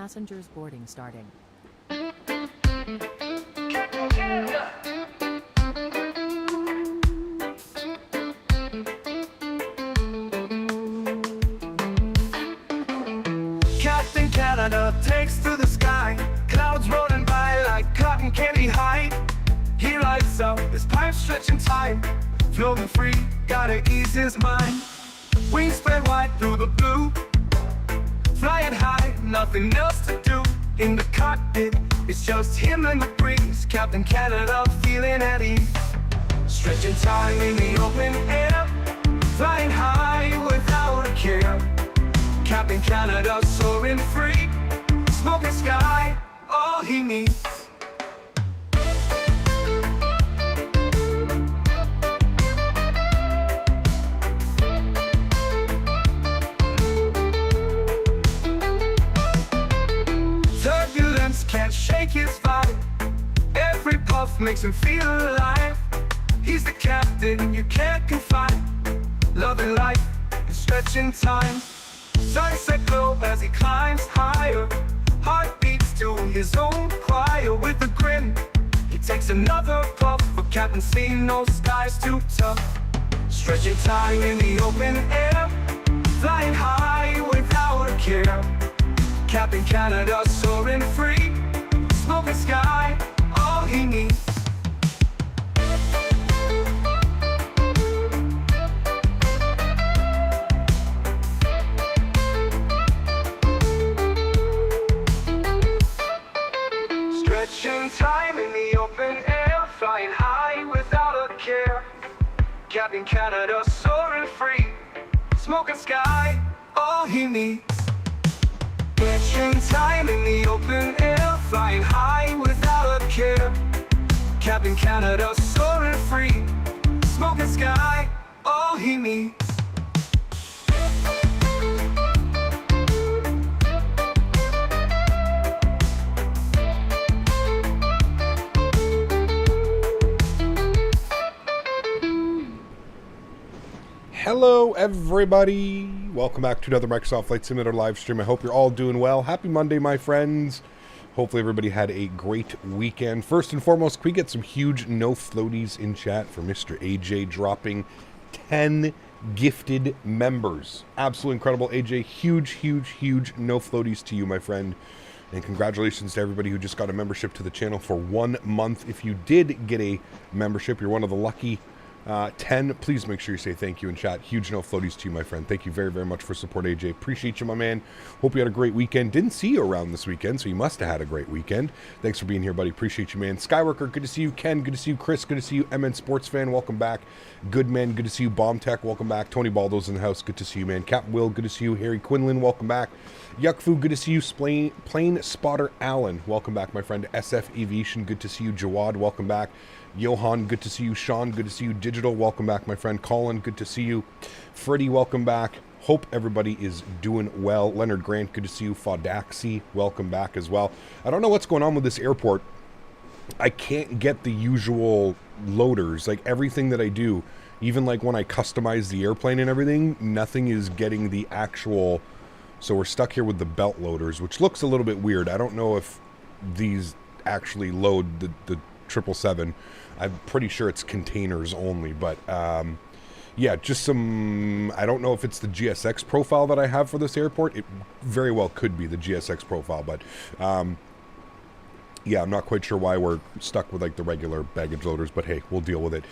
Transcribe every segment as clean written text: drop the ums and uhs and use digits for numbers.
Passengers boarding starting. Captain Canada takes to the sky, clouds rolling by like cotton candy high. He lights up, his pipe stretching time, floating free, gotta ease his mind. Wings spread wide through the blue, flying high, nothing else to do. In the cockpit, it's just him and the breeze. Captain Canada feeling at ease, stretching time in the open air, flying high without a care. Captain Canada soaring free, smoking sky, all he needs. Turbulence can't shake his vibe, every puff makes him feel alive. He's the captain you can't confide, loving life and stretching time. Sunset glow as he climbs higher, heart beats to his own choir. With a grin, he takes another puff, for Captain C, no skies too tough. Stretching time in the open air, flying high without a care. Captain Canada soaring free, smoking sky, all he needs. Stretching time in the open air, flying high without a care. Captain Canada soaring free, smoking sky, all he needs. Stretching time in the open air, flying high without a care. Captain Canada soaring free, smoking sky, all he needs. Hello everybody, welcome back to another Microsoft Flight Simulator live stream. I hope you're all doing well. Happy Monday, my friends. Hopefully everybody had a great weekend. First and foremost, can we get some huge no floaties in chat for Mr. AJ dropping 10 gifted members. Absolutely incredible, AJ. Huge no floaties to you, my friend. And congratulations to everybody who just got a membership to the channel for 1 month. If you did get a membership, you're one of the lucky 10. Please make sure you say thank you in chat. Huge no floaties to you, my friend. Thank you very much for support, AJ. Appreciate you, my man. Hope you had a great weekend. Didn't see you around this weekend, so you must have had a great weekend. Thanks for being here, buddy. Appreciate you, man. Skyworker, good to see you. Ken, good to see you. Chris, good to see you. MN Sports Fan, welcome back. Goodman, good to see you. Bomb Tech, welcome back. Tony Baldo's in the house, good to see you, man. Cap Will, good to see you. Harry Quinlan, welcome back. Yuckfu, good to see you. Plane Spotter Allen, welcome back, my friend. SF Aviation, good to see you. Jawad, welcome back. Johan, good to see you. Sean, good to see you. Digital, welcome back, my friend. Colin, good to see you. Freddie, welcome back. Hope everybody is doing well. Leonard Grant, good to see you. Faudaxi, welcome back as well. I don't know what's going on with this airport. I can't get the usual loaders. Like everything that I do, even like when I customize the airplane and everything, nothing is getting the actual... So we're stuck here with the belt loaders, which looks a little bit weird. I don't know if these actually load the 777. I'm pretty sure it's containers only, but yeah, just some... I don't know if it's the GSX profile that I have for this airport. It very well could be the GSX profile, but yeah, I'm not quite sure why we're stuck with like the regular baggage loaders, but hey, we'll deal with it.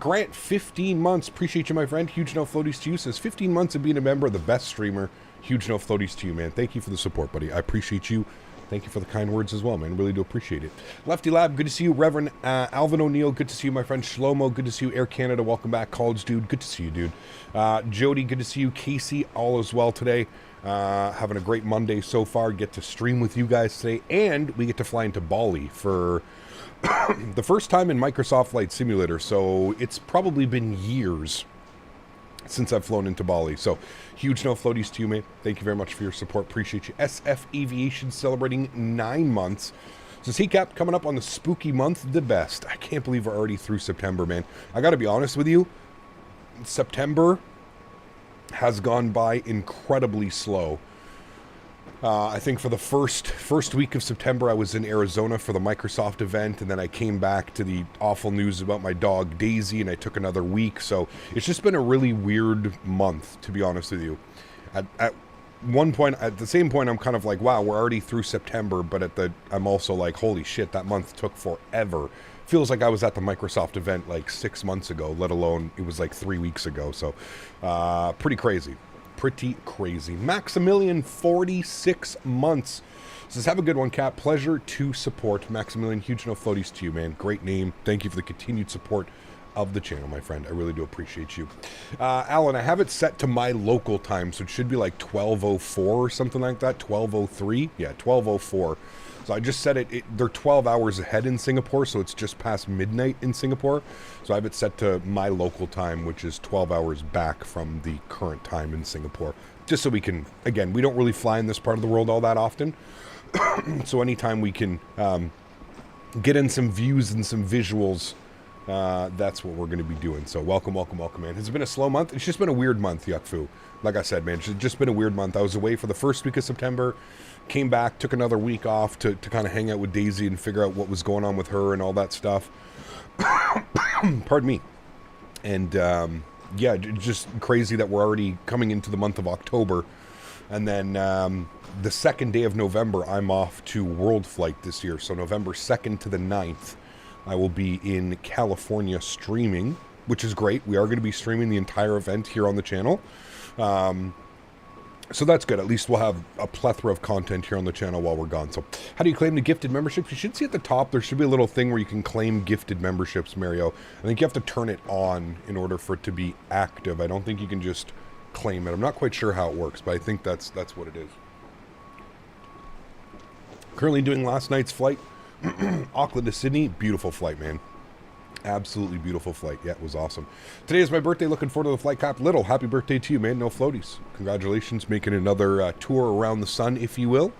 Grant, 15 months. Appreciate you, my friend. Huge no floaties to you. Says 15 months of being a member of the best streamer. Huge no floaties to you, man. Thank you for the support, buddy. I appreciate you. Thank you for the kind words as well, man. Really do appreciate it. Lefty Lab, good to see you. Reverend Alvin O'Neill, good to see you, my friend. Shlomo, good to see you. Air Canada, welcome back. College Dude, good to see you, dude. Jody, good to see you. Casey, all is well today. Having a great Monday so far. Get to stream with you guys today. And we get to fly into Bali for the first time in Microsoft Flight Simulator. So it's probably been years since I've flown into Bali. So huge no floaties to you, mate. Thank you very much for your support. Appreciate you. SF Aviation celebrating 9 months. So CCAP coming up on the spooky month, the best. I can't believe we're already through September, man. I gotta be honest with you, September has gone by incredibly slow. I think for the first week of September, I was in Arizona for the Microsoft event, and then I came back to the awful news about my dog Daisy, and I took another week. So it's just been a really weird month, to be honest with you. At one point, at the same point, I'm kind of like, wow, we're already through September, but I'm also like, holy shit, that month took forever. Feels like I was at the Microsoft event like 6 months ago, let alone it was like 3 weeks ago. So pretty crazy. Pretty crazy. Maximilian, 46 months. Says, have a good one, Cap. Pleasure to support. Maximilian, huge no floaties to you, man. Great name. Thank you for the continued support of the channel, my friend. I really do appreciate you. Alan, I have it set to my local time, so it should be like 12:04 or something like that. 12:03? Yeah, 12:04. So I just set it, they're 12 hours ahead in Singapore, so it's just past midnight in Singapore. So I have it set to my local time, which is 12 hours back from the current time in Singapore. Just so we can, again, we don't really fly in this part of the world all that often. So anytime we can get in some views and some visuals, that's what we're going to be doing. So welcome, man. Has it been a slow month? It's just been a weird month, Yuckfu. Like I said, man, it's just been a weird month. I was away for the first week of September. Came back, took another week off to kind of hang out with Daisy and figure out what was going on with her and all that stuff. Pardon me. And yeah, just crazy that we're already coming into the month of October. And then the second day of November, I'm off to World Flight this year. So November 2nd to the 9th, I will be in California streaming, which is great. We are going to be streaming the entire event here on the channel. So that's good. At least we'll have a plethora of content here on the channel while we're gone. So how do you claim the gifted memberships? You should see at the top, there should be a little thing where you can claim gifted memberships, Mario. I think you have to turn it on in order for it to be active. I don't think you can just claim it. I'm not quite sure how it works, but I think that's what it is. Currently doing last night's flight. Auckland to Sydney. Beautiful flight, man. Absolutely beautiful flight. Yeah, it was awesome. Today is my birthday. Looking forward to the flight, Cap. Little, happy birthday to you, man. No floaties. Congratulations. Making another tour around the sun, if you will.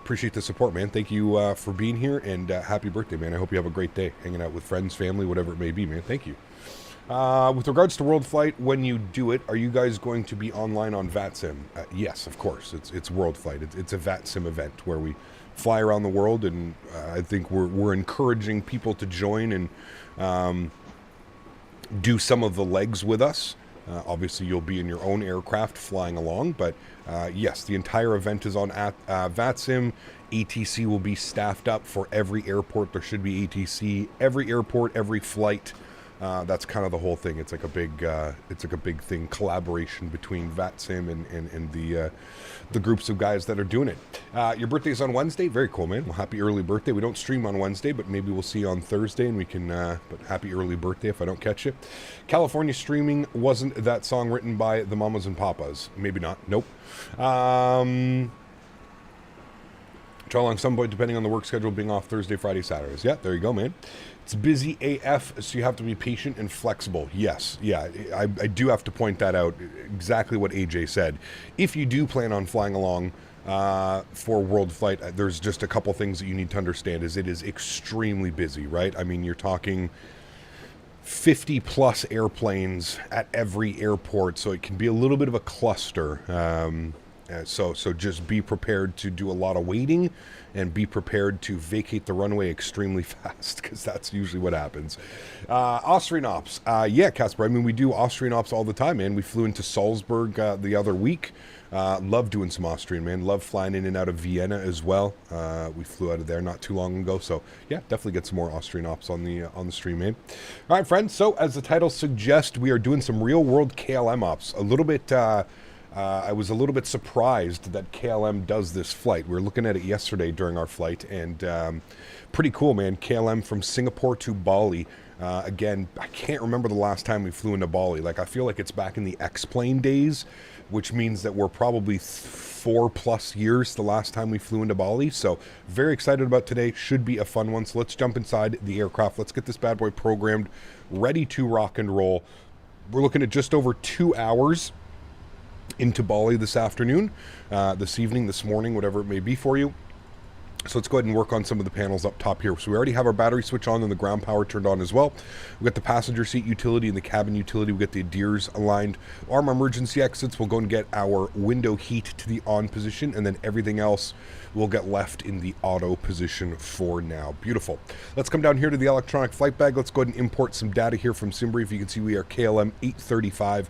Appreciate the support, man. Thank you for being here, and happy birthday, man. I hope you have a great day hanging out with friends, family, whatever it may be, man. Thank you. With regards to World Flight, when you do it, are you guys going to be online on VATSIM? Yes, of course. It's World Flight. It's a VATSIM event where we fly around the world, and I think we're encouraging people to join and do some of the legs with us. Obviously, you'll be in your own aircraft flying along, but yes, the entire event is on VATSIM. ATC will be staffed up for every airport. There should be ATC every airport, every flight. That's kind of the whole thing. It's like a big thing, collaboration between VATSIM and the groups of guys that are doing it. Your birthday's on Wednesday. Very cool, man. Well, happy early birthday. We don't stream on Wednesday, but maybe we'll see you on Thursday, and we can. But happy early birthday if I don't catch you. California streaming, wasn't that song written by the Mamas and Papas? Maybe not. Nope. Try along some point depending on the work schedule being off Thursday, Friday, Saturdays. Yeah, there you go, man. It's busy AF, so you have to be patient and flexible. Yes, yeah, I do have to point that out. Exactly what AJ said. If you do plan on flying along for World Flight, there's just a couple things that you need to understand. Is it is extremely busy, right? I mean, you're talking 50 plus airplanes at every airport, so it can be a little bit of a cluster. So just be prepared to do a lot of waiting and be prepared to vacate the runway extremely fast, because that's usually what happens. Austrian ops. Yeah, Casper, I mean, we do Austrian ops all the time, man. We flew into Salzburg the other week. Love doing some Austrian, man. Love flying in and out of Vienna as well. We flew out of there not too long ago. So, yeah, definitely get some more Austrian ops on the stream, man. All right, friends. So, as the title suggests, we are doing some real-world KLM ops. A little bit... I was a little bit surprised that KLM does this flight. We were looking at it yesterday during our flight, and pretty cool, man. KLM from Singapore to Bali. Again, I can't remember the last time we flew into Bali. Like, I feel like it's back in the X-Plane days, which means that we're probably 4+ years the last time we flew into Bali. So very excited about today. Should be a fun one. So let's jump inside the aircraft. Let's get this bad boy programmed, ready to rock and roll. We're looking at just over 2 hours into Bali this afternoon, this evening, this morning, whatever it may be for you. So let's go ahead and work on some of the panels up top here. So we already have our battery switch on and the ground power turned on as well. We got the passenger seat utility and the cabin utility. We got the adheres aligned. Arm emergency exits. We'll go and get our window heat to the on position, and then everything else will get left in the auto position for now. Beautiful. Let's come down here to the electronic flight bag. Let's go ahead and import some data here from SimBrief. You can see we are KLM 835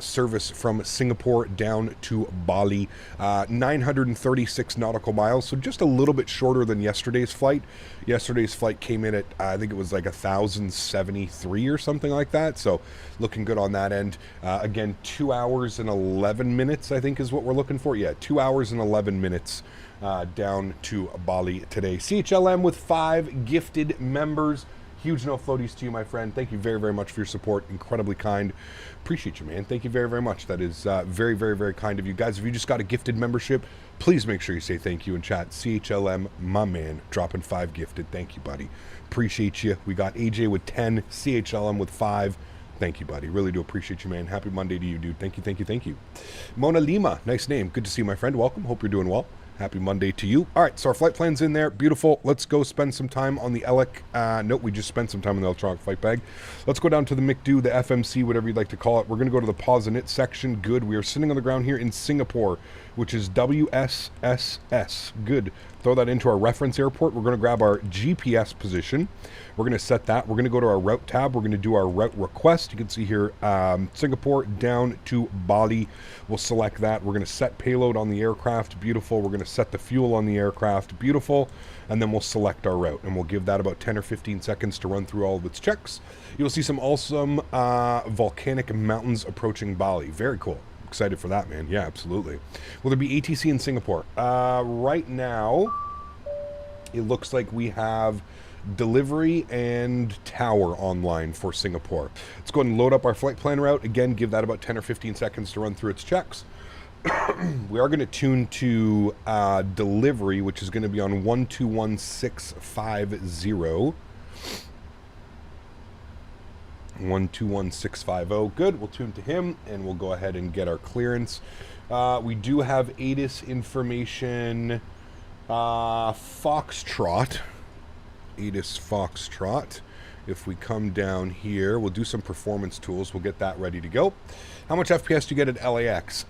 service from Singapore down to Bali. 936 nautical miles, so just a little bit shorter than yesterday's flight. Yesterday's flight came in at, I think it was like 1,073 or something like that, so looking good on that end. Again, 2 hours and 11 minutes, I think is what we're looking for. Yeah, 2 hours and 11 minutes down to Bali today. CHLM with 5 gifted members. Huge no floaties to you, my friend. Thank you very, very much for your support. Incredibly kind. Appreciate you, man. Thank you very, very much. That is very, very, very kind of you guys. If you just got a gifted membership, please make sure you say thank you in chat. CHLM, my man, dropping 5 gifted. Thank you, buddy. Appreciate you. We got AJ with 10, CHLM with 5. Thank you, buddy. Really do appreciate you, man. Happy Monday to you, dude. Thank you, thank you, thank you. Mona Lima, nice name. Good to see you, my friend. Welcome. Hope you're doing well. Happy Monday to you. All right, so our flight plan's in there. Beautiful. Let's go spend some time on the nope, we just spent some time on the electronic flight bag. Let's go down to the McDo, the FMC, whatever you'd like to call it. We're going to go to the pause and it section. Good. We are sitting on the ground here in Singapore, which is WSSS. Good. Throw that into our reference airport. We're going to grab our GPS position. We're going to set that. We're going to go to our route tab. We're going to do our route request. You can see here, Singapore down to Bali. We'll select that. We're going to set payload on the aircraft. Beautiful. We're going to set the fuel on the aircraft. Beautiful. And then we'll select our route. And we'll give that about 10 or 15 seconds to run through all of its checks. You'll see some awesome volcanic mountains approaching Bali. Very cool. Excited for that, man. Yeah, absolutely. Will there be ATC in Singapore? Right now, it looks like we have delivery and tower online for Singapore. Let's go ahead and load up our flight plan route. Again, give that about 10 or 15 seconds to run through its checks. We are going to tune to delivery, which is going to be on 121650. 121650. Good. We'll tune to him and we'll go ahead and get our clearance. We do have ATIS information. Foxtrot. ATIS Foxtrot. If we come down here, we'll do some performance tools. We'll get that ready to go. How much FPS do you get at LAX?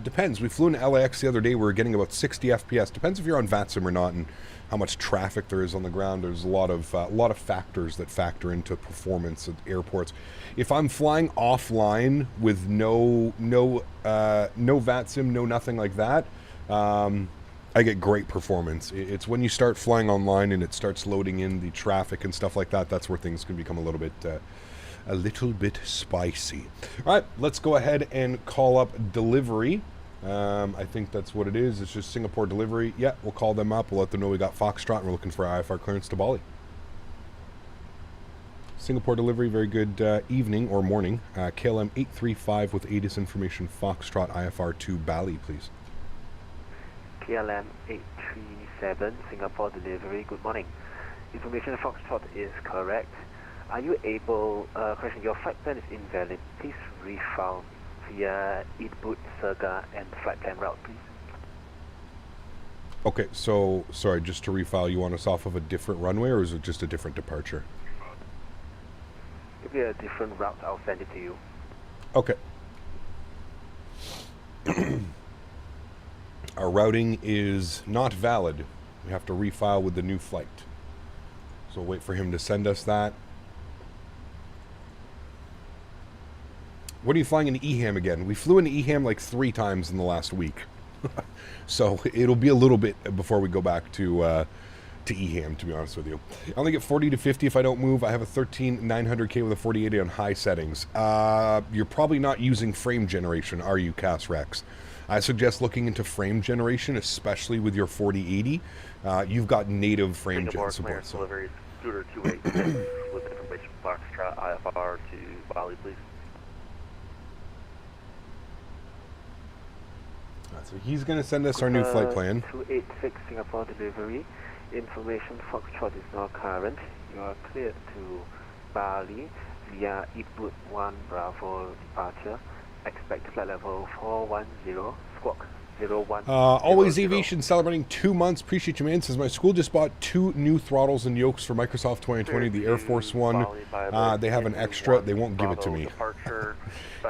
Depends. We flew into LAX the other day. We were getting about 60 FPS. Depends if you're on VATSIM or not and how much traffic there is on the ground. There's a lot of factors that factor into performance at airports. If I'm flying offline with no VATSIM, no nothing like that, I get great performance. It's when you start flying online and it starts loading in the traffic and stuff like that, that's where things can become a little bit spicy. All right, let's go ahead and call up delivery. I think that's what it is. It's just Singapore delivery. Yeah, we'll call them up. We'll let them know we got Foxtrot and we're looking for IFR clearance to Bali. Singapore delivery, very good evening or morning. KLM 835 with ATIS information, Foxtrot IFR to Bali, please. KLM 837, Singapore delivery, good morning. Information Foxtrot is correct. Are you able, question, your flight plan is invalid. Please refile via EyeDoc, Serga, and flight plan route, please. Okay, so, sorry, just to refile, you want us off of a different runway, or is it just a different departure? If it's a different route, I'll send it to you. Okay. Our routing is not valid. We have to refile with the new flight. So we'll wait for him to send us that. When are you flying into EHAM again? We flew into EHAM like 3 times in the last week. So it'll be a little bit before we go back to EHAM, to be honest with you. I only get 40 to 50 if I don't move. I have a 13900K with a 4080 on high settings. You're probably not using frame generation, are you, Cass Rex? I suggest looking into frame generation, especially with your 4080. You've got native frame gen support. So. Delivery, Scooter 286 with information Foxtrot IFR to Bali, please. So he's going to send us our new flight plan. 286 Singapore delivery. Information Foxtrot is not current. You are cleared to Bali via EyeDoc 1 Bravo departure. Expect flight level 410 squawk. Always Aviation celebrating 2 months. Appreciate you, man. Says my school just bought 2 new throttles and yokes for Microsoft 2020. The Air Force one. They have an extra. They won't give it to me.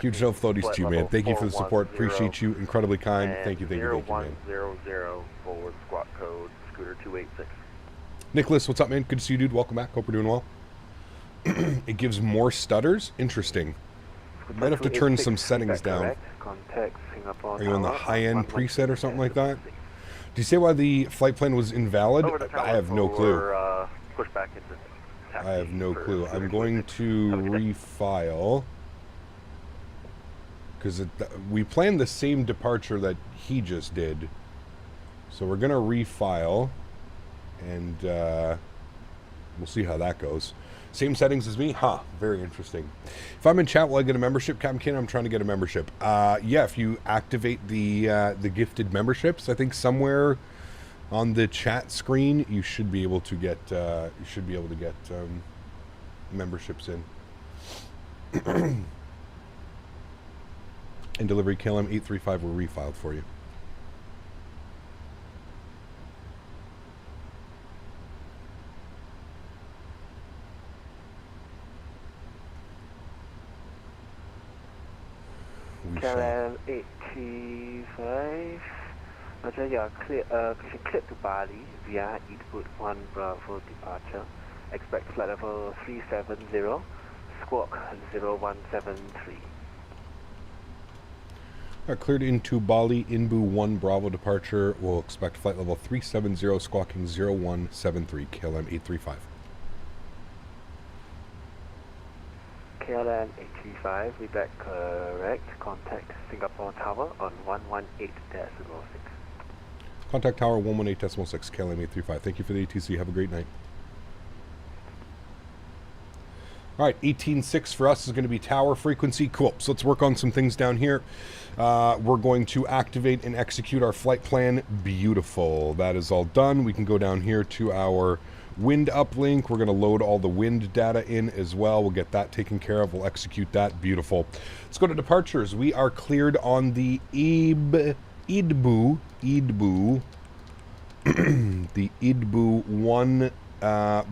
Huge no floaties to you, man. Thank you for the support. Appreciate you. Incredibly kind. Thank you, man. 0100 forward squawk code scooter 286. Nicholas, what's up, man? Good to see you, dude. Welcome back. Hope we're doing well. It gives more stutters. Interesting. Might have to turn some settings down. Are you on the high-end preset or something like that? Do you say why the flight plan was invalid? I have no clue. I have no clue. I'm going to refile. Because we planned the same departure that he just did. So we're going to refile. And we'll see how that goes. Same settings as me? Huh. Very interesting. If I'm in chat, will I get a membership? Captain Ken, I'm trying to get a membership. Yeah, if you activate the gifted memberships, I think somewhere on the chat screen, you should be able to get memberships in. And delivery KLM 835 were refiled for you. KLM 835. Roger, you are clear to Bali via Eastwood 1 Bravo departure. Expect flight level 370, squawk 0173. Cleared into Bali, Inbu 1 Bravo departure. We'll expect flight level 370, squawking 0173, KLM 835. KLM 835, we back correct. Contact Singapore Tower on 118.6. Contact Tower 118.6, KLM 835. Thank you for the ATC. Have a great night. All right, 18.6 for us is going to be tower frequency. Cool. So let's work on some things down here. We're going to activate and execute our flight plan. Beautiful. That is all done. We can go down here to our wind uplink. We're going to load all the wind data in as well. We'll get that taken care of. We'll execute that. Beautiful. Let's go to departures. We are cleared on the EDBU, the EDBU 1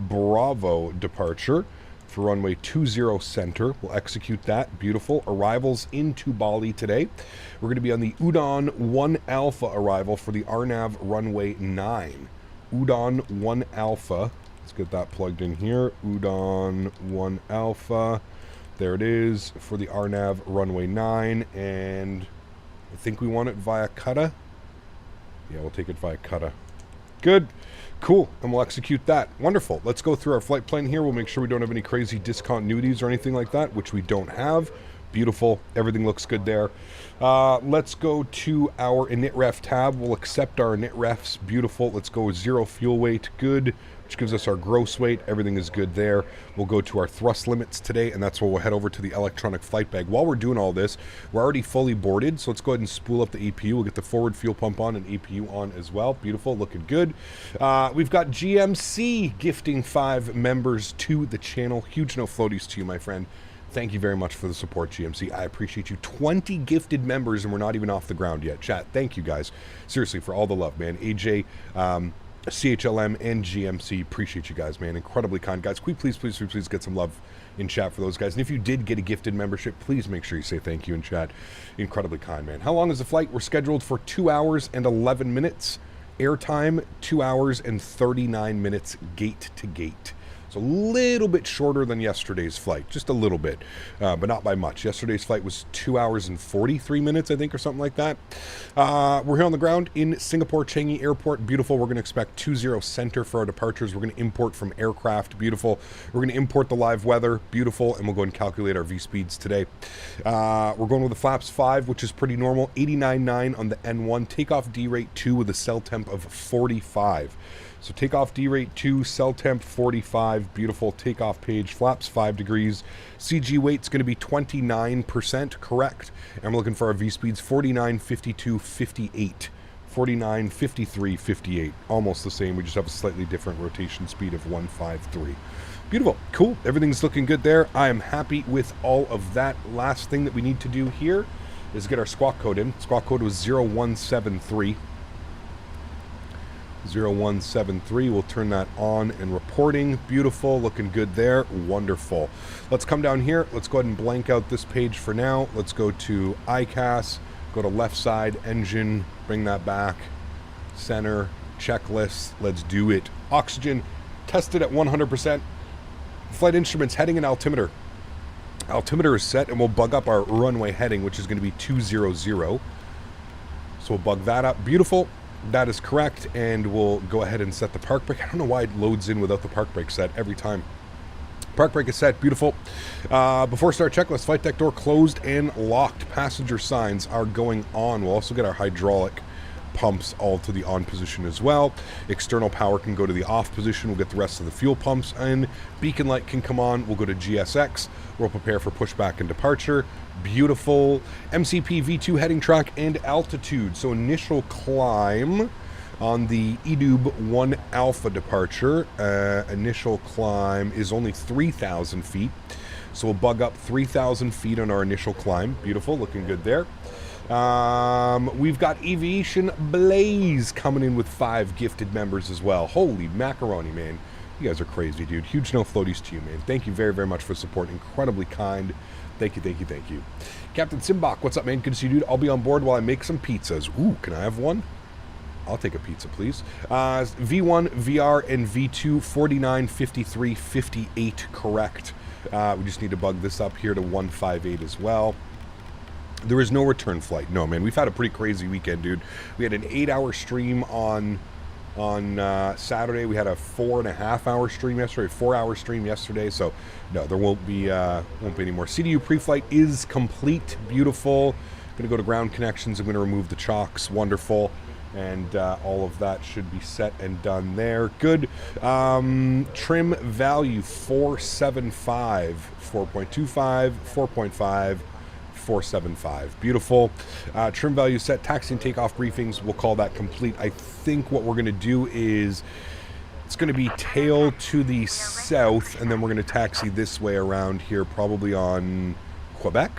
Bravo departure for runway 20 center. We'll execute that. Beautiful. Arrivals into Bali today. We're going to be on the Udon 1 Alpha arrival for the RNAV runway 9. Udon 1 Alpha. Let's get that plugged in here. Udon 1 Alpha. There it is for the RNAV runway 9. And I think we want it via Qatar. Yeah, we'll take it via Qatar. Good. Cool. And we'll execute that. Wonderful. Let's go through our flight plan here. We'll make sure we don't have any crazy discontinuities or anything like that, which we don't have. Beautiful. Everything looks good there. Let's go to our init-ref tab. We'll accept our init-refs. Beautiful. Let's go 0 fuel weight. Good. Which gives us our gross weight. Everything is good there. We'll go to our thrust limits today, and that's where we'll head over to the electronic flight bag. While we're doing all this, we're already fully boarded, so let's go ahead and spool up the APU. We'll get the forward fuel pump on and APU on as well. Beautiful. Looking good. We've got GMC gifting 5 members to the channel. Huge no floaties to you, my friend. Thank you very much for the support, GMC. I appreciate you. 20 gifted members, and we're not even off the ground yet. Chat, thank you guys. Seriously, for all the love, man. AJ, CHLM, and GMC, appreciate you guys, man. Incredibly kind guys. Please get some love in chat for those guys. And if you did get a gifted membership, please make sure you say thank you in chat. Incredibly kind, man. How long is the flight? We're scheduled for 2 hours and 11 minutes. Airtime, 2 hours and 39 minutes gate to gate. It's a little bit shorter than yesterday's flight, just a little bit, but not by much. Yesterday's flight was 2 hours and 43 minutes, I think, or something like that. We're here on the ground in Singapore Changi Airport. Beautiful. We're going to expect 20 center for our departures. We're going to import from aircraft. Beautiful. We're going to import the live weather. Beautiful. And we'll go and calculate our V-speeds today. We're going with the flaps 5, which is pretty normal. 89.9 on the N1. Takeoff D rate 2 with a cell temp of 45. So takeoff D rate 2, cell temp 45, beautiful takeoff page, flaps 5 degrees. CG weight's going to be 29%, correct. And we're looking for our V-speeds 49, 52, 58. 49, 53, 58. Almost the same, we just have a slightly different rotation speed of 153. Beautiful, cool, everything's looking good there. I am happy with all of that. Last thing that we need to do here is get our squawk code in. Squawk code was 0173. 0173. We'll turn that on and reporting. Beautiful. Looking good there. Wonderful. Let's come down here. Let's go ahead and blank out this page for now. Let's go to ICAS. Go to left side, engine. Bring that back. Center. Checklist. Let's do it. Oxygen. Tested at 100%. Flight instruments heading and altimeter. Altimeter is set and we'll bug up our runway heading, which is going to be 200. So we'll bug that up. Beautiful. That is correct, and we'll go ahead and set the park brake. I don't know why it loads in without the park brake set every time. Park brake is set. Beautiful. Before start checklist, flight deck door closed and locked. Passenger signs are going on. We'll also get our hydraulic pumps all to the on position as well. External power can go to the off position. We'll get the rest of the fuel pumps in. Beacon light can come on. We'll go to GSX. We'll prepare for pushback and departure. Beautiful. MCP V2 heading track and altitude. So initial climb on the EDUB 1 Alpha departure. Initial climb is only 3,000 feet. So we'll bug up 3,000 feet on our initial climb. Beautiful. Looking good there. We've got Aviation Blaze coming in with 5 gifted members as well. Holy macaroni, man. You guys are crazy, dude. Huge no floaties to you, man. Thank you very, very much for support. Incredibly kind. Thank you, thank you, thank you. Captain Simbach, what's up, man? Good to see you, dude. I'll be on board while I make some pizzas. Ooh, can I have one? I'll take a pizza, please. V1, VR, and V2, 49, 53, 58, correct. We just need to bug this up here to 158 as well. There is no return flight. No, man. We've had a pretty crazy weekend, dude. We had an 8-hour stream on Saturday. We had a 4.5-hour stream yesterday, 4-hour stream yesterday. So, no, there won't be any more. CDU pre-flight is complete. Beautiful. Going to go to ground connections. I'm going to remove the chocks. Wonderful. And all of that should be set and done there. Good. Trim value 475, 4.25, 4.5. 475. Beautiful. Trim value set. Taxi and takeoff briefings. We'll call that complete. I think what we're going to do is it's going to be tail to the south, and then we're going to taxi this way around here, probably on Quebec.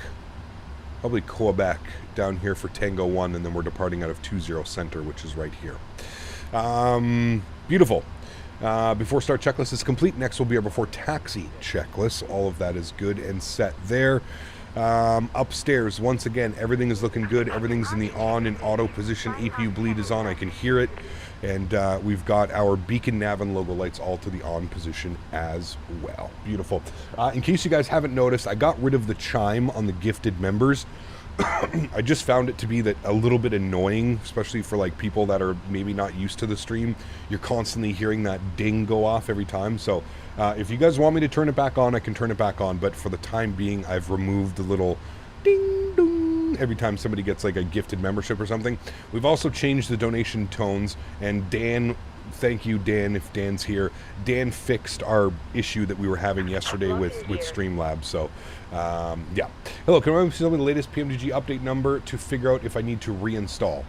Probably Quebec down here for Tango 1, and then we're departing out of 20 Center, which is right here. Beautiful. Before start checklist is complete. Next will be our before taxi checklist. All of that is good and set there. Upstairs, once again, everything is looking good. Everything's in the on and auto position. APU bleed is on. I can hear it. And we've got our beacon, nav, and logo lights all to the on position as well. Beautiful. In case you guys haven't noticed, I got rid of the chime on the gifted members. I just found it to be a little bit annoying, especially for like people that are maybe not used to the stream. You're constantly hearing that ding go off every time. So if you guys want me to turn it back on, I can turn it back on. But for the time being, I've removed the little ding dong every time somebody gets like a gifted membership or something. We've also changed the donation tones, and Dan, thank you, Dan, if Dan's here. Dan fixed our issue that we were having yesterday with Streamlabs. So yeah. Hello, can I tell me the latest PMDG update number to figure out if I need to reinstall?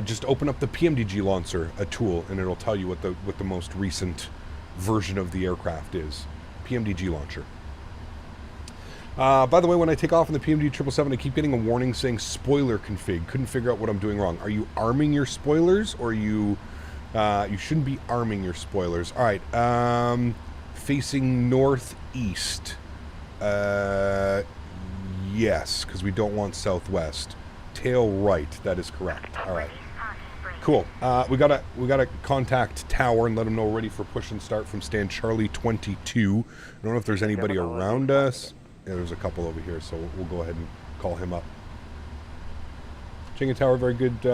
Just open up the PMDG launcher, a tool, and it'll tell you what the most recent version of the aircraft is. PMDG launcher. By the way, when I take off in the PMDG 777, I keep getting a warning saying spoiler config. Couldn't figure out what I'm doing wrong. Are you arming your spoilers, or you shouldn't be arming your spoilers? All right. Facing northeast. Yes, because we don't want southwest. Tail right. That is correct. All right. Cool. We gotta contact tower and let them know we're ready for push and start from stand Charlie 22. I don't know if there's anybody around us. Yeah, there's a couple over here, so we'll go ahead and call him up. Chinga Tower, very good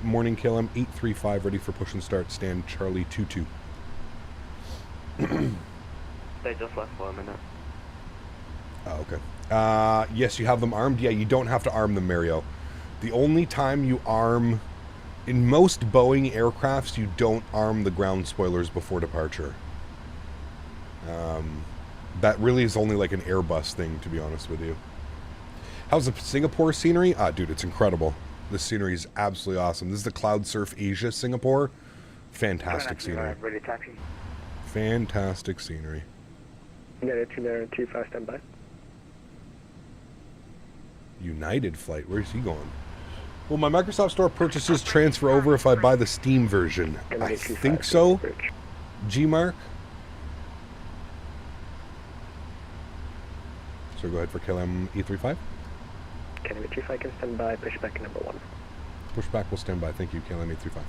morning. KLM 835, ready for push and start. Stand Charlie 22. They just left for a minute. Oh, okay. Yes, you have them armed. Yeah, you don't have to arm them, Mario. The only time you arm... In most Boeing aircrafts, you don't arm the ground spoilers before departure. That really is only like an Airbus thing, to be honest with you. How's the Singapore scenery? Dude, it's incredible. The scenery is absolutely awesome. This is the Cloud Surf Asia, Singapore. Fantastic scenery. Ready taxi. Fantastic scenery. Negative 2 there and 25 standby. United Flight. Where's he going? Will my Microsoft Store purchases transfer over if I buy the Steam version? I think so. G-Mark. So go ahead for KLM E35. KLM E35 can stand by, pushback number 1. Pushback will stand by. Thank you, KLM E35.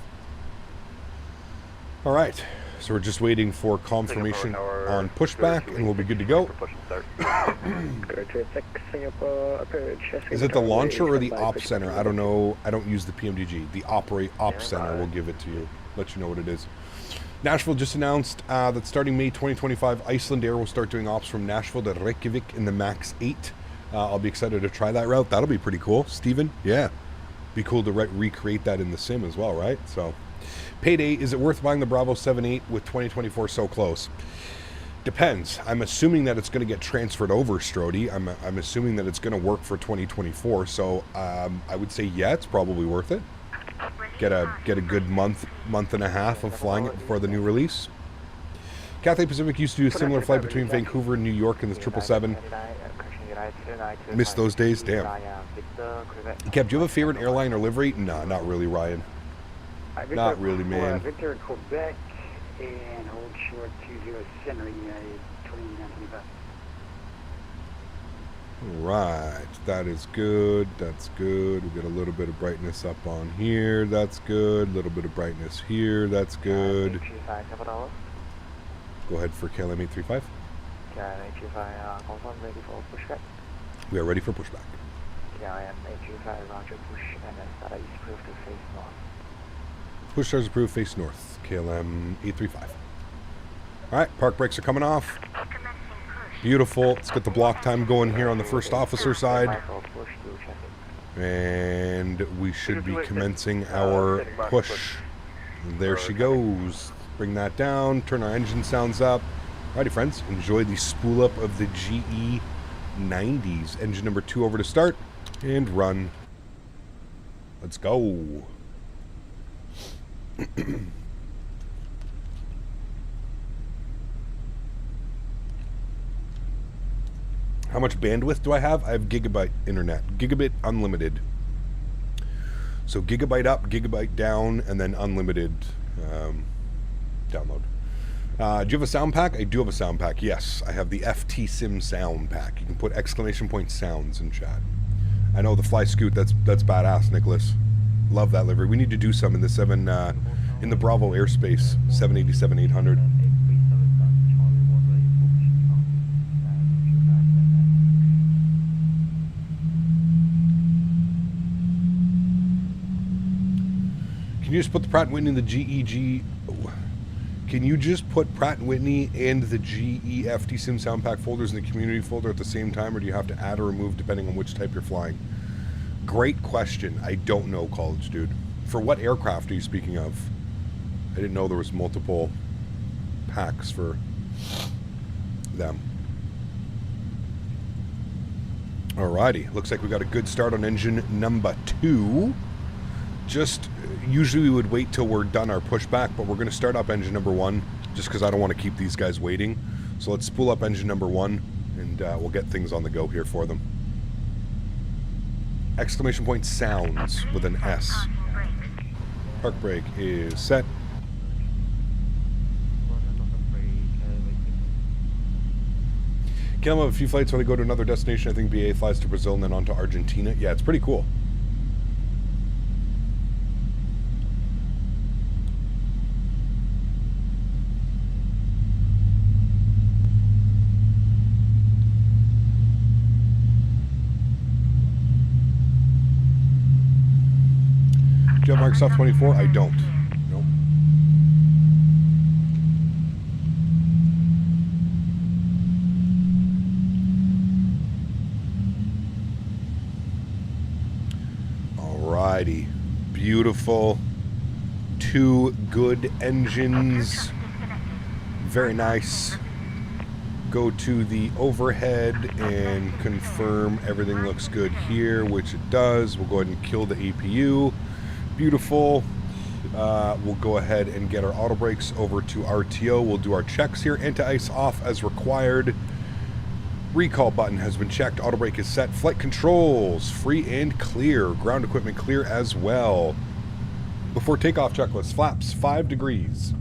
All right. So we're just waiting for confirmation on pushback, and we'll be good to go. Is it the launcher or the op center? I don't know. I don't use the PMDG. The op center will give it to you. Let you know what it is. Nashville just announced that starting May 2025, Iceland Air will start doing ops from Nashville to Reykjavik in the MAX 8. I'll be excited to try that route. That'll be pretty cool. Steven? Yeah. Be cool to recreate that in the sim as well, right? So, payday, is it worth buying the Bravo 78 with 2024 so close? Depends. I'm assuming that it's going to get transferred over, Strody. I'm assuming that it's going to work for 2024. So, I would say, yeah, it's probably worth it. Get a good month and a half of flying it before the new release. Cathay Pacific used to do a similar flight between Vancouver and New York in the 777. Missed those days, damn. Kev, do you have a favorite airline or livery? Nah, not really, Ryan. Not really, man. Victor Quebec and hold short 20 center, United 2925. Right, that is good. That's good. We get a little bit of brightness up on here. That's good. A little bit of brightness here. That's good. Go ahead for KLM 835. We are ready for pushback. Push stars approved, face north. KLM 835. Alright, park brakes are coming off. Beautiful. Let's get the block time going here on the first officer side. And we should be commencing our push. There she goes. Bring that down. Turn our engine sounds up. Alrighty, friends. Enjoy the spool up of the GE 90s. Engine number 2 over to start. And run. Let's go. How much bandwidth do I have? I have gigabyte internet. Gigabit unlimited. So gigabyte up, gigabyte down, and then unlimited download. Do you have a sound pack? I do have a sound pack, yes. I have the FT Sim sound pack. You can put exclamation point sounds in chat. I know the Fly Scoot, that's badass, Nicholas. Love that livery. We need to do some in the in the Bravo airspace, 787-800. Can you just put the Pratt & Whitney in the GEG? Can you just put Pratt & Whitney and the GE FT Sim sound pack folders in the community folder at the same time, or do you have to add or remove depending on which type you're flying? Great question. I don't know, college dude. For what aircraft are you speaking of? I didn't know there was multiple packs for them. Alrighty. Looks like we got a good start on engine number 2. Usually we would wait till we're done our pushback, but we're going to start up engine number 1 just because I don't want to keep these guys waiting. So let's spool up engine number 1 and we'll get things on the go here for them. Exclamation point sounds with an S. Park brake is set. KLM have a few flights when they go to another destination. I think BA flies to Brazil and then on to Argentina. Yeah, it's pretty cool. Do you have Microsoft 24? I don't. Nope. Alrighty. Beautiful. 2 good engines. Very nice. Go to the overhead and confirm everything looks good here, which it does. We'll go ahead and kill the APU. Beautiful. We'll go ahead and get our auto brakes over to RTO. We'll do our checks here. Anti-ice off as required. Recall button has been checked. Auto brake is set. Flight controls free and clear. Ground equipment clear as well. Before takeoff checklist. Flaps 5 degrees.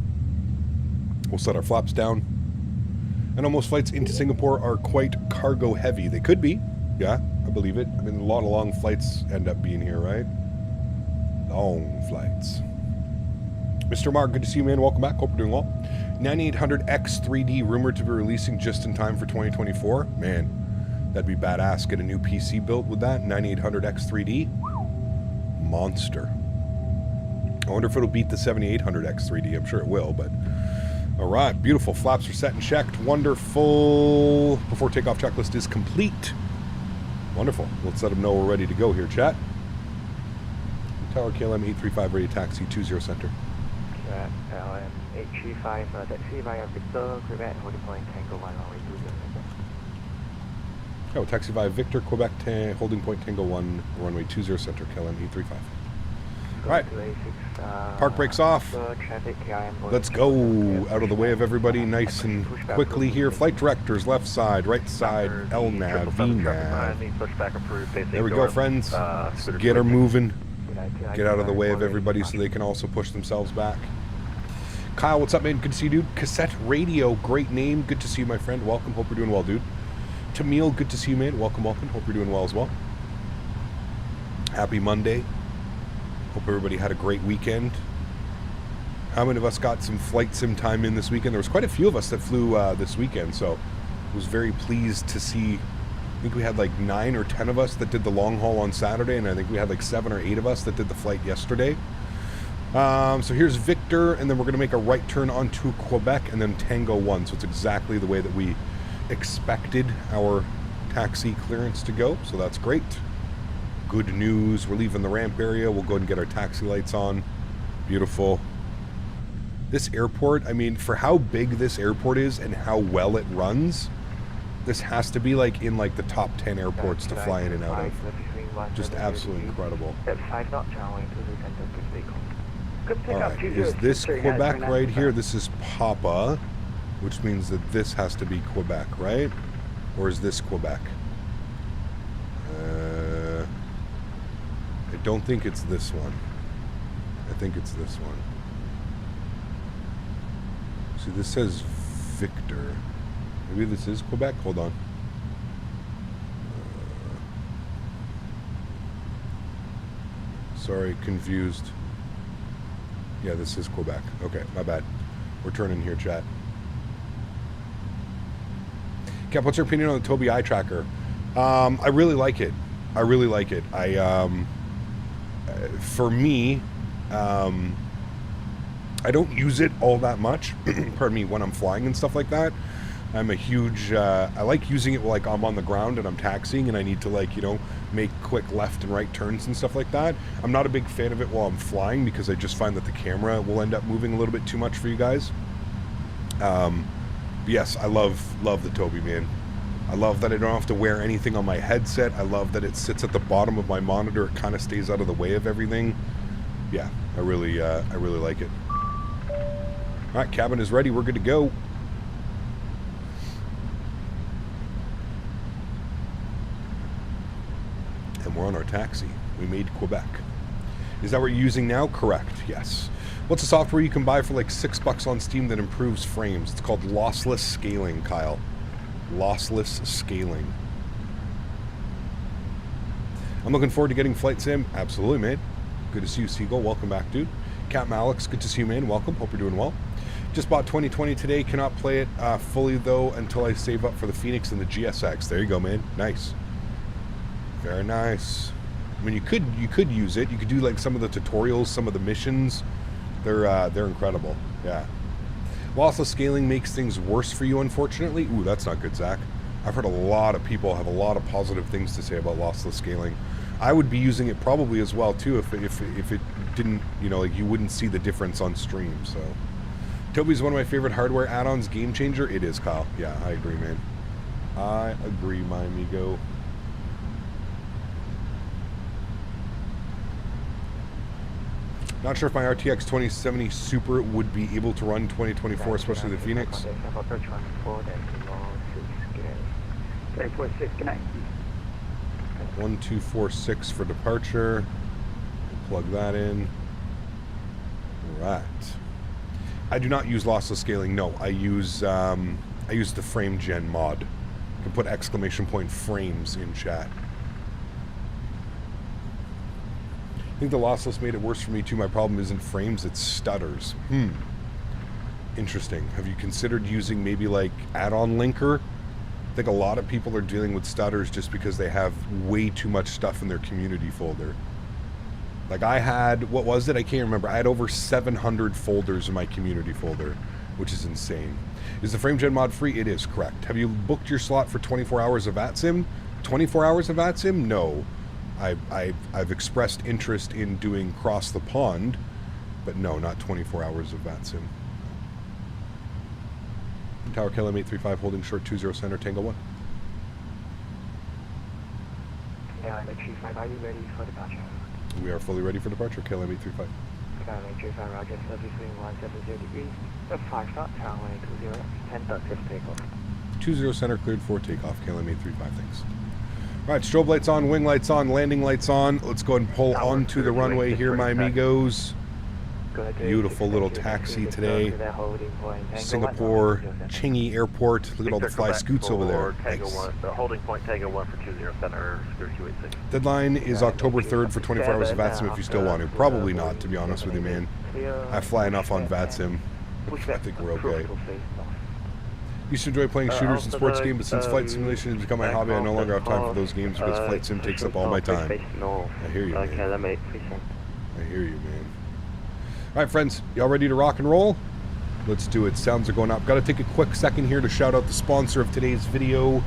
We'll set our flaps down. I know most flights into Singapore are quite cargo heavy. They could be. Yeah, I believe it. I mean, a lot of long flights end up being here, right? Long flights. Mr. Mark, good to see you, man. Welcome back. Hope you're doing well. 9800X 3D rumored to be releasing just in time for 2024. Man, that'd be badass. Get a new PC built with that. 9800X 3D. Monster. I wonder if it'll beat the 7800X 3D. I'm sure it will, but... Alright, beautiful. Flaps are set and checked. Wonderful. Before takeoff checklist is complete. Wonderful. Let's let them know we're ready to go here, chat. Tower KLM 835 ready taxi 20 center. KLM 835, taxi via Victor, Quebec, holding point Tango 1, runway 20 center. Oh, taxi via Victor, Quebec, holding point Tango 1, runway 20 center, KLM 835. Alright. Park brakes off. Let's go. Out of the way of everybody nice and quickly here. Flight directors, left side, right side, LNAV, VNAV. There we go, friends. Get her moving. Get out of the way of everybody so they can also push themselves back. Kyle, what's up, man? Good to see you, dude. Cassette Radio, great name. Good to see you, my friend. Welcome. Hope you're doing well, dude. Tamil, good to see you, man. Welcome, welcome. Hope you're doing well as well. Happy Monday. Hope everybody had a great weekend. How many of us got some flight sim time in this weekend? There was quite a few of us that flew this weekend, so I was very pleased to see. I think we had like 9 or 10 of us that did the long haul on Saturday, and I think we had like 7 or 8 of us that did the flight yesterday. So here's Victor, and then we're going to make a right turn onto Quebec, and then Tango 1. So it's exactly the way that we expected our taxi clearance to go, so that's great. Good news. We're leaving the ramp area. We'll go ahead and get our taxi lights on. Beautiful. This airport, I mean, for how big this airport is and how well it runs, this has to be like in like the top 10 airports to fly in and out of. Just absolutely incredible. Alright, is this Quebec right here? This is Papa, which means that this has to be Quebec, right? Or is this Quebec? I don't think it's this one. I think it's this one. See, this says Victor. Maybe this is Quebec? Hold on. Sorry, confused. Yeah, this is Quebec. Okay, my bad. We're turning here, chat. Cap, what's your opinion on the Tobii eye tracker? I really like it. I really like it. For me, I don't use it all that much. Pardon me, when I'm flying and stuff like that. I'm a huge, I like using it like I'm on the ground and I'm taxiing and I need to like, you know, make quick left and right turns and stuff like that. I'm not a big fan of it while I'm flying because I just find that the camera will end up moving a little bit too much for you guys. But yes, I love the Tobii, man. I love that I don't have to wear anything on my headset. I love that it sits at the bottom of my monitor. It kind of stays out of the way of everything. Yeah, I really like it. All right, cabin is ready. We're good to go. And we're on our taxi. We made Quebec. Is that what you're using now? Correct, yes. What's the software you can buy for like $6 on Steam that improves frames? It's called lossless scaling, Kyle. Lossless scaling. I'm looking forward to getting Flight Sim. Absolutely, man. Good to see you, Seagull. Welcome back, dude. Captain Alex, good to see you, man. Welcome. Hope you're doing well. Just bought 2020 today. Cannot play it fully, though, until I save up for the Phoenix and the GSX. There you go, man. Nice. Very nice. I mean, you could use it. You could do like some of the tutorials, some of the missions. They're incredible. Yeah. Lossless scaling makes things worse for you, unfortunately. Ooh, that's not good, Zach. I've heard a lot of people have a lot of positive things to say about lossless scaling. I would be using it probably as well too if it didn't, you know, like you wouldn't see the difference on stream. So, Tobii's one of my favorite hardware add-ons. Game changer. It is, Kyle. Yeah, I agree, man. I agree, my amigo. Not sure if my RTX 2070 Super would be able to run 2024, especially the Phoenix. 846, connect. 1246 for departure. Plug that in. Right. I do not use lossless scaling. No, I use the frame gen mod. You can put exclamation point frames in chat. I think the lossless made it worse for me too. My problem isn't frames, it's stutters. Interesting. Have you considered using maybe like add-on linker? I think a lot of people are dealing with stutters just because they have way too much stuff in their community folder. Like I had, what was it? I can't remember. I had over 700 folders in my community folder, which is insane. Is the FrameGen mod free? It is, correct. Have you booked your slot for 24 hours of VATSIM? 24 hours of VATSIM? No. I've expressed interest in doing Cross the Pond, but no, not 24 hours of VATSIM. Tower KLM 835 holding short 20 center Tango 1. KLM 835, are you ready for departure? We are fully ready for departure, KLM 835. KLM 835, roger, service wing 170 degrees, 5 start, runway 20, 10 dot 6 takeoff. 20 center cleared for takeoff, KLM 835, thanks. Alright, strobe lights on, wing lights on, landing lights on. Let's go ahead and pull onto the runway here, my amigos. Beautiful little taxi today. Singapore, Changi Airport. Look at all the fly scoots over there. Nice. The holding point Tango 1 for 20 center, secure 286. Deadline is October 3rd for 24 hours of VATSIM if you still want to. Probably not, to be honest with you, man. I fly enough on VATSIM. I think we're okay. Used to enjoy playing shooters and sports games, but since flight simulation has become my hobby, I no longer have time for those games because flight sim takes up all my time. I hear you, man. I hear you, man. Alright, friends, y'all ready to rock and roll? Let's do it. Sounds are going up. Got to take a quick second here to shout out the sponsor of today's video,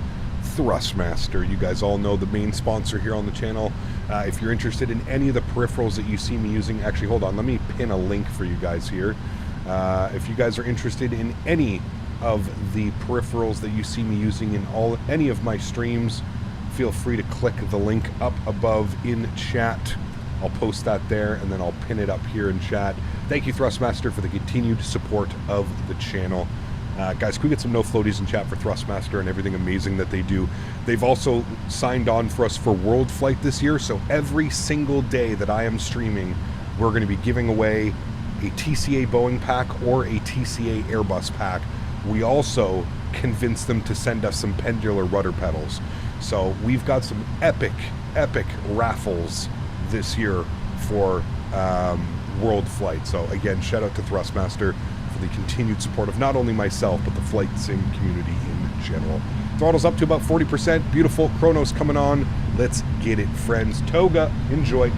Thrustmaster. You guys all know the main sponsor here on the channel. If you're interested in any of the peripherals that you see me using, actually, hold on, let me pin a link for you guys here. If you guys are interested in any of the peripherals that you see me using in any of my streams, feel free to click the link up above in chat. I'll post that there, and then I'll pin it up here in chat. Thank you, Thrustmaster, for the continued support of the channel. Guys, can we get some no floaties in chat for Thrustmaster and everything amazing that they do? They've also signed on for us for World Flight this year, so every single day that I am streaming, we're going to be giving away a TCA Boeing pack or a TCA Airbus pack. We also convinced them to send us some pendular rudder pedals. So we've got some epic raffles this year for World Flight. So again, shout out to Thrustmaster for the continued support of not only myself, but the flight sim community in general. Throttle's up to about 40%. Beautiful. Chronos coming on. Let's get it, friends. Toga, enjoy.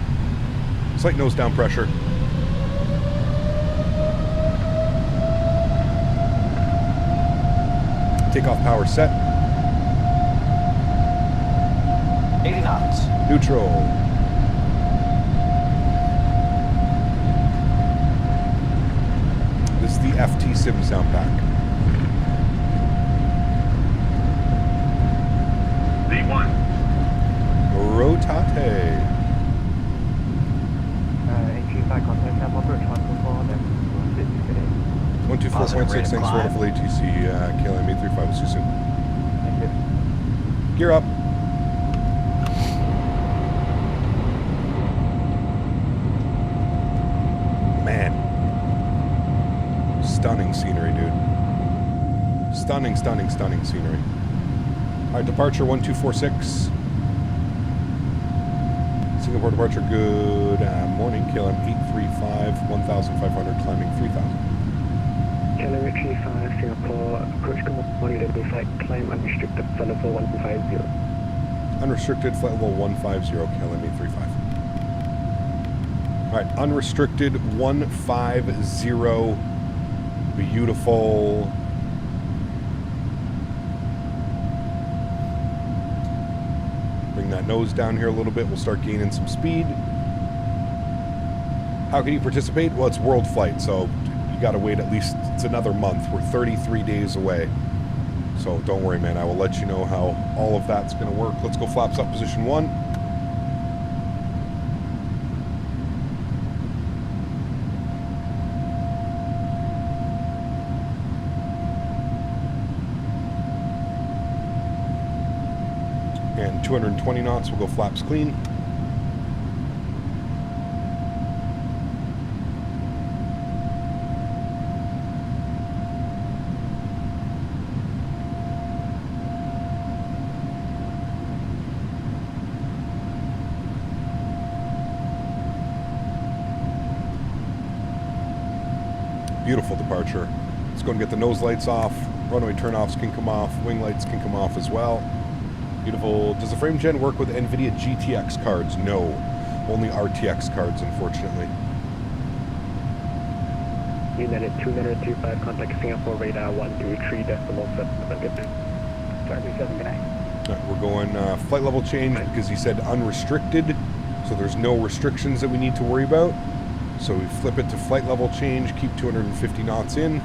Slight nose down pressure. Takeoff power set. 80 knots. Neutral. This is the FT Sim sound pack. V1. Rotate. H35 contact number 124, then 124.6, thanks for wonderful ATC, KLM 835, we'll see you soon. Thank you. Gear up. Man. Stunning scenery, dude. Stunning scenery. Alright, departure 1246. Singapore departure, good morning. KLM 835, 1,500, climbing 3,000. KLM 835, Singapore, approach command ready flight, climb unrestricted flight level 150. Unrestricted flight level 150, KLM 835. Alright, unrestricted 150. Beautiful. Bring that nose down here a little bit. We'll start gaining some speed. How can you participate? Well, it's World Flight, so you got to wait at least, it's another month. We're 33 days away. So don't worry, man. I will let you know how all of that's going to work. Let's go flaps up, position 1. 220 knots, we'll go flaps clean. Beautiful departure. Let's go and get the nose lights off. Runway turnoffs can come off. Wing lights can come off as well. Beautiful. Does the frame gen work with NVIDIA GTX cards? No. Only RTX cards, unfortunately. United 2925, contact Singapore radar 123.7. Good night. Charlie 7, good night. Right, we're going flight level change because he said unrestricted. So there's no restrictions that we need to worry about. So we flip it to flight level change, keep 250 knots in.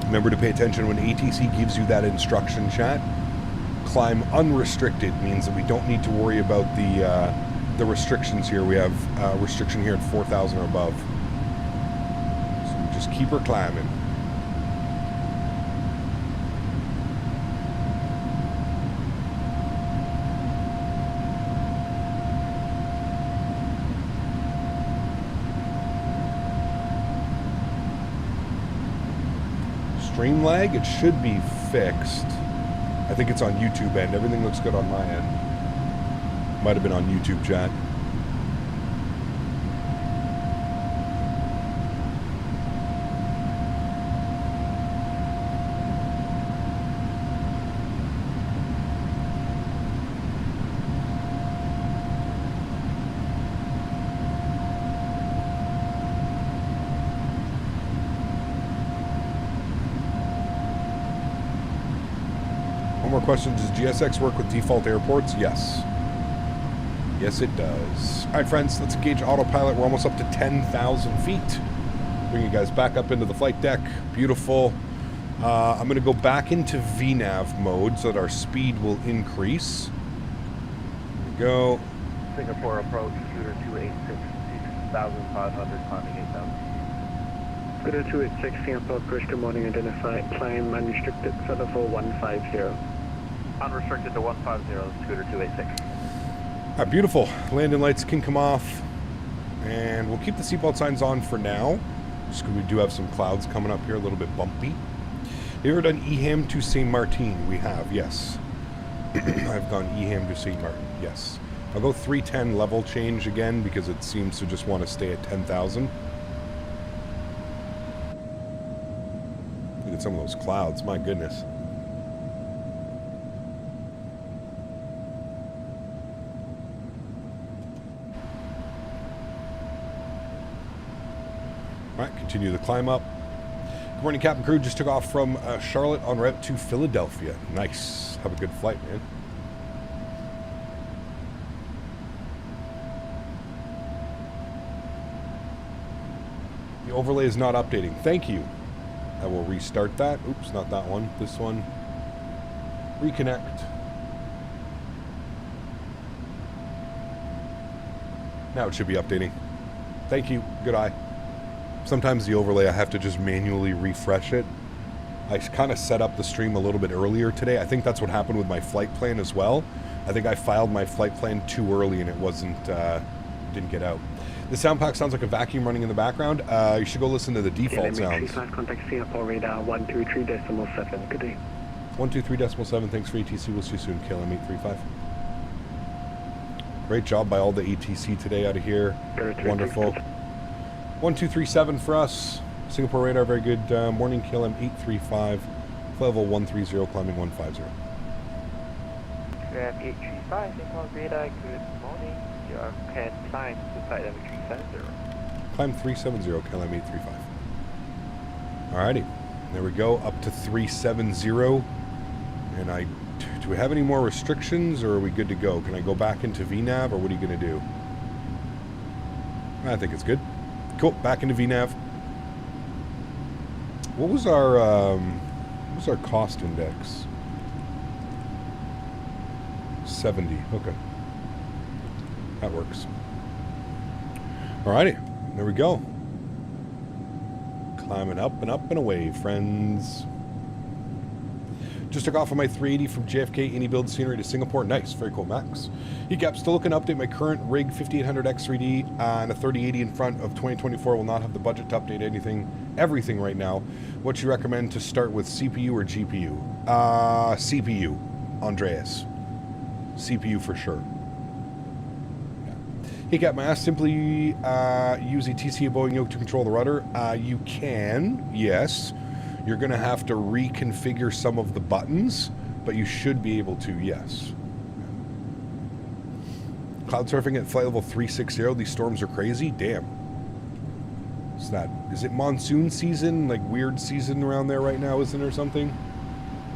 Remember to pay attention when ATC gives you that instruction, chat. Climb unrestricted means that we don't need to worry about the restrictions here. We have a restriction here at 4,000 or above. So we just keep her climbing. Stream lag, it should be fixed. I think it's on YouTube end. Everything looks good on my end. Might have been on YouTube, chat. More questions. Does GSX work with default airports? Yes. Yes, it does. All right, friends, let's engage autopilot. We're almost up to 10,000 feet. Bring you guys back up into the flight deck. Beautiful. I'm going to go back into VNAV mode so that our speed will increase. There we go. Singapore approach, Scooter 286, 6,500, climbing 8,000. Scooter 286, Singapore approach, good morning, identified, climb unrestricted, feather for 150. Unrestricted to 150, Scooter 286. All right, beautiful. Landing lights can come off. And we'll keep the seatbelt signs on for now. Just because we do have some clouds coming up here, a little bit bumpy. Have you ever done EHAM to St. Martin? We have, yes. I've gone EHAM to St. Martin, yes. I'll go 310 level change again because it seems to just want to stay at 10,000. Look at some of those clouds, my goodness. All right, continue the climb up. Good morning, Captain Crew. Just took off from Charlotte en route to Philadelphia. Nice. Have a good flight, man. The overlay is not updating. Thank you. I will restart that. Oops, not that one. This one. Reconnect. Now it should be updating. Thank you. Good eye. Sometimes the overlay, I have to just manually refresh it. I kind of set up the stream a little bit earlier today. I think that's what happened with my flight plan as well. I think I filed my flight plan too early and it wasn't, didn't get out. The sound pack sounds like a vacuum running in the background. You should go listen to the default sounds. Contact Singapore radar 123.7. Good day. 123.7. Thanks for ATC. We'll see you soon. KLM 835. Great job by all the ATC today out of here. Wonderful. 1237 for us. Singapore radar, very good. Morning, KLM 835. Level 130, climbing 150. KLM 835, Singapore radar, good morning. You can climb to flight level 370. Climb 370, KLM 835. Alrighty. There we go, up to 370. And do we have any more restrictions or are we good to go? Can I go back into VNAV or what are you going to do? I think it's good. Cool, back into VNAV. What was our cost index? 70, okay. That works. Alrighty, there we go. Climbing up and away, friends. Just took off on my 380 from JFK Any Build Scenery to Singapore. Nice, very cool, Max. Heatgap, still looking to update my current rig 5800X3D and a 3080 in front of 2024. Will not have the budget to update everything right now. What you recommend to start with, CPU or GPU? CPU, Andreas. CPU for sure. Heatgap, my ass, simply use a TCA Boeing Yoke to control the rudder. You can, yes. You're going to have to reconfigure some of the buttons, but you should be able to, yes. Cloud surfing at flight level 360. These storms are crazy. Damn. Is it monsoon season? Like weird season around there right now, isn't there something?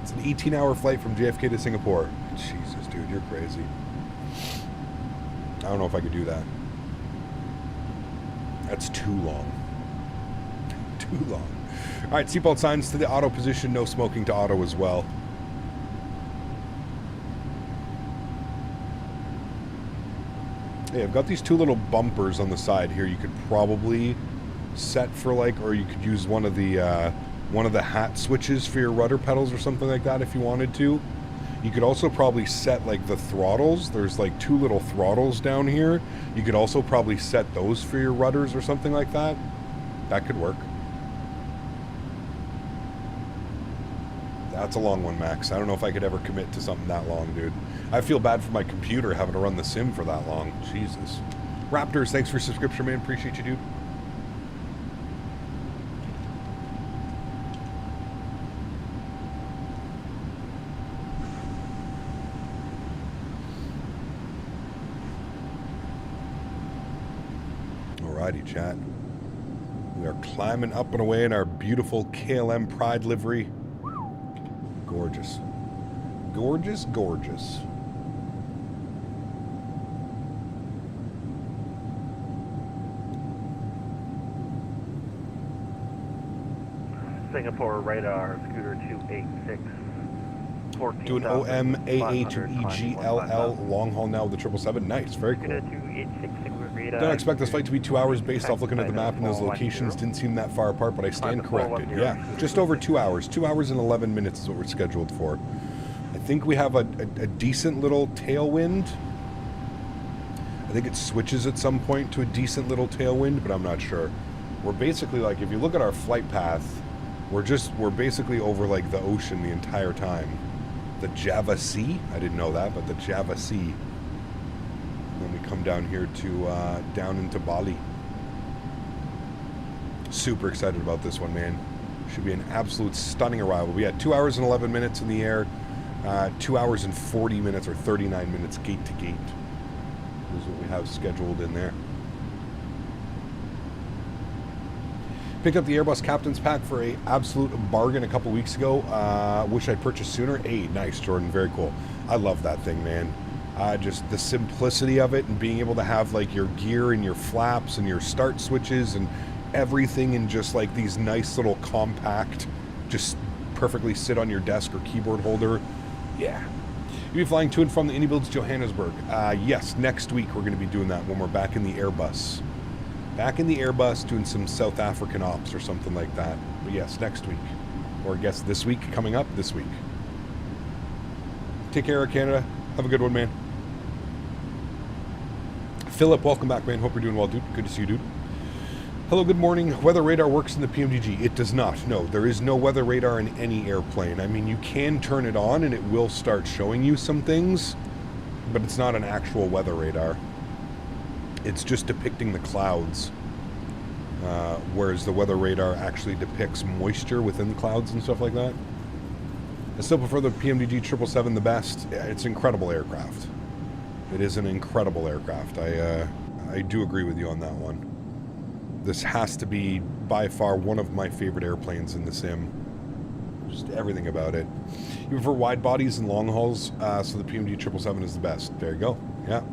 It's an 18-hour flight from JFK to Singapore. Jesus, dude, you're crazy. I don't know if I could do that. That's too long. Too long. All right, seatbelt signs to the auto position, no smoking to auto as well. Hey, I've got these two little bumpers on the side here. You could probably set for like, or you could use one of the hat switches for your rudder pedals or something like that if you wanted to. You could also probably set like the throttles. There's like two little throttles down here. You could also probably set those for your rudders or something like that. That could work. That's a long one, Max. I don't know if I could ever commit to something that long, dude. I feel bad for my computer having to run the sim for that long. Jesus. Raptors, thanks for your subscription, man. Appreciate you, dude. Alrighty, chat. We are climbing up and away in our beautiful KLM Pride livery. Gorgeous. Gorgeous, gorgeous. Singapore radar, scooter 286. Doing OMAA2EGLL long haul now with the 777. Nice, very cool. Don't expect this flight to be 2 hours based off looking at the map and those locations didn't seem that far apart, but I stand corrected. Yeah, just over 2 hours. 2 hours and 11 minutes is what we're scheduled for. I think we have a decent little tailwind. I think it switches at some point to a decent little tailwind, but I'm not sure. We're basically like, if you look at our flight path, we're basically over like the ocean the entire time. The Java Sea, I didn't know that, but the Java Sea. And then we come down here to down into Bali. Super excited about this one, man. Should be an absolute stunning arrival. We had 2 hours and 11 minutes in the air, 2 hours and 40 minutes or 39 minutes gate to gate. This is what we have scheduled in there. Picked up the Airbus Captain's Pack for a absolute bargain a couple weeks ago. Wish I'd purchased sooner. Hey, nice, Jordan. Very cool. I love that thing, man. Just the simplicity of it and being able to have like your gear and your flaps and your start switches and everything in just like these nice little compact, just perfectly sit on your desk or keyboard holder. Yeah. You'll be flying to and from the Indy Builds Johannesburg. Yes, next week we're going to be doing that when we're back in the Airbus. Back in the Airbus doing some South African ops or something like that. But yes, next week. Or I guess this week, coming up this week. Take care of Canada. Have a good one, man. Philip, welcome back, man. Hope you're doing well, dude. Good to see you, dude. Hello, good morning. Weather radar works in the PMDG. It does not. No, there is no weather radar in any airplane. I mean, you can turn it on and it will start showing you some things, but it's not an actual weather radar. It's just depicting the clouds, whereas the weather radar actually depicts moisture within the clouds and stuff like that. I still prefer the PMDG 777 the best. It's an incredible aircraft. It is an incredible aircraft. I do agree with you on that one. This has to be by far one of my favorite airplanes in the sim. Just everything about it. You prefer wide bodies and long hauls, so the PMDG 777 is the best. There you go. Yeah.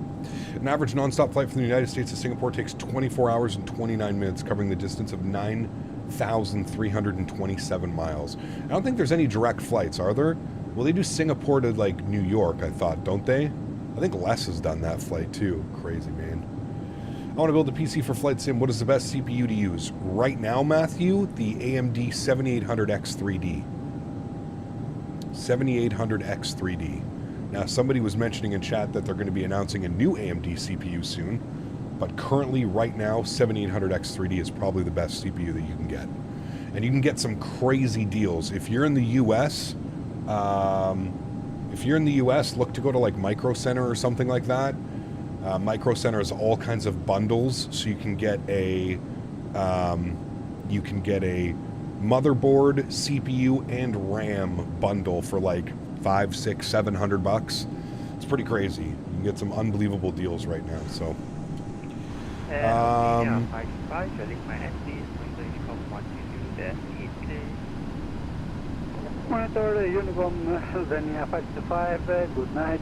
An average non-stop flight from the United States to Singapore takes 24 hours and 29 minutes, covering the distance of 9,327 miles. I don't think there's any direct flights, are there? Well, they do Singapore to, like, New York, I thought, don't they? I think Les has done that flight, too. Crazy, man. I want to build a PC for Flight Sim. What is the best CPU to use? Right now, Matthew, the AMD 7800X3D. 7800X3D. Now, somebody was mentioning in chat that they're going to be announcing a new AMD CPU soon, but currently, right now, 7800X3D is probably the best CPU that you can get. And you can get some crazy deals. If you're in the US, look to go to like Micro Center or something like that. Micro Center has all kinds of bundles, so you can get a motherboard, CPU, and RAM bundle for like $500, $600, $700. It's pretty crazy. You can get some unbelievable deals right now. So. Monitor Uniform Tanzania 525, good night.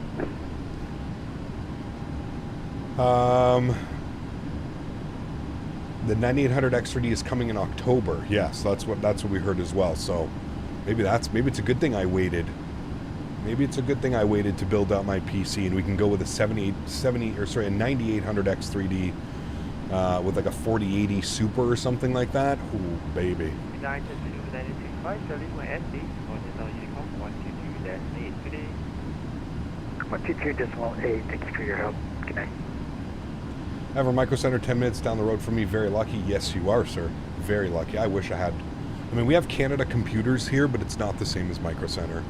The 9800X3D is coming in October. Yes, that's what we heard as well. So maybe it's a good thing I waited. Maybe it's a good thing I waited to build out my PC, and we can go with a 9800X3D with like a 4080 Super or something like that. Ooh, baby. 122.8, thank you for your help. Good night. I have a Micro Center 10 minutes down the road from me. Very lucky. Yes, you are, sir. Very lucky. I wish I had. I mean, we have Canada Computers here, but it's not the same as Micro Center.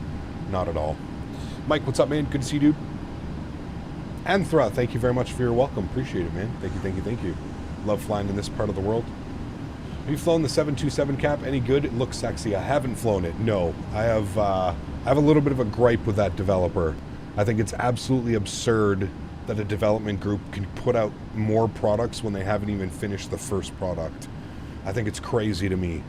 Not at all. Mike, what's up, man? Good to see you, dude. Anthra, thank you very much for your welcome. Appreciate it, man. Thank you, thank you, thank you. Love flying in this part of the world. Have you flown the 727 cap? Any good? It looks sexy. I haven't flown it. No. I have a little bit of a gripe with that developer. I think it's absolutely absurd that a development group can put out more products when they haven't even finished the first product. I think it's crazy to me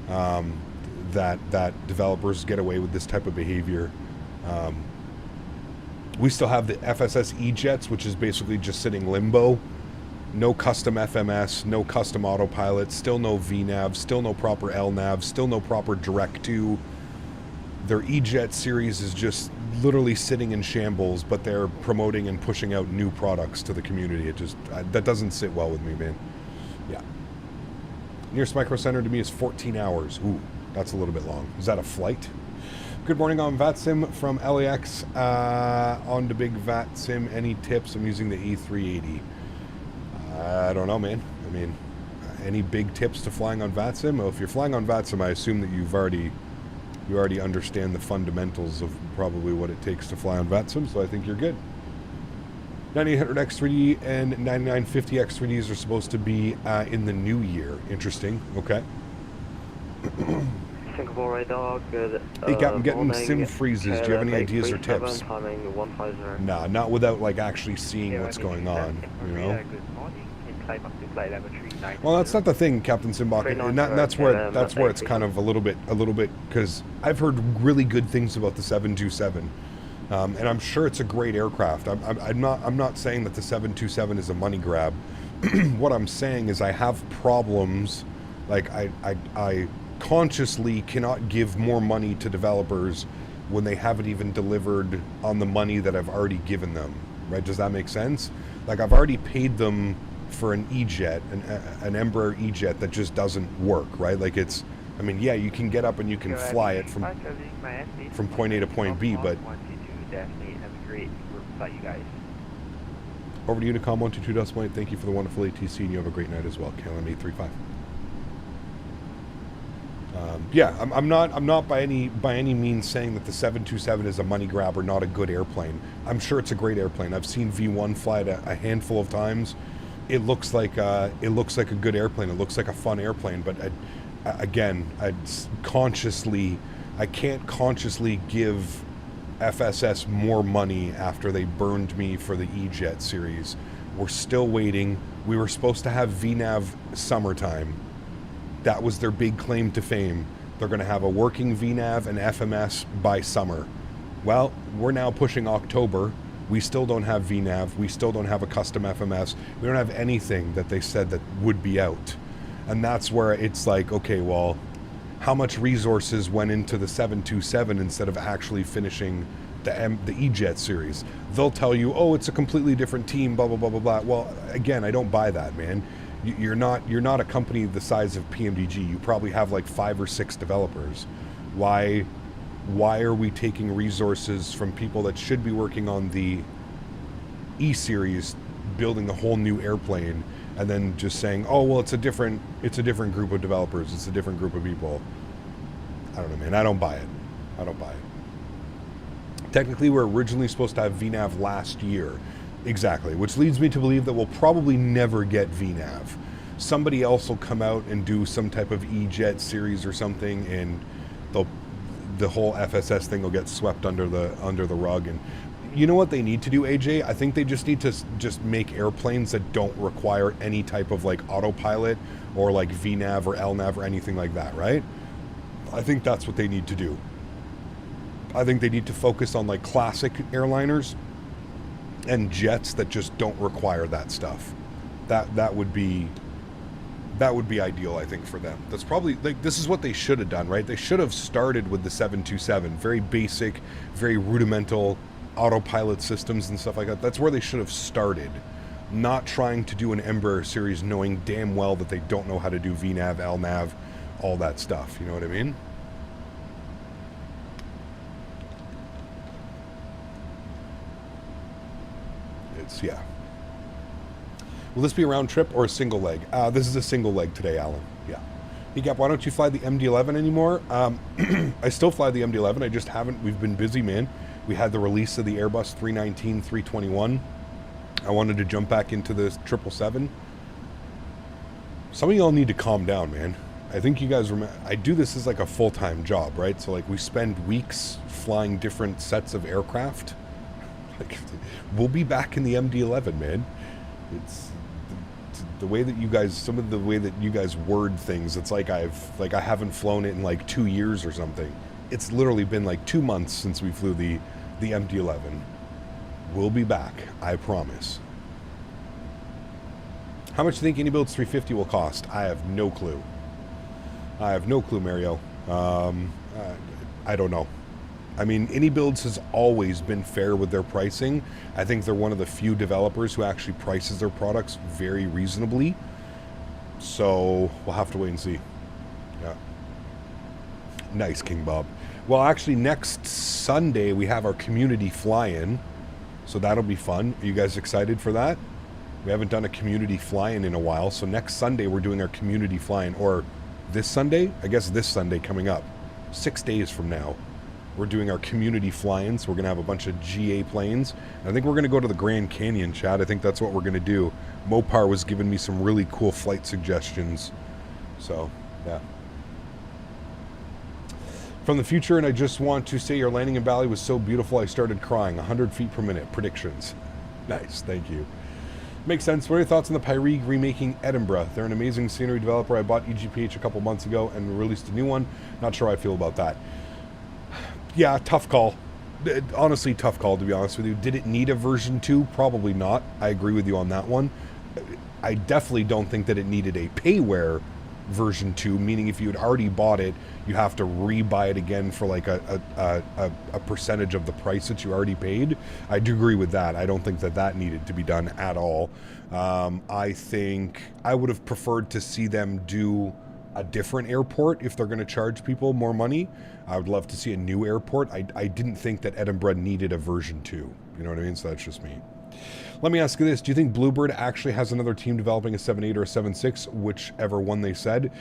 that developers get away with this type of behavior. We still have the FSS E-Jets, which is basically just sitting limbo. No custom FMS, no custom autopilot, still no VNAV, still no proper LNAV, still no proper Direct 2. Their E-Jet series is just literally sitting in shambles, but they're promoting and pushing out new products to the community. It just, that doesn't sit well with me, man. Yeah. Nearest Micro Center to me is 14 hours. Ooh, that's a little bit long. Is that a flight? Good morning, I'm VatSim from LAX on the big VatSim. Any tips? I'm using the E380. I don't know, man. I mean, any big tips to flying on VatSim? Well, if you're flying on VatSim, I assume that you already understand the fundamentals of probably what it takes to fly on VatSim, so I think you're good. 9800X3D and 9950X3Ds are supposed to be in the new year. Interesting. Okay. Singapore radar, good. Hey, Captain, getting sim freezes. Do you have any ideas or tips? Nah, not without like actually seeing what's going on. You know. Well, that's not the thing, Captain Simbach, and that's where it's kind of a little bit because I've heard really good things about the 727, and I'm sure it's a great aircraft. I'm not saying that the 727 is a money grab. What I'm saying is I have problems. Like I consciously cannot give more money to developers when they haven't even delivered on the money that I've already given them. Right? Does that make sense? Like I've already paid them for an E-Jet, an Embraer E-Jet that just doesn't work, right? Like it's, I mean, yeah, you can get up and you can fly it from point A to point B, but over to Unicom 122.8. Thank you for the wonderful ATC, and you have a great night as well. KLM 835. Yeah, I'm not by any means saying that the 727 is a money grab or not a good airplane. I'm sure it's a great airplane. I've seen V1 fly it a handful of times. It looks like a good airplane. It looks like a fun airplane. But I can't consciously give FSS more money after they burned me for the E-Jet series. We're still waiting. We were supposed to have VNAV summertime. That was their big claim to fame. They're going to have a working VNAV and FMS by summer. Well, we're now pushing October. We still don't have VNAV. We still don't have a custom FMS. We don't have anything that they said that would be out. And that's where it's like, okay, well, how much resources went into the 727 instead of actually finishing the E-Jet series? They'll tell you, oh, it's a completely different team, blah, blah, blah, blah, blah. Well, again, I don't buy that, man. You're not a company the size of PMDG. You probably have like 5 or 6 developers. Why why are we taking resources from people that should be working on the E-Series, building a whole new airplane, and then just saying, oh, well, it's a different group of developers, it's a different group of people. I don't know, man. I don't buy it. I don't buy it. Technically, we're originally supposed to have VNAV last year. Exactly, which leads me to believe that we'll probably never get VNAV. Somebody else will come out and do some type of E-Jet series or something, and the whole FSS thing will get swept under the rug. And you know what they need to do, AJ? I think they just need to just make airplanes that don't require any type of like autopilot or like VNAV or LNAV or anything like that, right? I think that's what they need to do. I think they need to focus on like classic airliners and jets that just don't require that stuff. That would be ideal, I think, for them. That's probably, like, this is what they should have done, right? They should have started with the 727, very basic, very rudimental autopilot systems and stuff like that. That's where they should have started, not trying to do an Embraer series knowing damn well that they don't know how to do VNAV, LNAV, all that stuff. You know what I mean? It's, yeah. Will this be a round trip or a single leg? This is a single leg today, Alan. Yeah. Hey, Gap, why don't you fly the MD-11 anymore? I still fly the MD-11. I just haven't. We've been busy, man. We had the release of the Airbus 319, 321. I wanted to jump back into the 777. Some of y'all need to calm down, man. I think you guys remember, I do this as like a full-time job, right? So like we spend weeks flying different sets of aircraft. Like, we'll be back in the MD-11, man. It's the way that you guys, some of the way that you guys word things, it's like I haven't flown it in like 2 years or something. It's literally been like 2 months since we flew the MD-11. We'll be back, I promise. How much do you think any builds 350 will cost? I have no clue. I have no clue, Mario. I don't know. I mean, AnyBuilds has always been fair with their pricing. I think they're one of the few developers who actually prices their products very reasonably. So we'll have to wait and see. Yeah. Nice, King Bob. Well, actually, next Sunday we have our community fly-in, so that'll be fun. Are you guys excited for that? We haven't done a community fly-in in a while, so next Sunday we're doing our community fly-in, or this Sunday? I guess this Sunday coming up. 6 days from now. We're doing our community fly-ins. We're going to have a bunch of GA planes. And I think we're going to go to the Grand Canyon, Chad. I think that's what we're going to do. Mopar was giving me some really cool flight suggestions. So, yeah. From the future, and I just want to say your landing in Bali was so beautiful, I started crying. 100 feet per minute. Predictions. Nice. Thank you. Makes sense. What are your thoughts on the Pyreeg remaking Edinburgh? They're an amazing scenery developer. I bought EGPH a couple months ago and released a new one. Not sure how I feel about that. Yeah, tough call. Honestly, tough call, to be honest with you. Did it need a version 2? Probably not. I agree with you on that one. I definitely don't think that it needed a payware version 2, meaning if you had already bought it, you have to re-buy it again for like a percentage of the price that you already paid. I do agree with that. I don't think that that needed to be done at all. I think I would have preferred to see them do a different airport if they're going to charge people more money. I would love to see a new airport. I didn't think that Edinburgh needed a version 2. You know what I mean? So that's just me. Let me ask you this. Do you think Bluebird actually has another team developing a 7.8 or a 7.6, whichever one they said?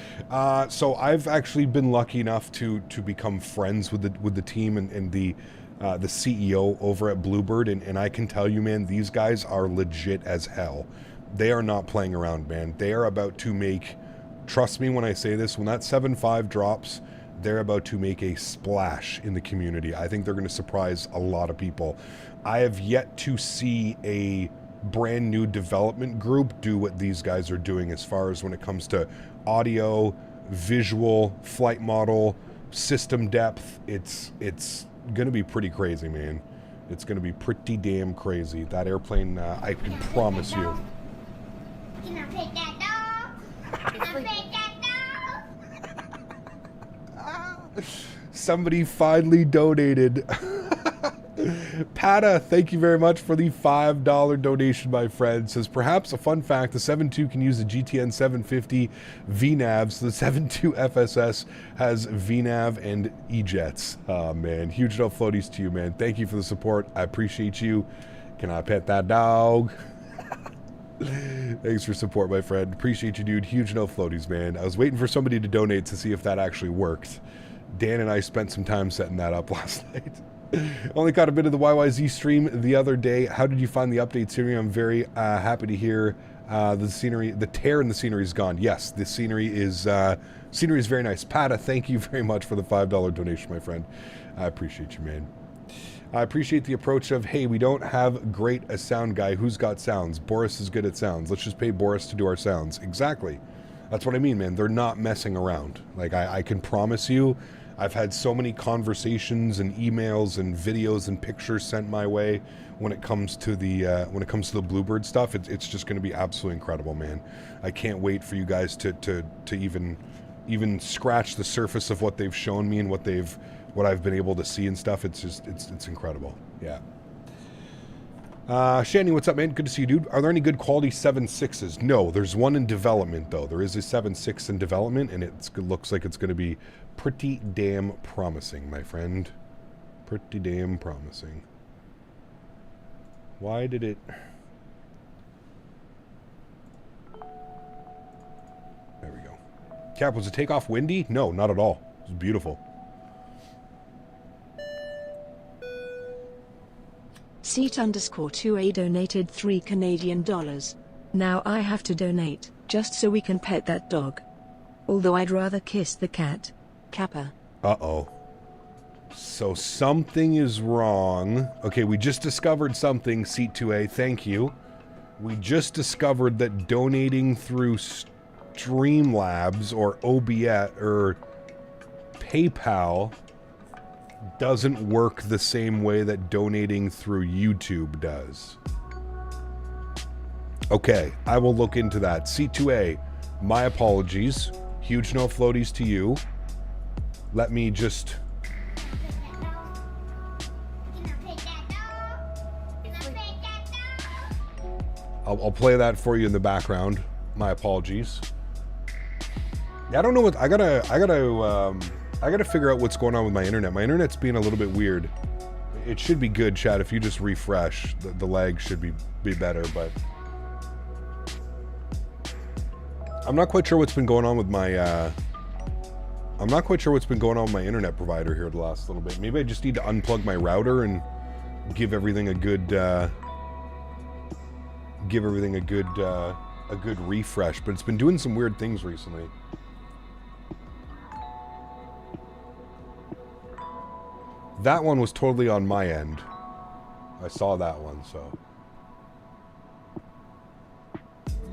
So I've actually been lucky enough to become friends with the team and the CEO over at Bluebird, and I can tell you, man, these guys are legit as hell. They are not playing around, man. They are about to make, trust me when I say this, when that 7.5 drops, they're about to make a splash in the community. I think they're going to surprise a lot of people. I have yet to see a brand new development group do what these guys are doing as far as when it comes to audio, visual, flight model, system depth. It's going to be pretty crazy, man. It's going to be pretty damn crazy. That airplane, I can promise you. Can I pet that dog? Can I pet that dog? Somebody finally donated Pata, thank you very much for the $5 donation, my friend. Says, perhaps a fun fact, the 7.2 can use the GTN 750 VNAV, so the 7.2 FSS has VNAV and E-Jets. Oh, man. Huge no floaties to you, man. Thank you for the support. I appreciate you. Can I pet that dog? Thanks for support, my friend. Appreciate you, dude. Huge no floaties, man. I was waiting for somebody to donate to see if that actually worked. Dan and I spent some time setting that up last night. Only caught a bit of the YYZ stream the other day. How did you find the update, Siri? I'm very happy to hear the scenery, the tear in the scenery is gone. Yes, the scenery is very nice. Pata, thank you very much for the $5 donation, my friend. I appreciate you, man. I appreciate the approach of, hey, we don't have great a sound guy. Who's got sounds? Boris is good at sounds. Let's just pay Boris to do our sounds. Exactly. That's what I mean, man. They're not messing around. Like, I can promise you, I've had so many conversations and emails and videos and pictures sent my way when it comes to the Bluebird stuff. It's just going to be absolutely incredible, man. I can't wait for you guys to even scratch the surface of what they've shown me and what I've been able to see and stuff. It's incredible. Yeah. Shanny, what's up, man? Good to see you, dude. Are there any good quality 7.6s? No, there's one in development, though. There is a 7.6 in development, and it looks like it's going to be pretty damn promising, my friend. Pretty damn promising. Why did it... There we go. Cap, was the takeoff windy? No, not at all. It was beautiful. Seat_2A donated $3 Canadian. Now I have to donate, just so we can pet that dog. Although I'd rather kiss the cat. Kappa. Uh-oh. So something is wrong. Okay, we just discovered something, Seat 2A. Thank you. We just discovered that donating through Streamlabs or OBS or PayPal doesn't work the same way that donating through YouTube does. Okay, I will look into that. C2A, my apologies. Huge no floaties to you. Let me just... I'll play that for you in the background. My apologies. Yeah, I don't know what... I gotta figure out what's going on with my internet. My internet's being a little bit weird. It should be good, Chad. If you just refresh, the lag should be better, but... I'm not quite sure what's been going on with my, I'm not quite sure what's been going on with my internet provider here the last little bit. Maybe I just need to unplug my router and give everything a good, a good refresh. But it's been doing some weird things recently. That one was totally on my end. I saw that one, so...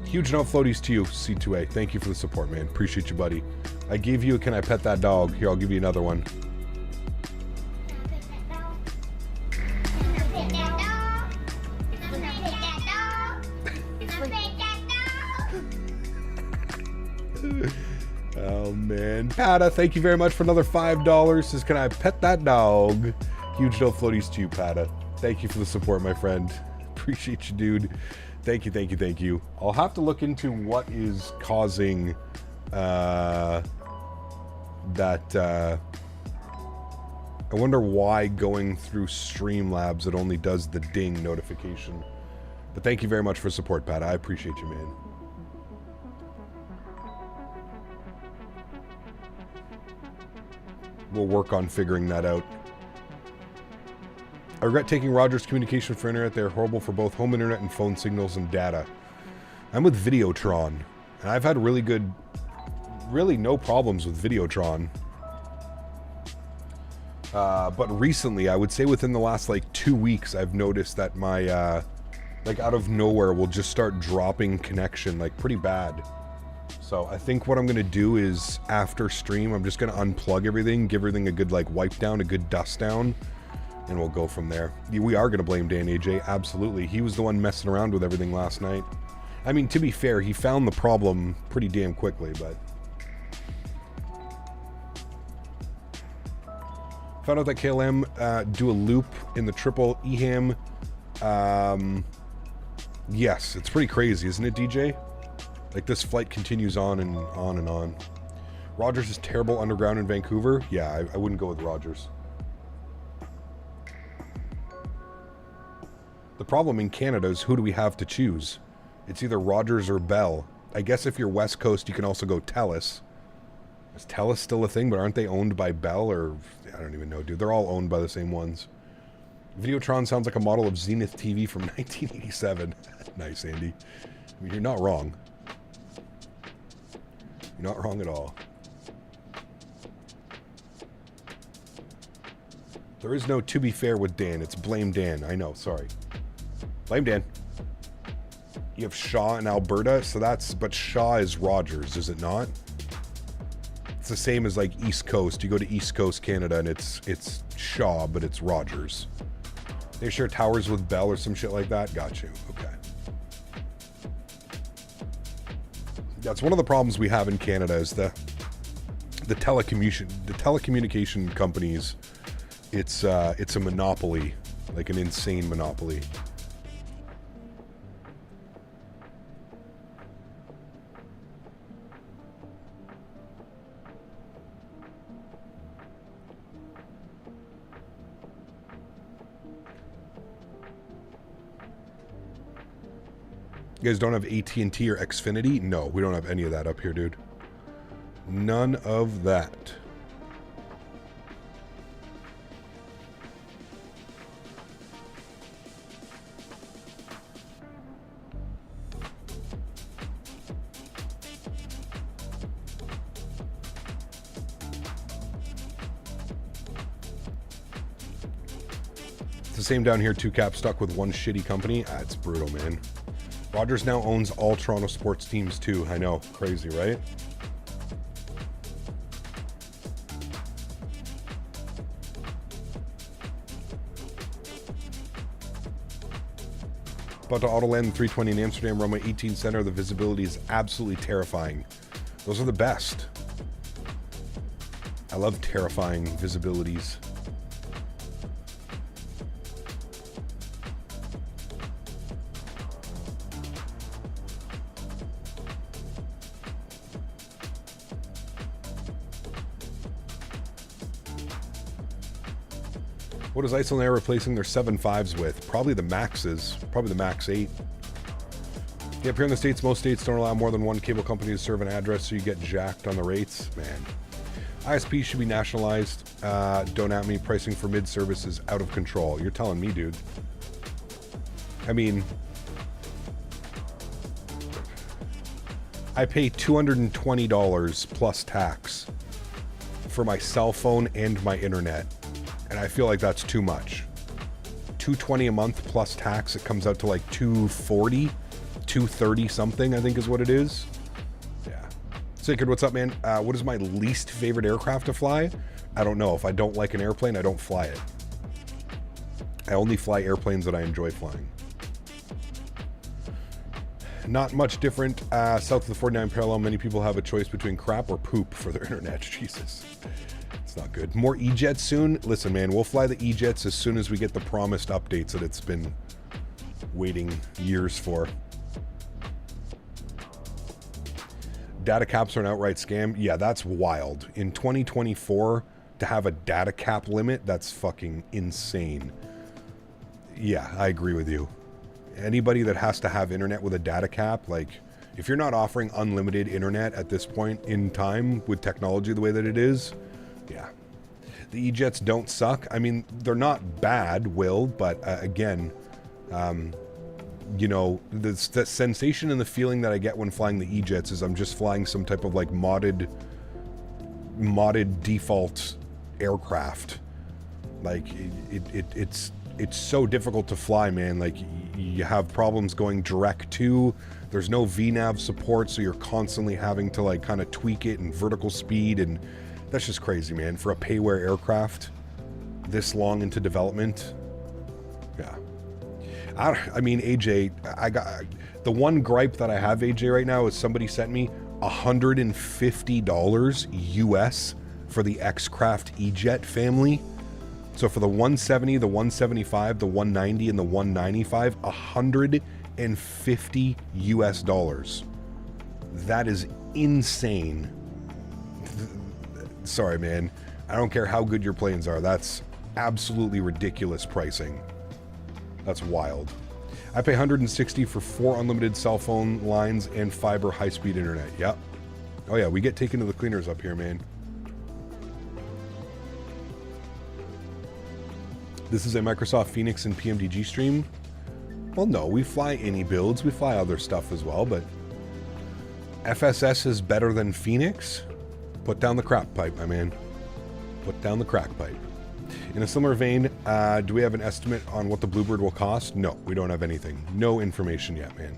Huge no floaties to you, C2A. Thank you for the support, man. Appreciate you, buddy. I gave you a Can I Pet That Dog? Here, I'll give you another one. Oh, man. Pata, thank you very much for another $5. Says, can I pet that dog? Huge no floaties to you, Pata. Thank you for the support, my friend. Appreciate you, dude. Thank you, thank you, thank you. I'll have to look into what is causing that. I wonder why going through Streamlabs it only does the ding notification. But thank you very much for support, Pat. I appreciate you, man. We'll work on figuring that out. I regret taking Rogers Communication for internet. They're horrible for both home internet and phone signals and data. I'm with Videotron, and I've had really no problems with Videotron. But recently, I would say within the last like 2 weeks, I've noticed that my, like out of nowhere, will just start dropping connection like pretty bad. So I think what I'm going to do is after stream, I'm just going to unplug everything, give everything a good like wipe down, a good dust down. And we'll go from there. We are going to blame Dan AJ, absolutely. He was the one messing around with everything last night. I mean, to be fair, he found the problem pretty damn quickly, but... Found out that KLM do a loop in the triple EHAM. Yes, it's pretty crazy, isn't it, DJ? Like, this flight continues on and on and on. Rogers is terrible underground in Vancouver. Yeah, I wouldn't go with Rogers. The problem in Canada is who do we have to choose? It's either Rogers or Bell. I guess if you're West Coast, you can also go TELUS. Is TELUS still a thing, but aren't they owned by Bell or... I don't even know, dude. They're all owned by the same ones. Videotron sounds like a model of Zenith TV from 1987. Nice, Andy. I mean, you're not wrong. You're not wrong at all. There is no to be fair with Dan. It's blame Dan. I know, sorry. Blame Dan. You have Shaw in Alberta, so that's... But Shaw is Rogers, is it not? It's the same as, like, East Coast. You go to East Coast Canada, and it's Shaw, but it's Rogers. They share towers with Bell or some shit like that? Got you. Okay. That's one of the problems we have in Canada is the telecommunication companies. It's a monopoly, like an insane monopoly. You guys don't have AT&T or Xfinity? No, we don't have any of that up here, dude. None of that. It's the same down here, 2 cap stuck with one shitty company. Ah, it's brutal, man. Rogers now owns all Toronto sports teams too. I know, crazy, right? About to Autoland 320 in Amsterdam, runway 18 center. The visibility is absolutely terrifying. Those are the best. I love terrifying visibilities. What is Iceland Air replacing their 7.5s with? Probably the Maxes. Probably the Max 8. Yeah, up here in the States, most states don't allow more than one cable company to serve an address, so you get jacked on the rates. Man. ISP should be nationalized. Don't at me. Pricing for mid-service is out of control. You're telling me, dude. I mean... I pay $220 plus tax for my cell phone and my internet. And I feel like that's too much. $220 a month plus tax, it comes out to like $240, $230 something, I think is what it is. Yeah. Sacred, what's up, man? What is my least favorite aircraft to fly? I don't know. If I don't like an airplane, I don't fly it. I only fly airplanes that I enjoy flying. Not much different. South of the 49 parallel, many people have a choice between crap or poop for their internet. Jesus. Not good. More E-Jets soon? Listen, man, we'll fly the E-Jets as soon as we get the promised updates that it's been waiting years for. Data caps are an outright scam. Yeah, that's wild. In 2024, to have a data cap limit, that's fucking insane. Yeah, I agree with you. Anybody that has to have internet with a data cap, like, if you're not offering unlimited internet at this point in time with technology the way that it is, yeah. The E-Jets don't suck. I mean, they're not bad, Will, but again, you know, the sensation and the feeling that I get when flying the E-Jets is I'm just flying some type of like modded default aircraft. Like it's so difficult to fly, man. Like you have problems going direct to. There's no VNAV support, so you're constantly having to like kind of tweak it and vertical speed, and that's just crazy, man. For a payware aircraft this long into development. Yeah. I mean, AJ, I got the one gripe that I have, AJ, right now is somebody sent me $150 US for the X-Craft E-Jet family. So for the 170, the 175, the 190, and the 195, $150 US. That is insane. Sorry, man. I don't care how good your planes are. That's absolutely ridiculous pricing. That's wild. I pay $160 for 4 unlimited cell phone lines and fiber high-speed internet. Yep. Oh yeah, we get taken to the cleaners up here, man. This is a Microsoft Phoenix and PMDG stream. Well, no, we fly any builds. We fly other stuff as well, but FSS is better than Phoenix? Put down the crack pipe, my man. Put down the crack pipe. In a similar vein, do we have an estimate on what the Bluebird will cost? No, we don't have anything. No information yet, man.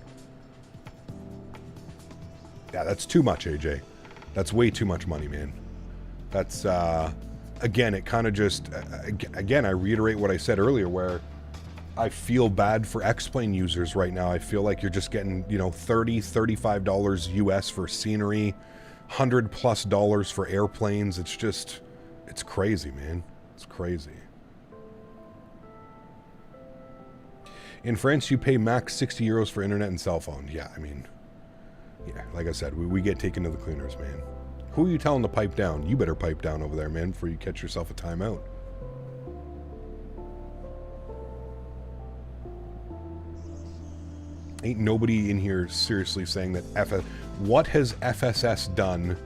Yeah, that's too much, AJ. That's way too much money, man. That's, again, it kind of just, again, I reiterate what I said earlier, where I feel bad for X-Plane users right now. I feel like you're just getting, you know, $30, $35 US for scenery, $100+ for airplanes. It's just, it's crazy, man. It's crazy. In France, you pay max 60 euros for internet and cell phone. Yeah, I mean, yeah, like I said, we get taken to the cleaners, man. Who are you telling to pipe down? You better pipe down over there, man, before you catch yourself a timeout. Ain't nobody in here seriously saying that what has FSS done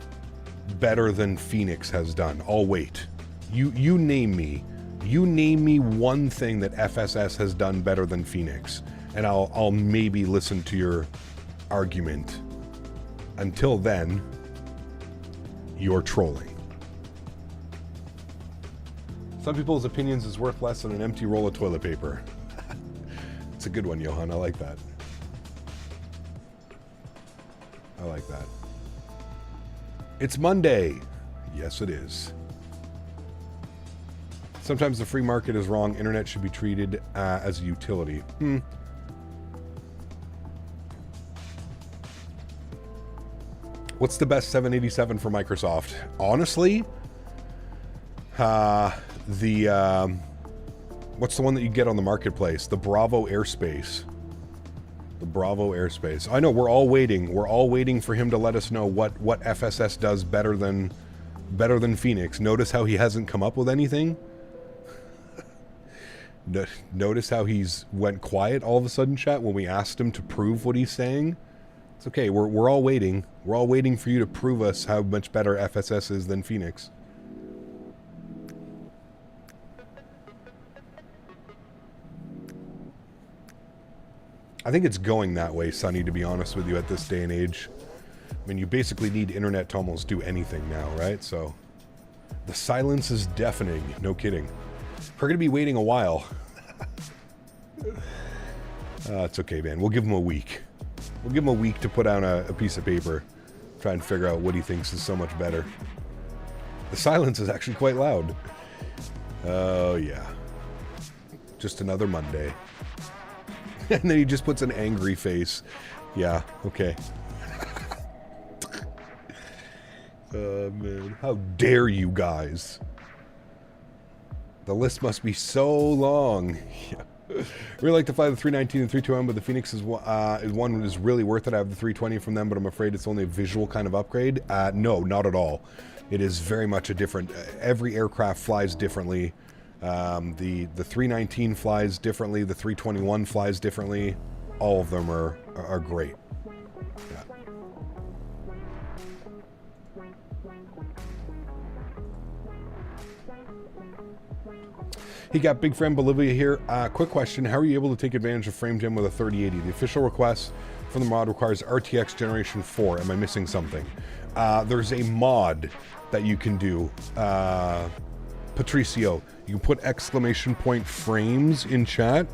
better than Phoenix has done? I'll wait. You name me. You name me one thing that FSS has done better than Phoenix, and I'll maybe listen to your argument. Until then, you're trolling. Some people's opinions is worth less than an empty roll of toilet paper. It's a good one, Johan. I like that. I like that. It's Monday. Yes, it is. Sometimes the free market is wrong. Internet should be treated as a utility. What's the best 787 for Microsoft? Honestly, what's the one that you get on the marketplace? The Bravo Airspace. The Bravo Airspace. I know, we're all waiting. We're all waiting for him to let us know what FSS does better than Phoenix. Notice how he hasn't come up with anything? Notice how he's went quiet all of a sudden, chat, when we asked him to prove what he's saying? It's okay, we're all waiting. We're all waiting for you to prove us how much better FSS is than Phoenix. I think it's going that way, Sonny, to be honest with you, at this day and age. I mean, you basically need internet to almost do anything now, right? So, the silence is deafening. No kidding. We're going to be waiting a while. It's okay, man. We'll give him a week. We'll give him a week to put down a piece of paper. Try and figure out what he thinks is so much better. The silence is actually quite loud. Oh, yeah. Just another Monday. And then he just puts an angry face. Yeah, okay. Oh, man. How dare you guys? The list must be so long. Yeah. Really like to fly the 319 and 321, but the Phoenix is one that is really worth it. I have the 320 from them, but I'm afraid it's only a visual kind of upgrade. No, not at all. It is very much a different... every aircraft flies differently. The 319 flies differently. The 321 flies differently. All of them are great. Yeah. He got Big Friend Bolivia here. Quick question. How are you able to take advantage of frame jam with a 3080? The official request from the mod requires RTX Generation 4. Am I missing something? There's a mod that you can do. Patricio, you can put ! frames in chat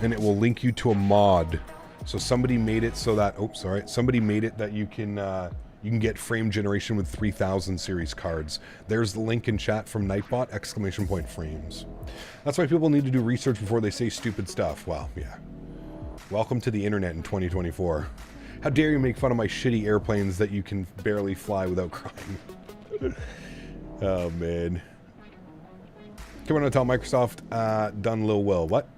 and it will link you to a mod. So somebody made it so that, oops, sorry. Somebody made it that you can get frame generation with 3000 series cards. There's the link in chat from Nightbot, ! frames. That's why people need to do research before they say stupid stuff. Well, yeah. Welcome to the internet in 2024. How dare you make fun of my shitty airplanes that you can barely fly without crying. Oh, man. Come on, tell Microsoft, done Lil Will. What?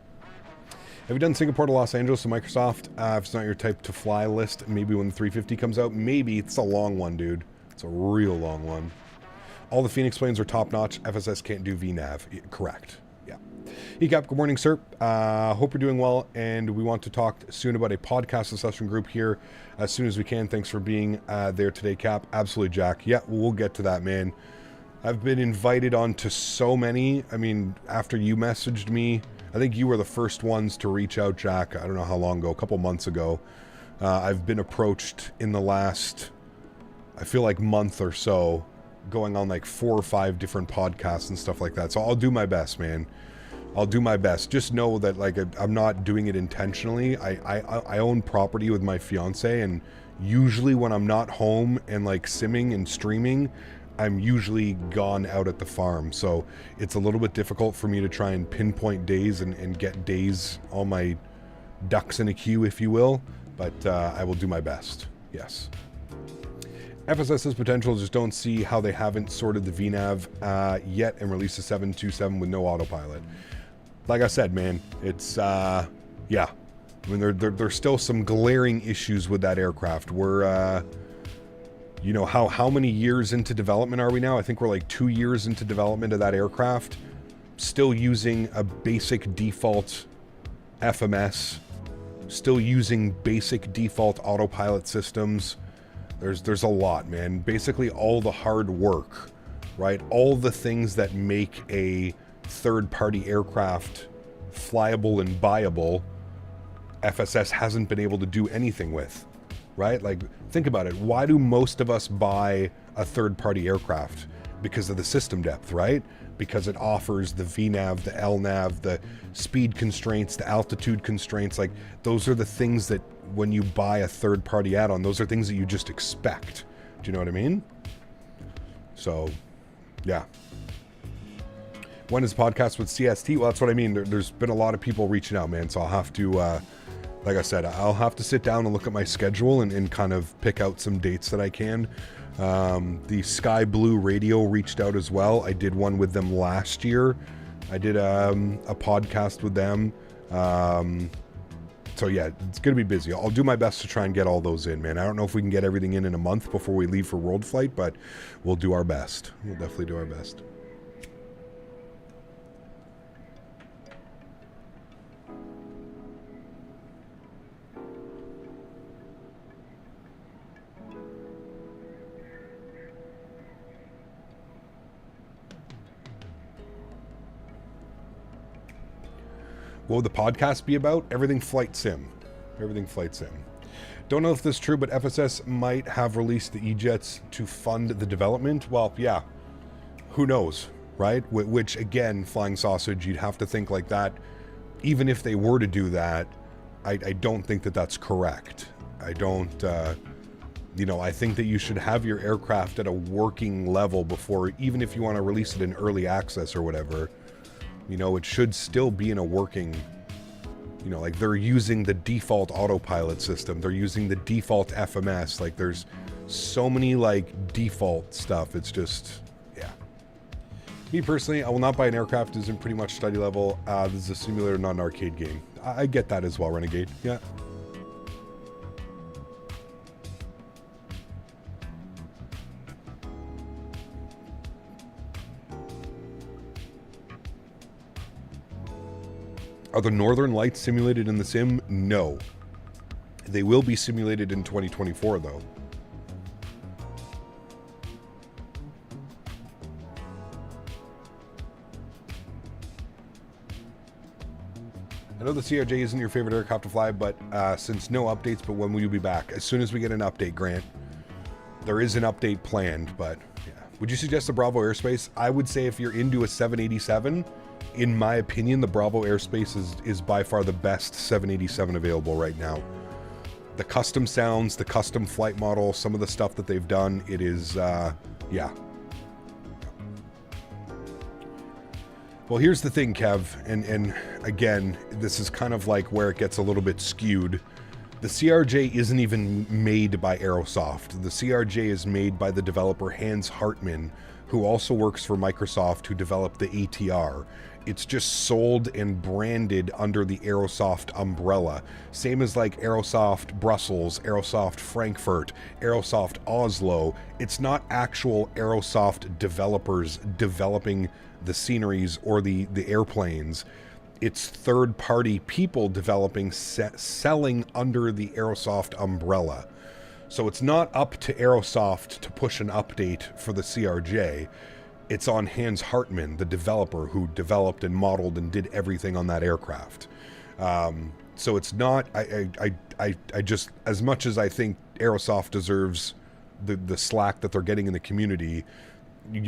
Have you done Singapore to Los Angeles to Microsoft? If it's not your type to fly list, maybe when the 350 comes out. Maybe. It's a long one, dude. It's a real long one. All the Phoenix planes are top-notch. FSS can't do VNAV. Correct. Yeah. ECAP, good morning, sir. Hope you're doing well, and we want to talk soon about a podcast discussion group here as soon as we can. Thanks for being there today, Cap. Absolutely, Jack. Yeah, we'll get to that, man. I've been invited on to so many. I mean, after you messaged me, I think you were the first ones to reach out, Jack. I don't know how long ago, a couple months ago. I've been approached in the last, I feel like, month or so, going on like 4 or 5 different podcasts and stuff like that. So I'll do my best, man. I'll do my best. Just know that, like, I'm not doing it intentionally. I own property with my fiance, and usually when I'm not home and like simming and streaming, I'm usually gone out at the farm. So it's a little bit difficult for me to try and pinpoint days and get days, all my ducks in a queue, if you will. But I will do my best. Yes. FSS's potential, just don't see how they haven't sorted the VNAV yet and released a 727 with no autopilot. Like I said, man, it's, yeah. I mean, there's still some glaring issues with that aircraft. We're, you know, how many years into development are we now? I think we're like 2 years into development of that aircraft. Still using a basic default FMS. Still using basic default autopilot systems. There's a lot, man. Basically all the hard work, right? All the things that make a third-party aircraft flyable and buyable, FSS hasn't been able to do anything with. Right? Like, think about it. Why do most of us buy a third-party aircraft? Because of the system depth, right? Because it offers the VNAV, the LNAV, the speed constraints, the altitude constraints. Like, those are the things that when you buy a third-party add-on, those are things that you just expect. Do you know what I mean? So, yeah. When is podcast with CST? Well, that's what I mean. There's been a lot of people reaching out, man. So I'll have to... like I said, I'll have to sit down and look at my schedule and kind of pick out some dates that I can. The Sky Blue Radio reached out as well. I did one with them last year. I did a podcast with them. So yeah, it's going to be busy. I'll do my best to try and get all those in, man. I don't know if we can get everything in a month before we leave for World Flight, but we'll do our best. We'll definitely do our best. What would the podcast be about? Everything flight sim. Everything flight sim. Don't know if this is true, but FSS might have released the E-Jets to fund the development. Well, yeah. Who knows, right? Which, again, Flying Sausage, you'd have to think like that. Even if they were to do that, I don't think that that's correct. I don't, you know, I think that you should have your aircraft at a working level before, even if you want to release it in early access or whatever. You know, it should still be in a working, you know, like they're using the default autopilot system. They're using the default FMS. Like there's so many like default stuff. It's just, yeah. Me personally, I will not buy an aircraft that isn't pretty much study level. This is a simulator, not an arcade game. I get that as well, Renegade. Yeah. Are the Northern Lights simulated in the sim? No. They will be simulated in 2024, though. I know the CRJ isn't your favorite aircraft to fly, but since no updates, but when will you be back? As soon as we get an update, Grant. There is an update planned, but yeah. Would you suggest the Bravo airspace? I would say if you're into a 787... in my opinion, the Bravo airspace is by far the best 787 available right now. The custom sounds, the custom flight model, some of the stuff that they've done, it is, yeah. Well, here's the thing, Kev, and again, this is kind of like where it gets a little bit skewed. The CRJ isn't even made by Aerosoft. The CRJ is made by the developer Hans Hartmann, who also works for Microsoft, who developed the ATR. It's just sold and branded under the Aerosoft umbrella. Same as like Aerosoft Brussels, Aerosoft Frankfurt, Aerosoft Oslo. It's not actual Aerosoft developers developing the sceneries or the airplanes. It's third-party people developing, selling under the Aerosoft umbrella. So it's not up to Aerosoft to push an update for the CRJ. It's on Hans Hartmann, the developer who developed and modeled and did everything on that aircraft. So it's not, I just, as much as I think Aerosoft deserves the slack that they're getting in the community,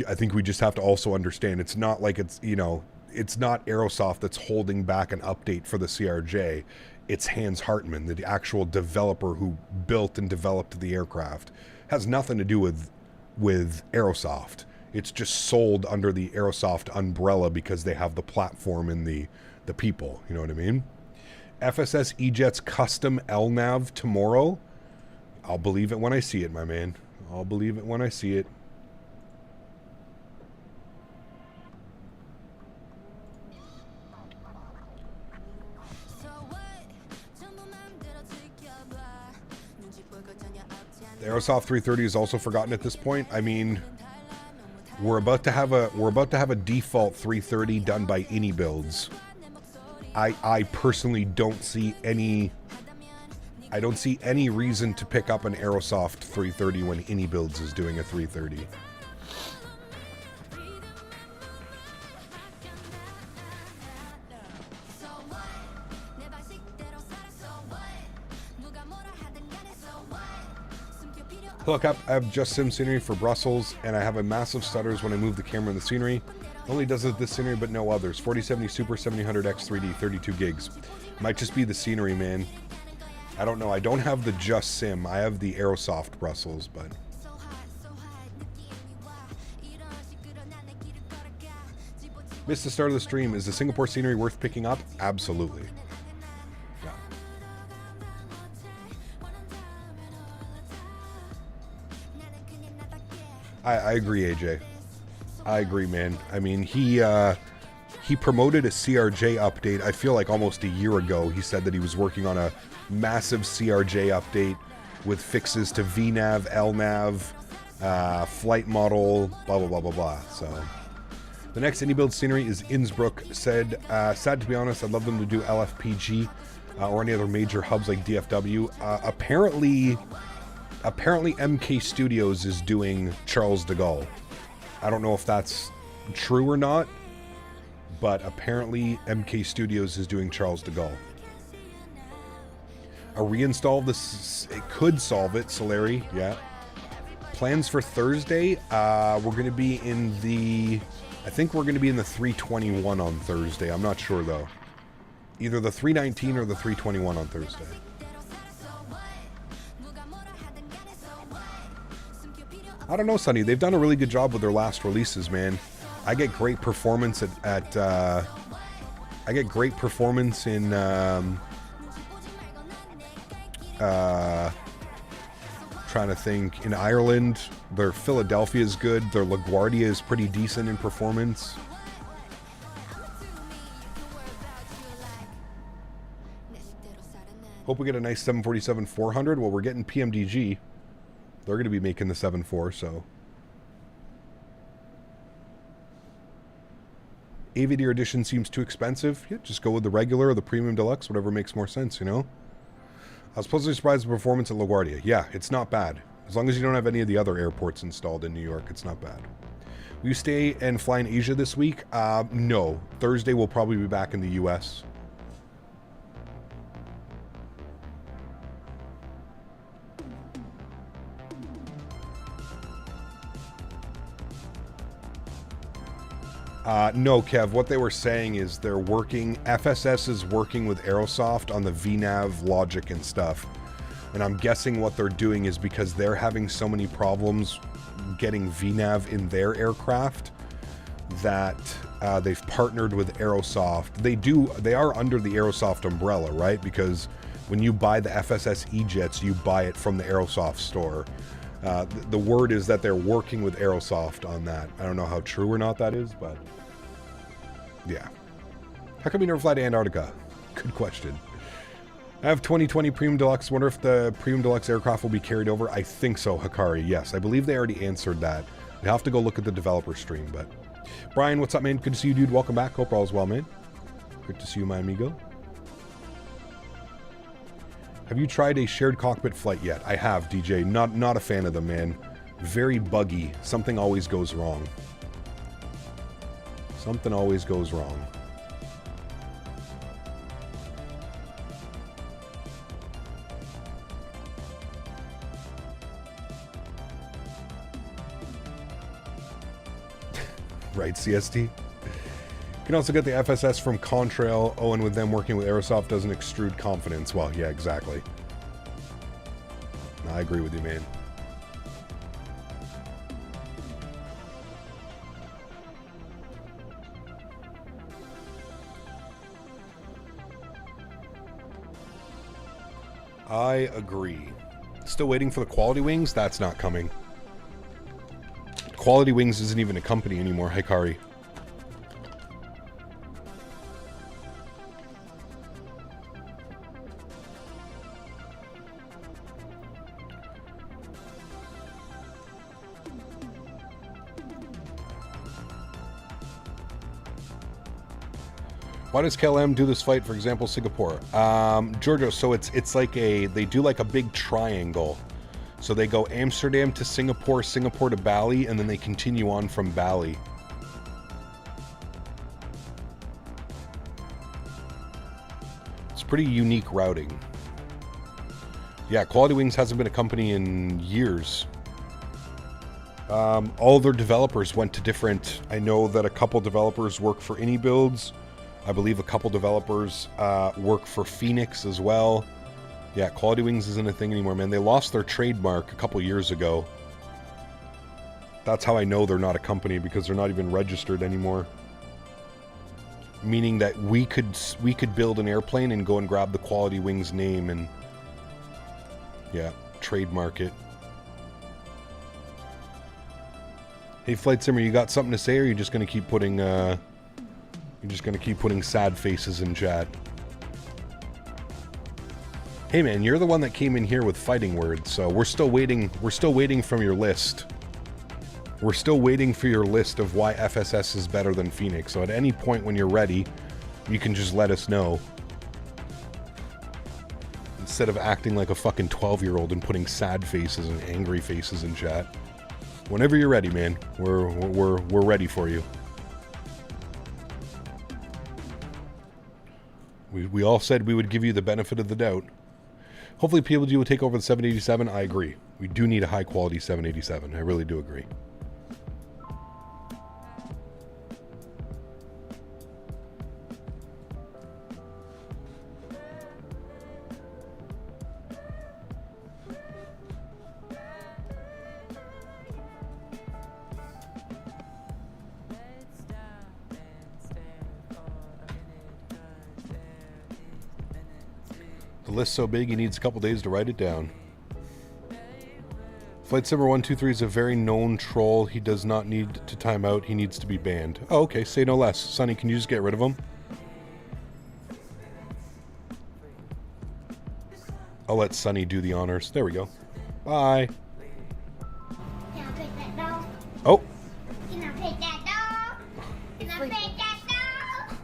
I think we just have to also understand it's not like it's, you know, it's not Aerosoft that's holding back an update for the CRJ. It's Hans Hartmann, the actual developer who built and developed the aircraft. Has nothing to do with Aerosoft. It's just sold under the Aerosoft umbrella because they have the platform and the people. You know what I mean? FSS E-Jet's custom LNAV tomorrow. I'll believe it when I see it, my man. I'll believe it when I see it. The Aerosoft 330 is also forgotten at this point. I mean, we're about to have a default 330 done by any builds. I personally don't see any reason to pick up an Aerosoft 330 when any builds is doing a 330. Look up, I have just sim scenery for Brussels, and I have a massive stutters when I move the camera in the scenery. Only does it this scenery, but no others. 4070 Super 7000X 3D, 32 gigs. Might just be the scenery, man. I don't know. I don't have the just sim. I have the Aerosoft Brussels, but... Missed the start of the stream. Is the Singapore scenery worth picking up? Absolutely. Yeah. I agree, AJ. I agree, man. I mean, he promoted a CRJ update, I feel like almost a year ago. He said that he was working on a massive CRJ update with fixes to VNAV, LNAV, flight model, blah, blah, blah, blah, blah. So, the next indie build scenery is Innsbruck. Said, sad to be honest, I'd love them to do LFPG or any other major hubs like DFW. Apparently MK Studios is doing Charles de Gaulle. I don't know if that's true or not, but apparently MK Studios is doing Charles de Gaulle. A reinstall of this, it could solve it, Sólríkt, yeah. Plans for Thursday, we're going to be in the, I think we're going to be in the 321 on Thursday. I'm not sure though. Either the 319 or the 321 on Thursday. I don't know, Sonny. They've done a really good job with their last releases, man. I get great performance I get great performance in trying to think, in Ireland. Their Philadelphia is good. Their LaGuardia is pretty decent in performance. Hope we get a nice 747-400. Well, we're getting PMDG. They're going to be making the 7.4, so. Aviator Edition seems too expensive. Yeah, just go with the regular or the Premium Deluxe, whatever makes more sense, you know? I was pleasantly surprised with the performance at LaGuardia. Yeah, it's not bad. As long as you don't have any of the other airports installed in New York, it's not bad. Will you stay and fly in Asia this week? No. Thursday we'll probably be back in the U.S. No, Kev, what they were saying is they're working, FSS is working with Aerosoft on the VNAV logic and stuff. And I'm guessing what they're doing is because they're having so many problems getting VNAV in their aircraft that they've partnered with Aerosoft. They are under the Aerosoft umbrella, right? Because when you buy the FSS E-Jets, you buy it from the Aerosoft store. The word is that they're working with Aerosoft on that. I don't know how true or not that is, but yeah. How come you never fly to Antarctica? Good question. I have 2020 Premium Deluxe. Wonder if the Premium Deluxe aircraft will be carried over. I think so, Hikari. Yes, I believe they already answered that. We have to go look at the developer stream, but... Brian, what's up, man? Good to see you, dude. Welcome back. Hope all is well, man. Good to see you, my amigo. Have you tried a shared cockpit flight yet? I have, DJ. Not a fan of them, man. Very buggy. Something always goes wrong. Something always goes wrong. Right, CST? You can also get the FSS from Contrail. Oh, and with them working with Aerosoft doesn't extrude confidence. Well, yeah, exactly. I agree with you, man. I agree. Still waiting for the Quality Wings? That's not coming. Quality Wings isn't even a company anymore, Hikari. Why does KLM do this flight, for example, Singapore? Giorgio, so it's like they do like a big triangle. So they go Amsterdam to Singapore, Singapore to Bali, and then they continue on from Bali. It's pretty unique routing. Yeah, Quality Wings hasn't been a company in years. All their developers went to different... I know that a couple developers work for AnyBuilds. I believe a couple developers work for Phoenix as well. Yeah, Quality Wings isn't a thing anymore, man. They lost their trademark a couple years ago. That's how I know they're not a company, because they're not even registered anymore. Meaning that we could build an airplane and go and grab the Quality Wings name and... yeah, trademark it. Hey, Flight Simmer, you got something to say, or are you just gonna keep putting sad faces in chat? Hey man, you're the one that came in here with fighting words, so we're still waiting from your list. We're still waiting for your list of why FSS is better than Phoenix, so at any point when you're ready, you can just let us know. Instead of acting like a fucking 12-year-old and putting sad faces and angry faces in chat. Whenever you're ready, man, we're ready for you. We all said we would give you the benefit of the doubt. Hopefully PMDG will take over the 787. I agree. We do need a high-quality 787. I really do agree. The list's so big he needs a couple days to write it down. Flight Simmer 123 is a very known troll. He does not need to time out. He needs to be banned. Oh, okay. Say no less. Sonny, can you just get rid of him? I'll let Sonny do the honors. There we go. Bye. Can I pick that dog? Oh. Can I pick that dog? Can I pick that dog?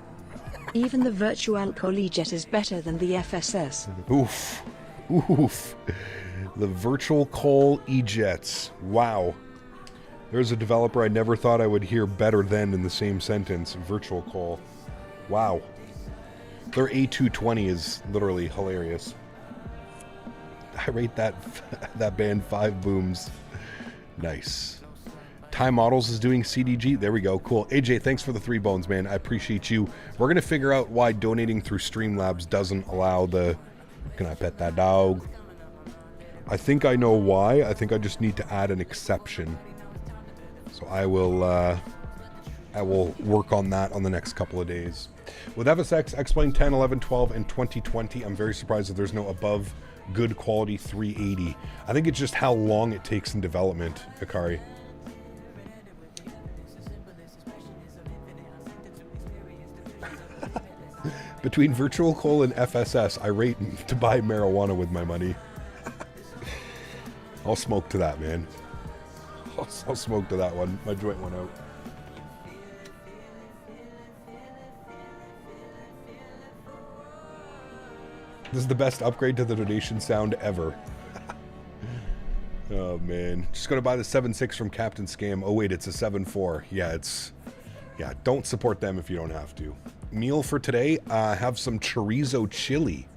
Even the virtual Collegiate is better than the FSS. Oof. Oof. The virtual Col E-Jets. Wow. There's a developer I never thought I would hear better than in the same sentence. Virtual Col. Wow. Their A220 is literally hilarious. I rate that band 5 booms. Nice. Time Models is doing CDG. There we go. Cool. AJ, thanks for the 3 bones, man. I appreciate you. We're going to figure out why donating through Streamlabs doesn't allow the... Can I pet that dog? I think I know why. I think I just need to add an exception. So I will work on that on the next couple of days. With FSX, X-Plane 10, 11, 12, and 2020, I'm very surprised that there's no above good quality 380. I think it's just how long it takes in development, Hikari. Between Virtual Coal and FSS, I rate to buy marijuana with my money. I'll smoke to that, man. I'll smoke to that one. My joint went out. This is the best upgrade to the donation sound ever. Oh, man. Just going to buy the 7.6 from Captain Scam. Oh, wait, it's a 7.4. Yeah, yeah, don't support them if you don't have to. Meal for today, have some chorizo chili.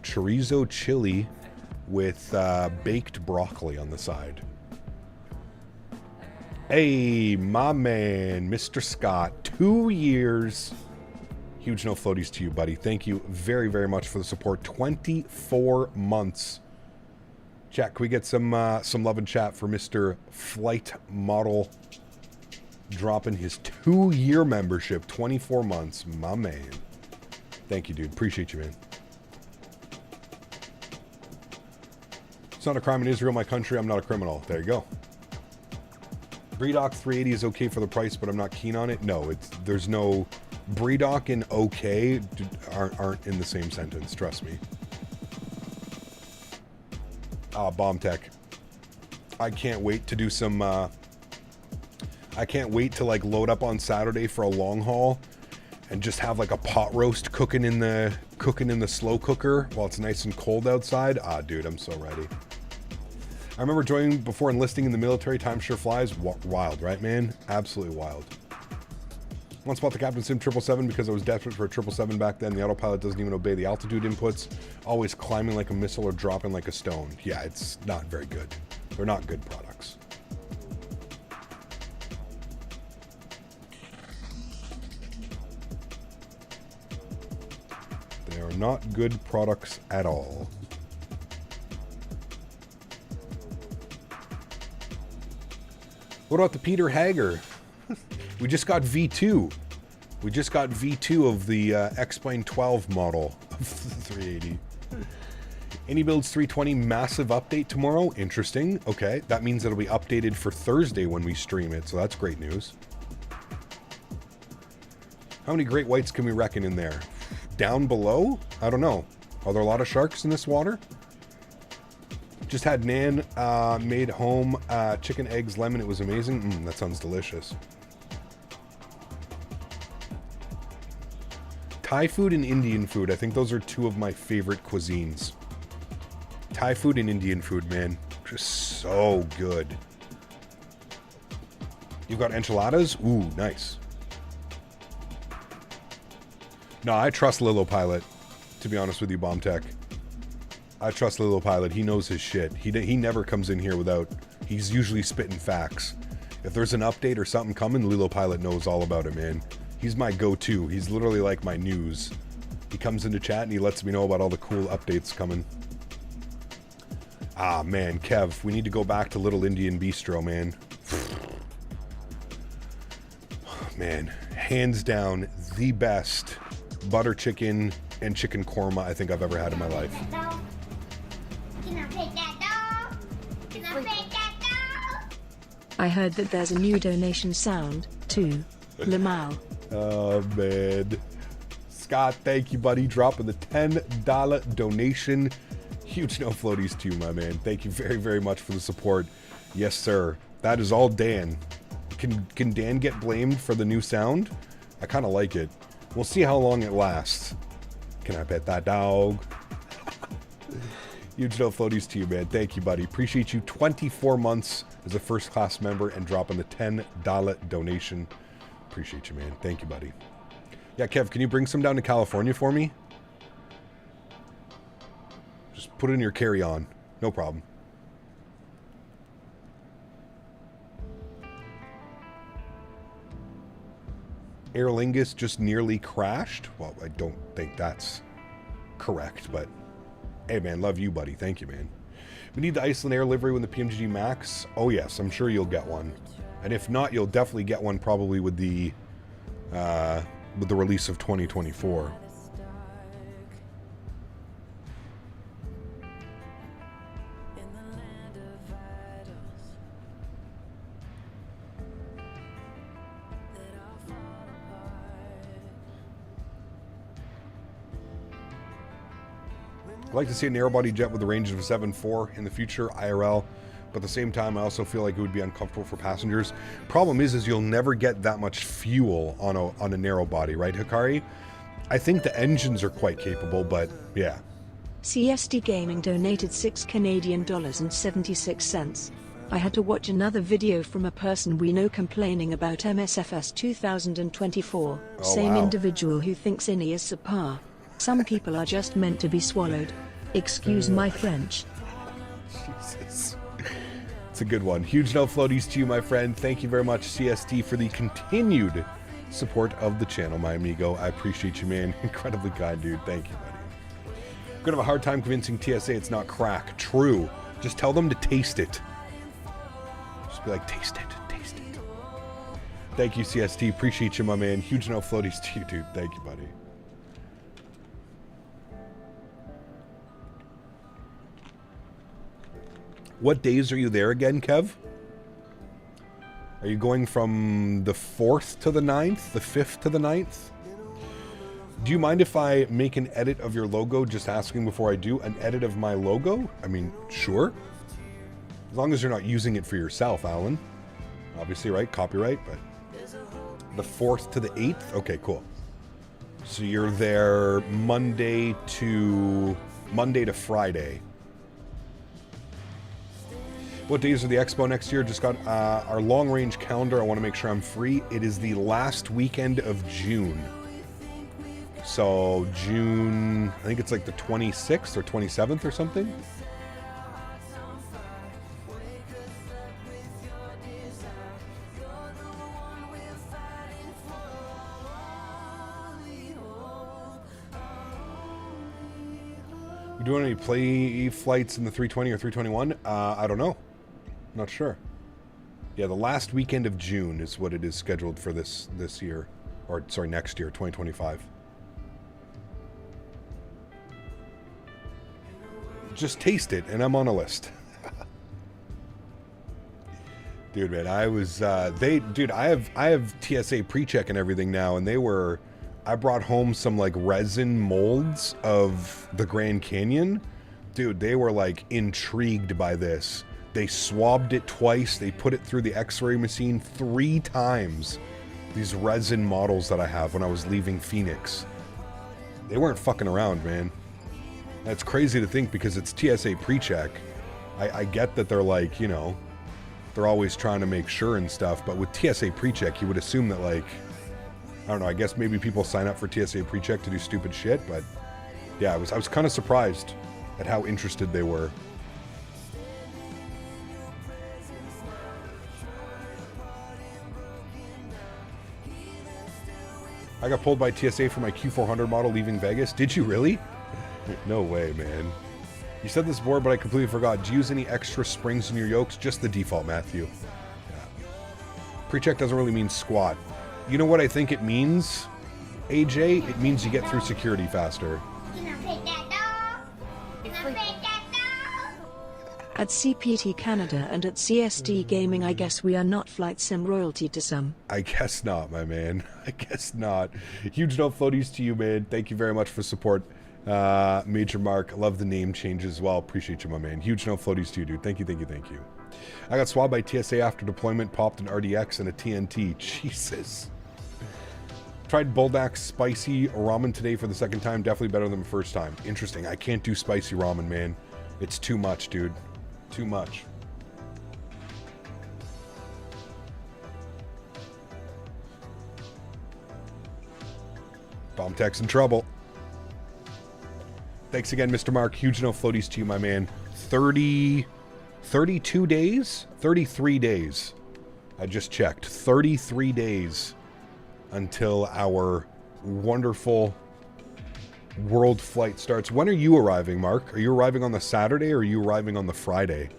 Chorizo chili with baked broccoli on the side. Hey, my man, Mr. Scott, 2 years. Huge no floaties to you, buddy. Thank you very, very much for the support. 24 months. Chat, can we get some love and chat for Mr. Flite Model dropping his 2-year membership, 24 months. My man. Thank you, dude. Appreciate you, man. It's not a crime in Israel, my country. I'm not a criminal. There you go. Breedoc 380 is okay for the price, but I'm not keen on it. No, there's no... Breedoc and okay aren't in the same sentence. Trust me. Bomb Tech. I can't wait to do some... I can't wait to like load up on Saturday for a long haul and just have like a pot roast cooking in the slow cooker while it's nice and cold outside. Ah, dude, I'm so ready. I remember joining before enlisting in the military. Time sure flies. Wild, right, man? Absolutely wild. Once bought the Captain Sim 777 because I was desperate for a 777 back then. The autopilot doesn't even obey the altitude inputs. Always climbing like a missile or dropping like a stone. Yeah, it's not very good. They're not good products. They are not good products at all. What about the Peter Hager? We just got V2. We just got V2 of the X-Plane 12 model of the 380. Any Builds 320 massive update tomorrow? Interesting. Okay, that means it'll be updated for Thursday when we stream it, so that's great news. How many great whites can we reckon in there? Down below? I don't know. Are there a lot of sharks in this water? Just had Nan made home chicken, eggs, lemon. It was amazing. That sounds delicious. Thai food and Indian food. I think those are two of my favorite cuisines. Thai food and Indian food, man. Just so good. You've got enchiladas? Ooh, nice. No, I trust Lilo Pilot, to be honest with you, Bomb Tech. I trust Lilo Pilot. He knows his shit. He never comes in here without... He's usually spitting facts. If there's an update or something coming, Lilo Pilot knows all about it, man. He's my go-to. He's literally like my news. He comes into chat and he lets me know about all the cool updates coming. Ah, man, Kev, we need to go back to Little Indian Bistro, man. Man, hands down, the best butter chicken and chicken korma I think I've ever had in my life. Can I pet that dog? Can I pet that dog? I heard that there's a new donation sound, too. Lamau. Oh, man. Scott, thank you, buddy. Dropping the $10 donation. Huge no floaties to you, my man. Thank you very, very much for the support. Yes, sir. That is all Dan. Can Dan get blamed for the new sound? I kind of like it. We'll see how long it lasts. Can I pet that dog? Huge no floaties to you, man. Thank you, buddy. Appreciate you. 24 months as a first-class member and dropping the $10 donation. Appreciate you, man. Thank you, buddy. Yeah, Kev, can you bring some down to California for me? Just put it in your carry-on. No problem. Aer Lingus just nearly crashed? Well, I don't think that's correct, but hey, man, love you, buddy. Thank you, man. We need the Iceland Air livery when the PMDG Max. Oh, yes, I'm sure you'll get one. And if not, you'll definitely get one probably with the release of 2024. I'd like to see a narrow-body jet with a range of 7.4 in the future, IRL. But at the same time, I also feel like it would be uncomfortable for passengers. Problem is you'll never get that much fuel on a narrow body, right, Hikari? I think the engines are quite capable, but yeah. CST Gaming donated $6 I had to watch another video from a person we know complaining about MSFS 2024. Oh, Same wow. individual who thinks INI is subpar. Some people are just meant to be swallowed. Excuse my French. Jesus. It's a good one. Huge no floaties to you, my friend. Thank you very much, CST, for the continued support of the channel, my amigo. I appreciate you, man. Incredibly kind, dude. Thank you, buddy. I'm gonna have a hard time convincing TSA it's not crack. True. Just tell them to taste it. Just be like, taste it, taste it. Thank you, CST. Appreciate you, my man. Huge no floaties to you, dude. Thank you, buddy. What days are you there again, Kev? Are you going from the 4th to the 9th? The 5th to the 9th? Do you mind if I make an edit of your logo? Just asking before I do. An edit of my logo? I mean, sure. As long as you're not using it for yourself, Alan. Obviously, right? Copyright, but... The 4th to the 8th? Okay, cool. So you're there Monday to Friday. What days are the expo next year? Just got our long-range calendar. I want to make sure I'm free. It is the last weekend of June. So June, I think it's like the 26th or 27th or something. You doing any play flights in the 320 or 321? I don't know. Not sure. Yeah, the last weekend of June is what it is scheduled for this year. Or, sorry, next year, 2025. Just taste it, and I'm on a list. Dude, man, I was, I have TSA pre-check and everything now, and I brought home some, like, resin molds of the Grand Canyon. Dude, they were, like, intrigued by this. They swabbed it twice. They put it through the X-ray machine 3 times. These resin models that I have when I was leaving Phoenix. They weren't fucking around, man. That's crazy to think because it's TSA pre-check. I get that they're like, you know, they're always trying to make sure and stuff, but with TSA pre-check, you would assume that, like, I don't know, I guess maybe people sign up for TSA pre-check to do stupid shit, but yeah, I was kind of surprised at how interested they were. I got pulled by TSA for my Q400 model leaving Vegas. Did you really? No way, man. You said this before, but I completely forgot. Do you use any extra springs in your yokes? Just the default, Matthew. Yeah. Pre-check doesn't really mean squat. You know what I think it means, AJ? It means you get through security faster. Can I pet that dog? Can I pet that dog? At CPT Canada and at CST Gaming, I guess we are not flight sim royalty to some. I guess not, my man. I guess not. Huge no floaties to you, man. Thank you very much for support. Major Mark, love the name change as well. Appreciate you, my man. Huge no floaties to you, dude. Thank you, thank you, thank you. I got swabbed by TSA after deployment, popped an RDX and a TNT. Jesus. Tried Bulldax spicy ramen today for the second time. Definitely better than the first time. Interesting. I can't do spicy ramen, man. It's too much, dude. Too much. Bomb tech's in trouble. Thanks again, Mr. Mark. Huge no floaties to you, my man. 32 days? 33 days. I just checked. 33 days until our wonderful world flight starts. When are you arriving, Mark? Are you arriving on the Saturday or are you arriving on the Friday?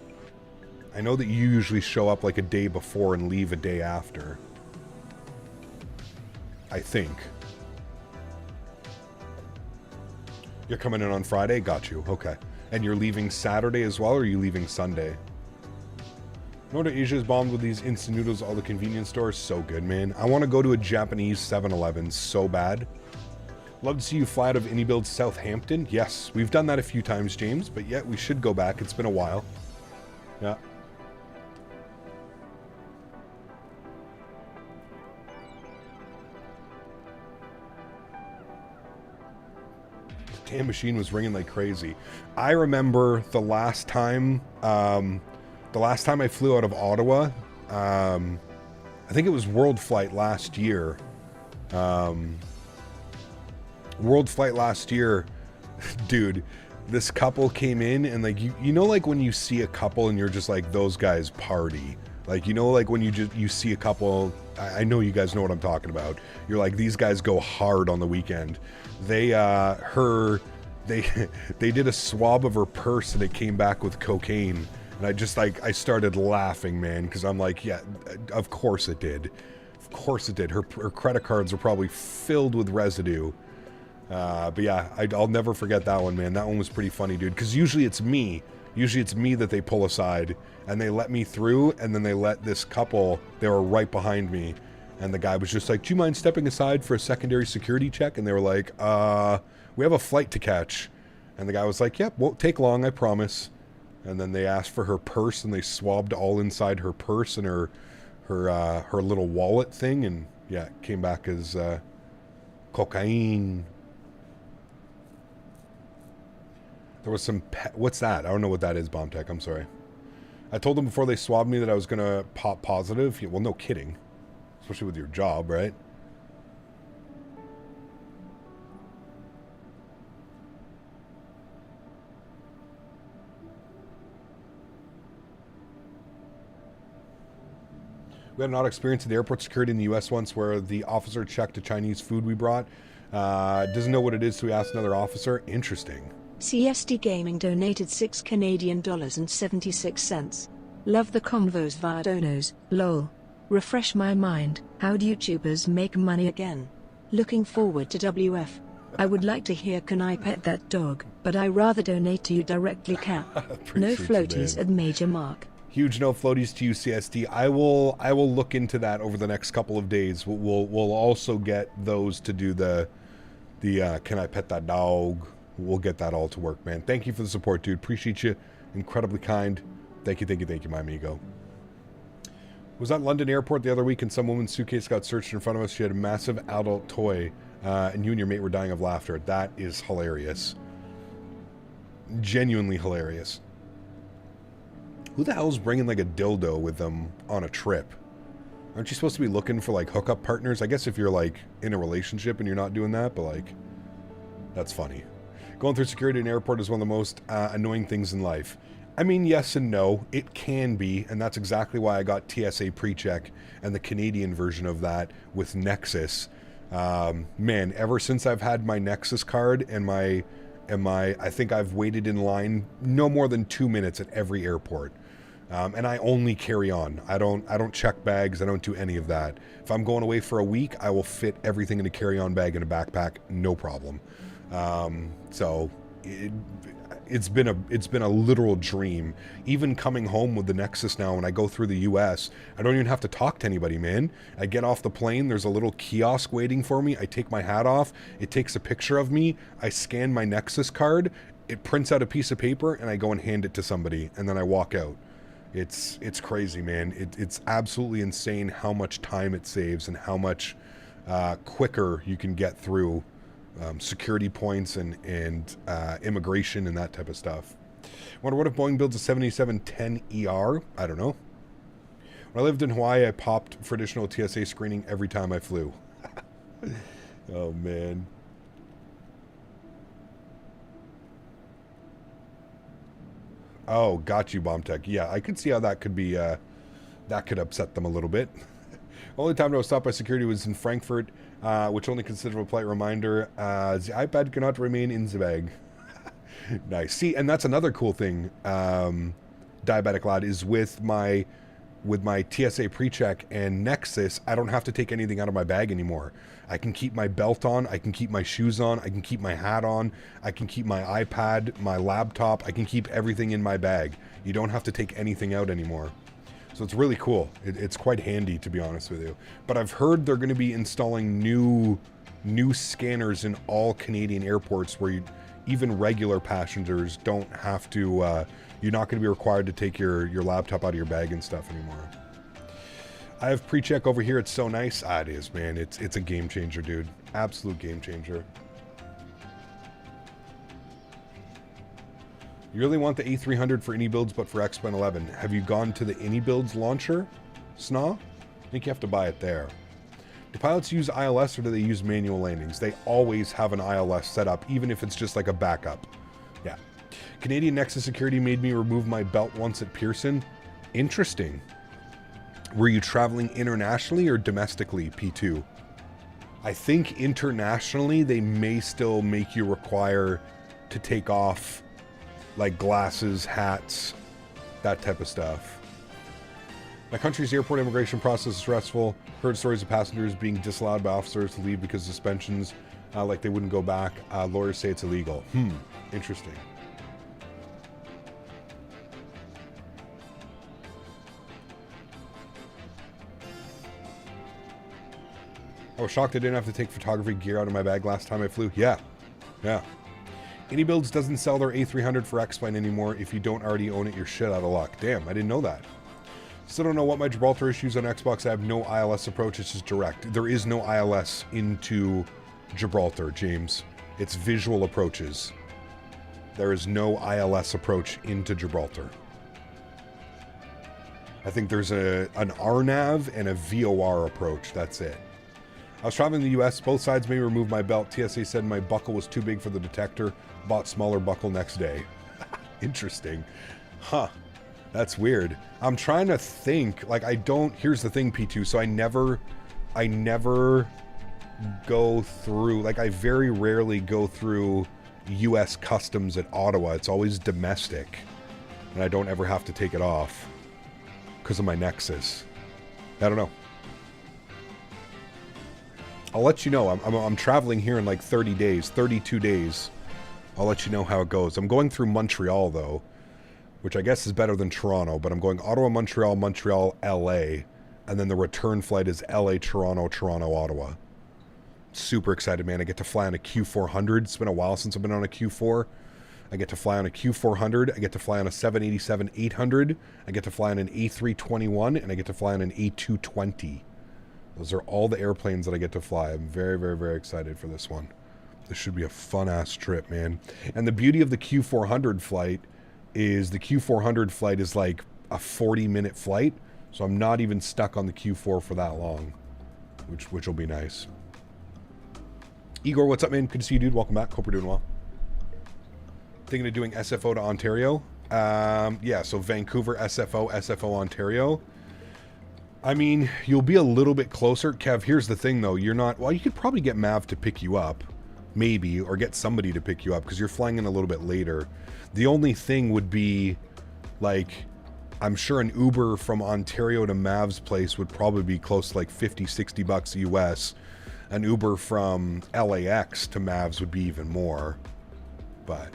I know that you usually show up like a day before and leave a day after. I think. You're coming in on Friday? Got you. Okay. And you're leaving Saturday as well, or are you leaving Sunday? Northern Asia is bombed with these instant noodles, all the convenience stores. So good, man. I want to go to a Japanese 7-Eleven so bad. Love to see you fly out of Anybuild Southampton. Yes, we've done that a few times, James, but yeah, we should go back. It's been a while. Yeah. The damn machine was ringing like crazy. I remember the last time I flew out of Ottawa, I think it was World Flight last year. World Flight last year, dude, this couple came in and like, you know, like when you see a couple and you're just like, those guys party. Like, you know, like when you see a couple, I know you guys know what I'm talking about. You're like, these guys go hard on the weekend. They did a swab of her purse and it came back with cocaine. And I started laughing, man, because I'm like, yeah, of course it did. Of course it did. Her credit cards are probably filled with residue. But yeah, I'll never forget that one, man. That one was pretty funny, dude. Because usually it's me. Usually it's me that they pull aside. And they let me through. And then they let this couple, they were right behind me. And the guy was just like, do you mind stepping aside for a secondary security check? And they were like, we have a flight to catch. And the guy was like, yep, won't take long, I promise. And then they asked for her purse. And they swabbed all inside her purse and her little wallet thing. And yeah, it came back as cocaine. There was some... What's that? I don't know what that is, Bomb Tech. I'm sorry. I told them before they swabbed me that I was going to pop positive. Yeah, well, no kidding. Especially with your job, right? We had an odd experience at the airport security in the U.S. once where the officer checked a Chinese food we brought. Doesn't know what it is, so we asked another officer. Interesting. CST Gaming donated $6.76. Love the convos via donos, lol. Refresh my mind, how do YouTubers make money again? Looking forward to WF. I would like to hear Can I Pet That Dog, but I rather donate to you directly, Cap. No floaties at Major Mark. Huge no floaties to you, CST. I will look into that over the next couple of days. We'll also get those to do the Can I Pet That Dog. We'll get that all to work, man. Thank you for the support, dude. Appreciate you. Incredibly kind. Thank you, my amigo. Was at London airport the other week and some woman's suitcase got searched in front of us. She had a massive adult toy and you and your mate were dying of laughter. That is hilarious. Genuinely hilarious. Who the hell's bringing like a dildo with them on a trip? Aren't you supposed to be looking for like hookup partners? I guess if you're like in a relationship and you're not doing that, but like, that's funny. Going through security in an airport is one of the most annoying things in life. I mean, yes and no. It can be, and that's exactly why I got TSA PreCheck and the Canadian version of that with Nexus. Man, ever since I've had my Nexus card and my, I think I've waited in line no more than 2 minutes at every airport. And I only carry on. I don't check bags. I don't do any of that. If I'm going away for a week, I will fit everything in a carry-on bag in a backpack, no problem. So it's been a literal dream. Even coming home with the Nexus now, when I go through the US, I don't even have to talk to anybody, man. I get off the plane, there's a little kiosk waiting for me. I take my hat off, it takes a picture of me, I scan my Nexus card, it prints out a piece of paper, and I go and hand it to somebody, and then I walk out. It's crazy, man. It's absolutely insane how much time it saves and how much quicker you can get through security points and immigration and that type of stuff. Wonder what if Boeing builds a 7710ER? I don't know. When I lived in Hawaii, I popped for additional TSA screening every time I flew. Oh, man. Oh, got you, Bomb Tech. Yeah, I could see how that could be, that could upset them a little bit. Only time I was stopped by security was in Frankfurt, which only considered a polite reminder, the iPad cannot remain in the bag. Nice. See, and that's another cool thing, Diabetic Lad, is with my TSA PreCheck and Nexus, I don't have to take anything out of my bag anymore. I can keep my belt on, I can keep my shoes on, I can keep my hat on, I can keep my iPad, my laptop, I can keep everything in my bag. You don't have to take anything out anymore. So it's really cool. It's quite handy, to be honest with you. But I've heard they're going to be installing new new scanners in all Canadian airports where even regular passengers don't have to, you're not going to be required to take your laptop out of your bag and stuff anymore. I have pre-check over here. It's so nice. Ah, it is, man. It's a game changer, dude. Absolute game changer. You really want the A300 for any builds, but for X-Plane 11. Have you gone to the any builds launcher, Snaw? I think you have to buy it there. Do pilots use ILS or do they use manual landings? They always have an ILS set up, even if it's just like a backup. Yeah. Canadian Nexus Security made me remove my belt once at Pearson. Interesting. Were you traveling internationally or domestically, P2? I think internationally they may still make you require to take off like glasses, hats, that type of stuff. My country's airport immigration process is stressful. Heard stories of passengers being disallowed by officers to leave because of suspensions, like they wouldn't go back. Lawyers say it's illegal. Interesting. I was shocked I didn't have to take photography gear out of my bag last time I flew. Yeah. Any Builds doesn't sell their A300 for X-Plane anymore. If you don't already own it, you're shit out of luck. Damn, I didn't know that. Still don't know what my Gibraltar issues on Xbox. I have no ILS approach. It's just direct. There is no ILS into Gibraltar, James. It's visual approaches. There is no ILS approach into Gibraltar. I think there's an RNAV and a VOR approach. That's it. I was traveling in the US. Both sides made me remove my belt. TSA said my buckle was too big for the detector. Bought smaller buckle next day. Interesting. Huh. That's weird. I'm trying to think. Like, I don't... Here's the thing, P2. So I never go through... Like, I very rarely go through US customs at Ottawa. It's always domestic. And I don't ever have to take it off because of my Nexus. I don't know. I'll let you know. I'm traveling here in like 30 days, 32 days. I'll let you know how it goes. I'm going through Montreal, though, which I guess is better than Toronto, but I'm going Ottawa, Montreal, Montreal, LA, and then the return flight is LA, Toronto, Toronto, Ottawa. Super excited, man. I get to fly on a Q400. It's been a while since I've been on a Q4. I get to fly on a Q400. I get to fly on a 787-800. I get to fly on an A321, and I get to fly on an A220. Those are all the airplanes that I get to fly. I'm very, very, very excited for this one. This should be a fun-ass trip, man. And the beauty of the Q400 flight is the Q400 flight is like a 40-minute flight, so I'm not even stuck on the Q4 for that long, which will be nice. Igor, what's up, man? Good to see you, dude. Welcome back. Hope you're doing well. Thinking of doing SFO to Ontario? Yeah, so Vancouver, SFO, Ontario. I mean, you'll be a little bit closer. Kev, here's the thing, though. You're not... Well, you could probably get Mav to pick you up, maybe, or get somebody to pick you up, because you're flying in a little bit later. The only thing would be, like, I'm sure an Uber from Ontario to Mav's place would probably be close to, like, 50, 60 bucks US. An Uber from LAX to Mav's would be even more. But...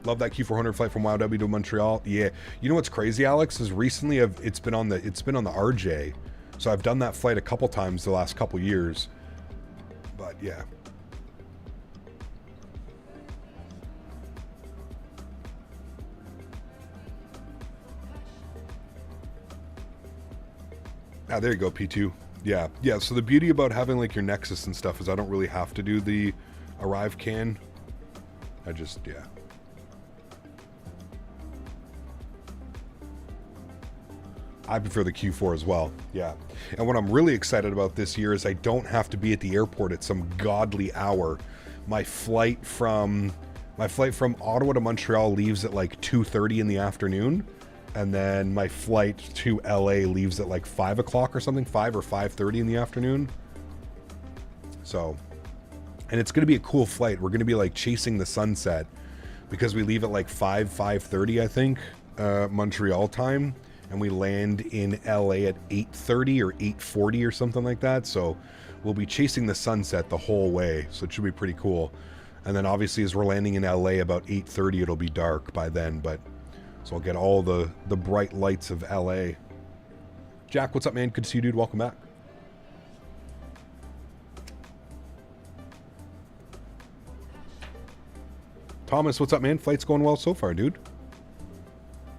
Love that Q400 flight from YW to Montreal. Yeah, you know what's crazy, Alex, is recently it's been on the RJ, so I've done that flight a couple times the last couple years. But yeah, there you go, P2. Yeah. So the beauty about having like your Nexus and stuff is I don't really have to do the arrive can. I just I prefer the Q4 as well. Yeah. And what I'm really excited about this year is I don't have to be at the airport at some godly hour. My flight from Ottawa to Montreal leaves at like 2:30 in the afternoon. And then my flight to LA leaves at like 5 o'clock or something, 5 or 5:30 in the afternoon. So, and it's going to be a cool flight. We're going to be like chasing the sunset because we leave at like 5:30, I think, Montreal time. And we land in LA at 8:30 or 8:40 or something like that. So we'll be chasing the sunset the whole way. So it should be pretty cool. And then obviously as we're landing in LA about 8:30, it'll be dark by then. But so I'll get all the bright lights of LA. Jack, what's up, man? Good to see you, dude. Welcome back. Thomas, what's up, man? Flight's going well so far, dude.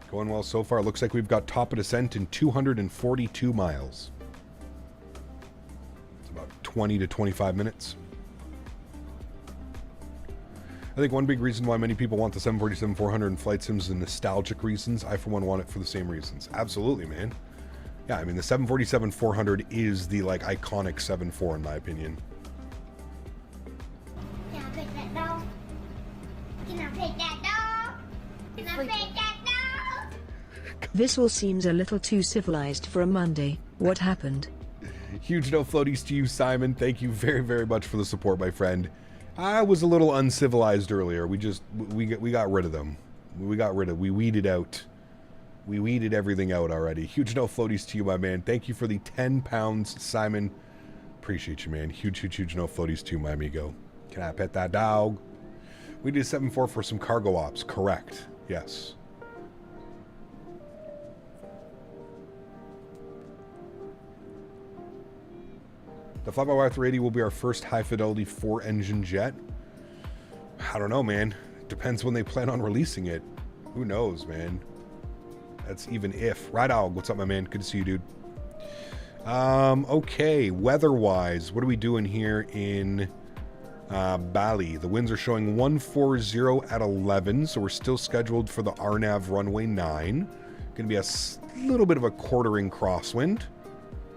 Going well so far. Looks like we've got top of descent in 242 miles. It's about 20 to 25 minutes. I think one big reason why many people want the 747-400 in flight sims is nostalgic reasons. I, for one, want it for the same reasons. Absolutely, man. Yeah, I mean, the 747-400 is the, like, iconic 7.4 in my opinion. Can I pet that dog? Can I pet that dog? Can I pet that dog? This all seems a little too civilized for a Monday. What happened? Huge no floaties to you, Simon. Thank you very, very much for the support, my friend. I was a little uncivilized earlier. We got rid of them. We weeded out. We weeded everything out already. Huge no floaties to you, my man. Thank you for the 10 pounds, Simon. Appreciate you, man. Huge no floaties to you, my amigo. Can I pet that dog? We did 7.4 for some cargo ops. Correct. Yes. The Fly-by-wire 380 will be our first high-fidelity 4-engine jet. I don't know, man. Depends when they plan on releasing it. Who knows, man? That's even if. Right out. What's up, my man? Good to see you, dude. Okay. Weather-wise, what are we doing here in Bali? The winds are showing 140 at 11, so we're still scheduled for the RNAV runway 9. Going to be a little bit of a quartering crosswind.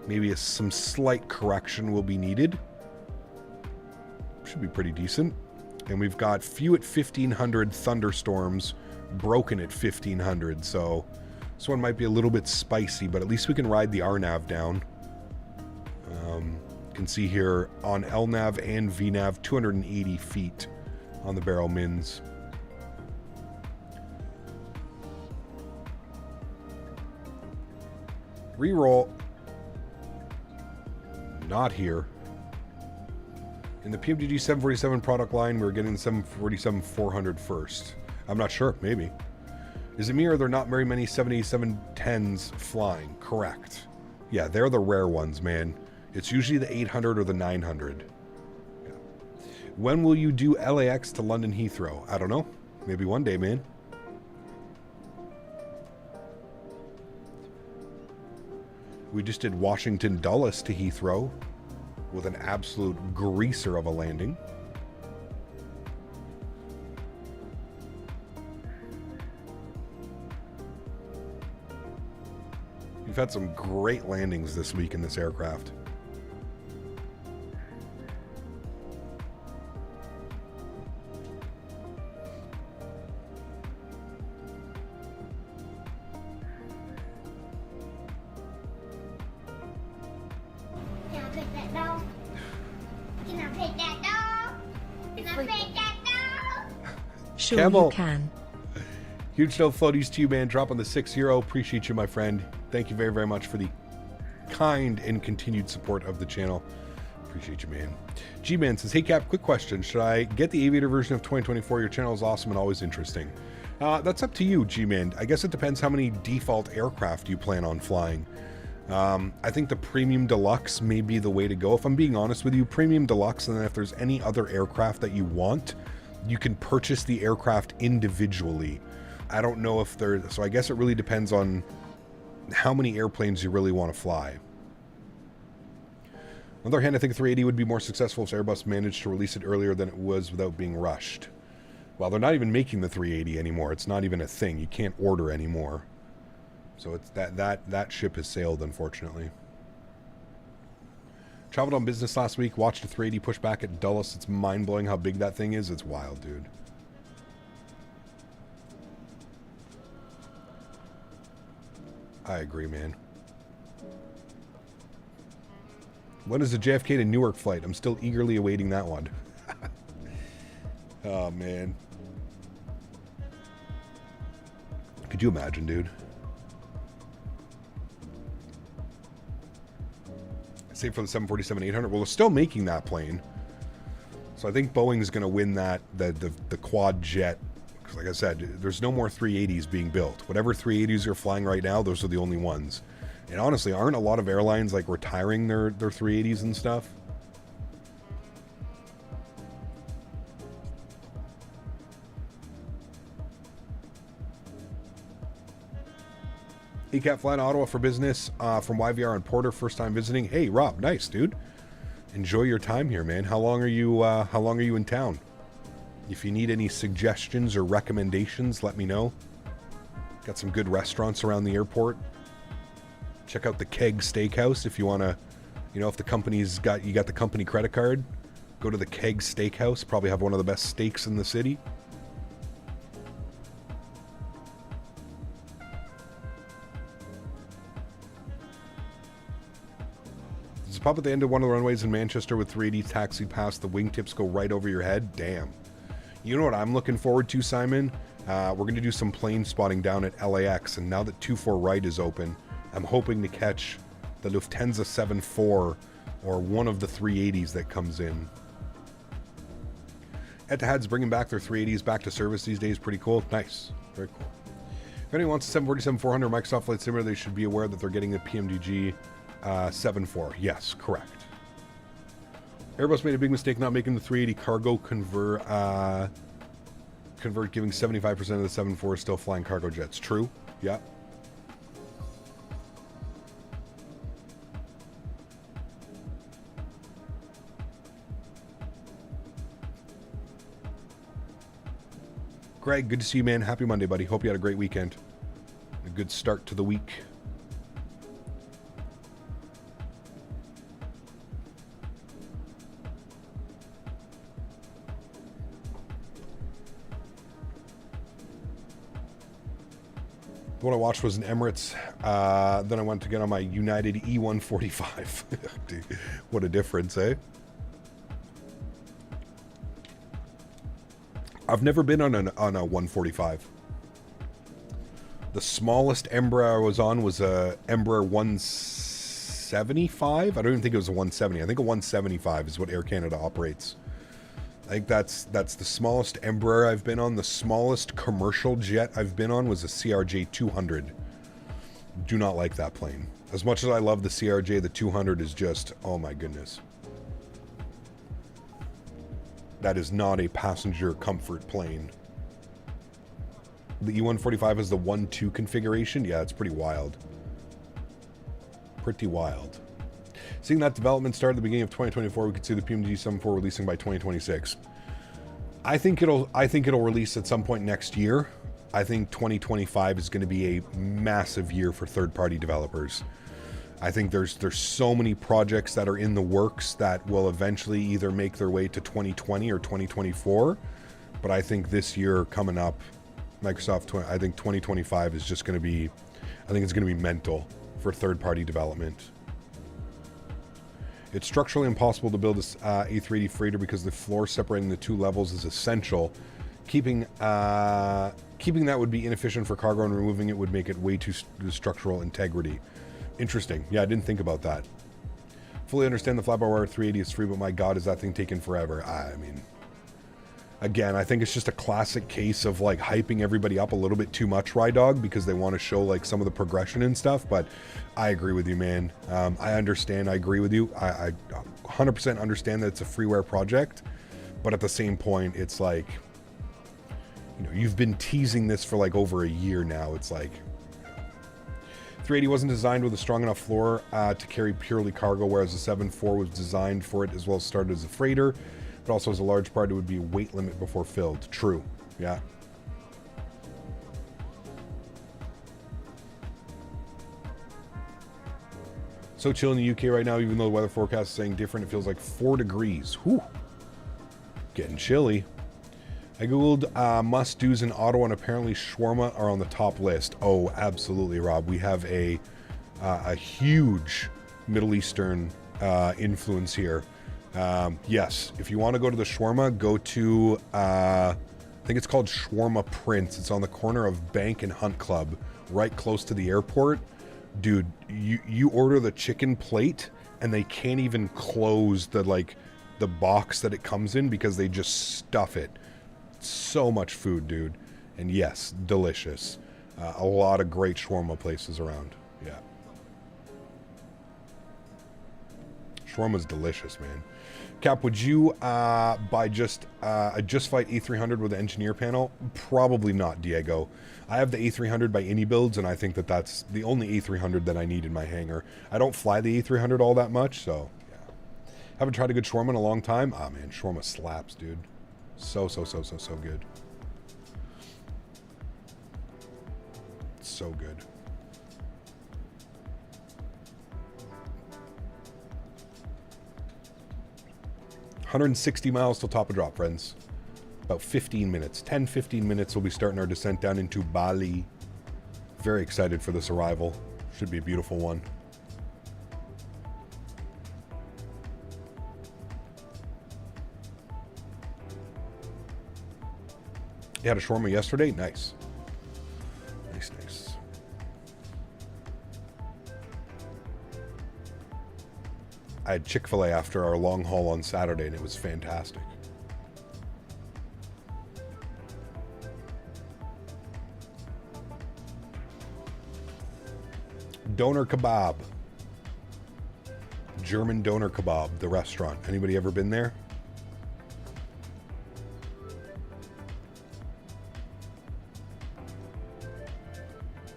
Maybe some slight correction will be needed. Should be pretty decent. And we've got few at 1500 thunderstorms, broken at 1500. So this one might be a little bit spicy, but at least we can ride the RNAV down. You can see here on LNAV and VNAV, 280 feet on the barrel mins. Reroll. Not here. In the PMDG 747 product line, we're getting the 747-400 first. I'm not sure. Maybe. Is it me or are there not very many 787-10s flying? Correct. Yeah, they're the rare ones, man. It's usually the 800 or the 900. Yeah. When will you do LAX to London Heathrow? I don't know. Maybe one day, man. We just did Washington Dulles to Heathrow with an absolute greaser of a landing. We've had some great landings this week in this aircraft. Can I pet that dog? Can I pet that dog? Can I pet that dog? Sure Camel. you can. Huge no floaties to you, man. Dropping the €6. Appreciate you, my friend. Thank you very, very much for the kind and continued support of the channel. Appreciate you, man. G-Man says, hey, Cap, quick question. Should I get the Aviator version of 2024? Your channel is awesome and always interesting. That's up to you, G-Man. I guess it depends how many default aircraft you plan on flying. I think the Premium Deluxe may be the way to go. If I'm being honest with you, Premium Deluxe, and then if there's any other aircraft that you want, you can purchase the aircraft individually. I don't know if there, so I guess it really depends on how many airplanes you really want to fly. On the other hand, I think a 380 would be more successful if Airbus managed to release it earlier than it was without being rushed. Well, they're not even making the 380 anymore. It's not even a thing. You can't order anymore. So it's that ship has sailed, unfortunately. Traveled on business last week. Watched a 380 push back at Dulles. It's mind-blowing how big that thing is. It's wild, dude. I agree, man. When is the JFK to Newark flight? I'm still eagerly awaiting that one. Oh, man. Could you imagine, dude? Same for the 747-800. Well, we're still making that plane. So I think Boeing is going to win that, the quad jet. Because like I said, there's no more 380s being built. Whatever 380s are flying right now, those are the only ones. And honestly, aren't a lot of airlines like retiring their 380s and stuff? ECAT flying Ottawa for business from YVR and Porter, first time visiting. Hey, Rob, nice, dude. Enjoy your time here, man. How long are you in town? If you need any suggestions or recommendations, let me know. Got some good restaurants around the airport. Check out the Keg Steakhouse if you want to, you know, if the company's got the company credit card, go to the Keg Steakhouse. Probably have one of the best steaks in the city. There's a pub at the end of one of the runways in Manchester with 380 taxi past. The wingtips go right over your head. Damn. You know what I'm looking forward to, Simon? We're going to do some plane spotting down at LAX, and now that 24 right is open, I'm hoping to catch the Lufthansa 74 or one of the 380s that comes in. Etihad's bringing back their 380s back to service these days. Pretty cool. Nice. Very cool. If anyone wants a 747-400 Microsoft Flight Simulator, they should be aware that they're getting the PMDG 74. Yes, correct. Airbus made a big mistake not making the 380 cargo convert, giving 75% of the 74 still flying cargo jets. True. Yeah. Greg, good to see you, man. Happy Monday, buddy. Hope you had a great weekend. A good start to the week. The one I watched was an Emirates. Then I went to get on my United E145. Dude, what a difference, eh? I've never been on a 145. The smallest Embraer I was on was a Embraer 175. I don't even think it was a 170. I think a 175 is what Air Canada operates. I think that's the smallest Embraer I've been on. The smallest commercial jet I've been on was a CRJ 200. Do not like that plane. As much as I love the CRJ, the 200 is just, oh my goodness. That is not a passenger comfort plane. The E145 is the 1-2 configuration. Yeah, it's pretty wild. Pretty wild. Seeing that development start at the beginning of 2024, we could see the PMDG 74 releasing by 2026. I think it'll release at some point next year. I think 2025 is going to be a massive year for third-party developers. I think there's so many projects that are in the works that will eventually either make their way to 2020 or 2024. But I think this year coming up, Microsoft, I think 2025 is just going to be, I think it's going to be mental for third-party development. It's structurally impossible to build this A380 freighter because the floor separating the two levels is essential. Keeping that would be inefficient for cargo, and removing it would make it way too structural integrity. Interesting. Yeah, I didn't think about that. Fully understand the fly-by-wire 380 is free, but my God, is that thing taking forever? I mean, again, I think it's just a classic case of like hyping everybody up a little bit too much, Rydog, because they want to show like some of the progression and stuff. But I agree with you, man. I understand. I agree with you. I 100% understand that it's a freeware project, but at the same point, it's like, you know, you've been teasing this for like over a year now. It's like 380 wasn't designed with a strong enough floor to carry purely cargo, whereas the 74 was designed for it as well. Started as a freighter, but also as a large part, it would be a weight limit before filled. True. Yeah. So chill in the UK right now, even though the weather forecast is saying different. It feels like 4 degrees. Whew. Getting chilly. I googled must-dos in Ottawa, and apparently shawarma are on the top list. Oh, absolutely, Rob. We have a huge Middle Eastern influence here. Yes, if you want to go to the shawarma, go to, I think it's called Shawarma Prince. It's on the corner of Bank and Hunt Club, right close to the airport. Dude, you order the chicken plate, and they can't even close the box that it comes in because they just stuff it. So much food, dude. And yes, delicious. A lot of great shawarma places around. Yeah. Shawarma's delicious, man. Cap, would you buy just a Just Flight A300 with an engineer panel? Probably not, Diego. I have the A300 by Any Builds, and I think that that's the only A300 that I need in my hangar. I don't fly the A300 all that much, so yeah. Haven't tried a good shawarma in a long time. Ah, man, shawarma slaps, dude. So good. So good. $160 miles till top of drop, friends. About 15 minutes. 10-15 minutes, we'll be starting our descent down into Bali. Very excited for this arrival. Should be a beautiful one. You had a shawarma yesterday? Nice. Nice. I had Chick-fil-A after our long haul on Saturday, and it was fantastic. Doner Kebab. German Doner Kebab, the restaurant. Anybody ever been there?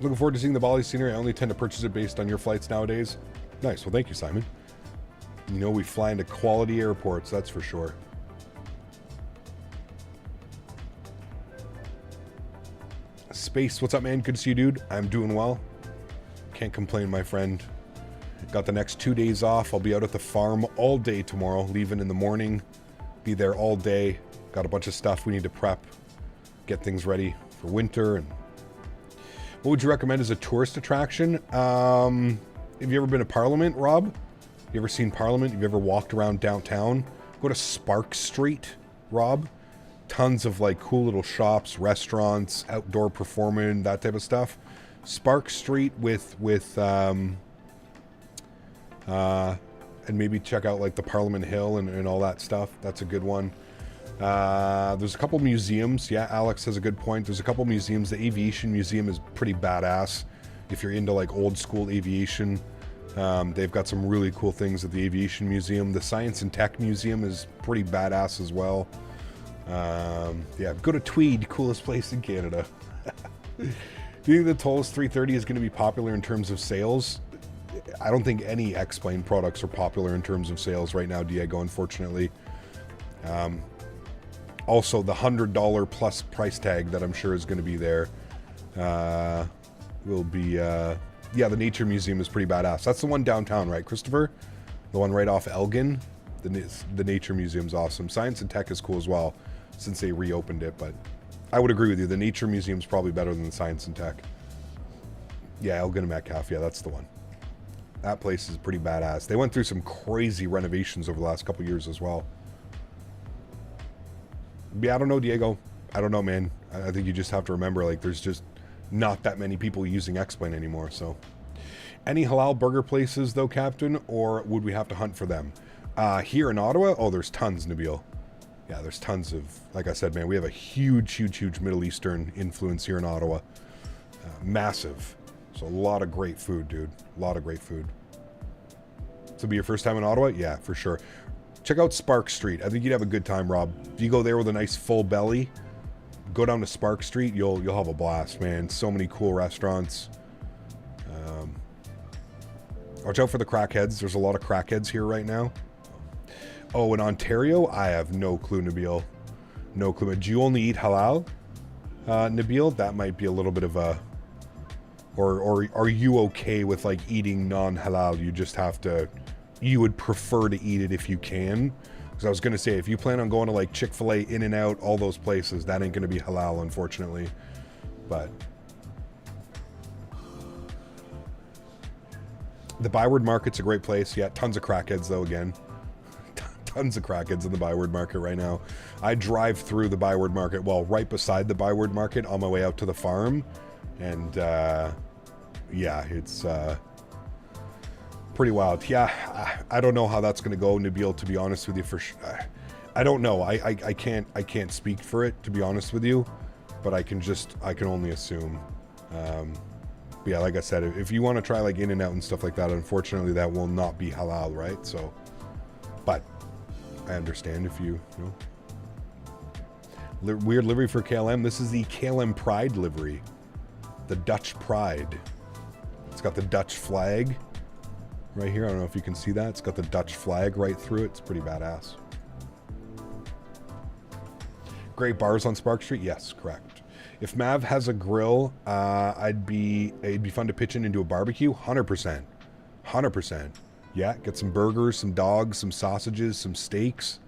Looking forward to seeing the Bali scenery. I only tend to purchase it based on your flights nowadays. Nice. Well, thank you, Simon. You know, we fly into quality airports, that's for sure. Space, what's up, man? Good to see you, dude. I'm doing well. Can't complain, my friend. Got the next 2 days off. I'll be out at the farm all day tomorrow, leaving in the morning. Be there all day. Got a bunch of stuff we need to prep, get things ready for winter. And what would you recommend as a tourist attraction? Have you ever been to Parliament, Rob? You ever seen Parliament? Have you ever walked around downtown? Go to Spark Street, Rob. Tons of like cool little shops, restaurants, outdoor performing, that type of stuff. Spark Street and maybe check out like the Parliament Hill and all that stuff. That's a good one. There's a couple museums. Yeah, Alex has a good point. There's a couple museums. The Aviation Museum is pretty badass if you're into like old school aviation. They've got some really cool things at the Aviation Museum. The Science and Tech Museum is pretty badass as well. Yeah, go to Tweed, coolest place in Canada. Do you think the Tolles 330 is going to be popular in terms of sales? I don't think any X-Plane products are popular in terms of sales right now, Diego, unfortunately. Also, the $100 plus price tag that I'm sure is going to be there will be... yeah, the Nature Museum is pretty badass. That's the one downtown, right, Christopher? The one right off Elgin? The Nature Museum's awesome. Science and Tech is cool as well, since they reopened it, but I would agree with you. The Nature Museum's probably better than the Science and Tech. Yeah, Elgin and Metcalfe. Yeah, that's the one. That place is pretty badass. They went through some crazy renovations over the last couple years as well. Yeah, I don't know, Diego. I don't know, man. I think you just have to remember, like, there's just not that many people using X-Plane anymore, so. Any halal burger places, though, Captain, or would we have to hunt for them? Here in Ottawa? Oh, there's tons, Nabil. Yeah, there's tons of, like I said, man, we have a huge Middle Eastern influence here in Ottawa. Massive. So a lot of great food, dude. A lot of great food. This will be your first time in Ottawa? Yeah, for sure. Check out Spark Street. I think you'd have a good time, Rob. If you go there with a nice full belly, go down to Spark Street, you'll have a blast, man. So many cool restaurants. Watch out for the crackheads. There's a lot of crackheads here right now. Oh, in Ontario? I have no clue, Nabil. No clue. Do you only eat halal, Nabil? That might be a little bit of a... Or are you okay with, like, eating non-halal? You just have to... You would prefer to eat it if you can? Because I was going to say, if you plan on going to, like, Chick-fil-A, In-N-Out, all those places, that ain't going to be halal, unfortunately. But... The Byward Market's a great place. Yeah, tons of crackheads, though, again. Tons of crackheads in the Byward Market right now. I drive through the Byward Market, well, right beside the Byward Market on my way out to the farm. And, yeah, it's pretty wild. Yeah, I don't know how that's going to go, Nabil, to be honest with you. For sure. I don't know. I can't speak for it, to be honest with you. But I can only assume. But yeah, like I said, if you want to try like In-N-Out and stuff like that, unfortunately that will not be halal, right? So, but I understand if you know. Weird livery for KLM. This is the KLM Pride livery. The Dutch Pride. It's got the Dutch flag right here. I don't know if you can see that. It's got the Dutch flag right through it. It's pretty badass. Great bars on Spark Street? Yes, correct. If Mav has a grill, it'd be fun to pitch into a barbecue. 100%. 100%. Yeah, get some burgers, some dogs, some sausages, some steaks.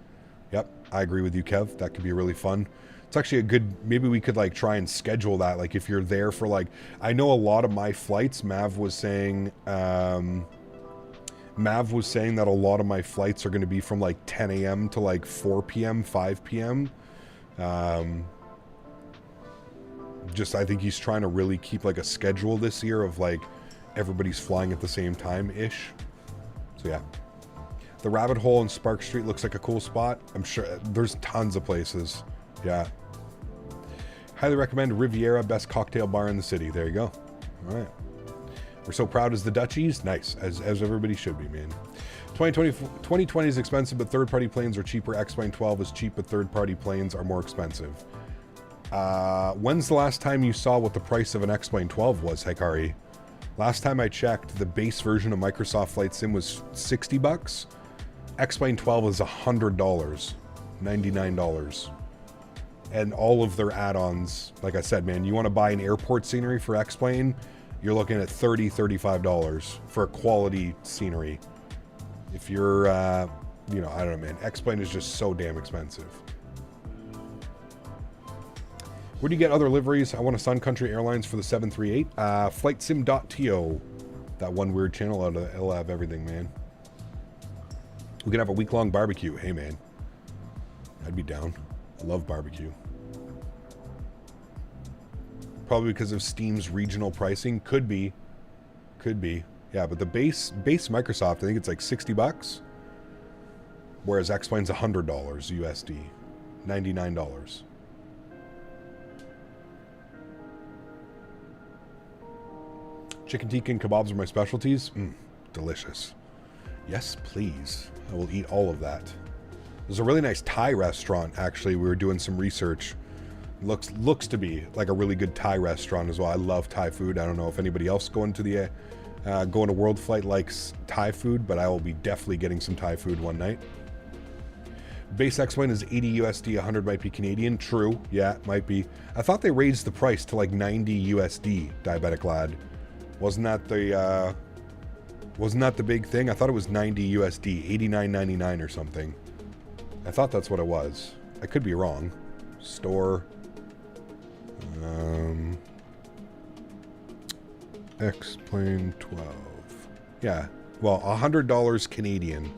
Yep, I agree with you, Kev. That could be really fun. It's actually a good, maybe we could like try and schedule that. Like if you're there for like, I know a lot of my flights, Mav was saying that a lot of my flights are going to be from like 10 a.m. to like 4 p.m., 5 p.m. Just, I think he's trying to really keep like a schedule this year of like everybody's flying at the same time-ish. So yeah. The Rabbit Hole in Spark Street looks like a cool spot. I'm sure there's tons of places. Yeah. Highly recommend Riviera, best cocktail bar in the city. There you go. All right. We're so proud as the Dutchies. Nice, as everybody should be, man. 2020 is expensive, but third-party planes are cheaper. X-Plane 12 is cheap, but third-party planes are more expensive. When's the last time you saw what the price of an X-Plane 12 was, Hikari? Last time I checked, the base version of Microsoft Flight Sim was $60. X-Plane 12 is $100, $99. And all of their add-ons, like I said, man, you want to buy an airport scenery for X-Plane, you're looking at $30, $35 for a quality scenery. If you're, you know, I don't know, man, X-Plane is just so damn expensive. Where do you get other liveries? I want a Sun Country Airlines for the 738. Flightsim.to. That one weird channel, it'll have everything, man. We can have a week-long barbecue. Hey, man. I'd be down. I love barbecue. Probably because of Steam's regional pricing. Could be. Could be. Yeah, but the base Microsoft, I think it's like $60. Whereas X-Plane's $100 USD. $99. Chicken tikka and kebabs are my specialties. Delicious. Yes, please. I will eat all of that. There's a really nice Thai restaurant, actually. We were doing some research. Looks to be like a really good Thai restaurant as well. I love Thai food. I don't know if anybody else going to World Flight likes Thai food, but I will be definitely getting some Thai food one night. Base X-Plane is 80 USD, 100 might be Canadian. True. Yeah, it might be. I thought they raised the price to like 90 USD, Diabetic Lad. Wasn't that the big thing? I thought it was 90 USD, 89.99 or something. I thought that's what it was. I could be wrong. Store. X-Plane 12. Yeah. Well, $100 Canadian.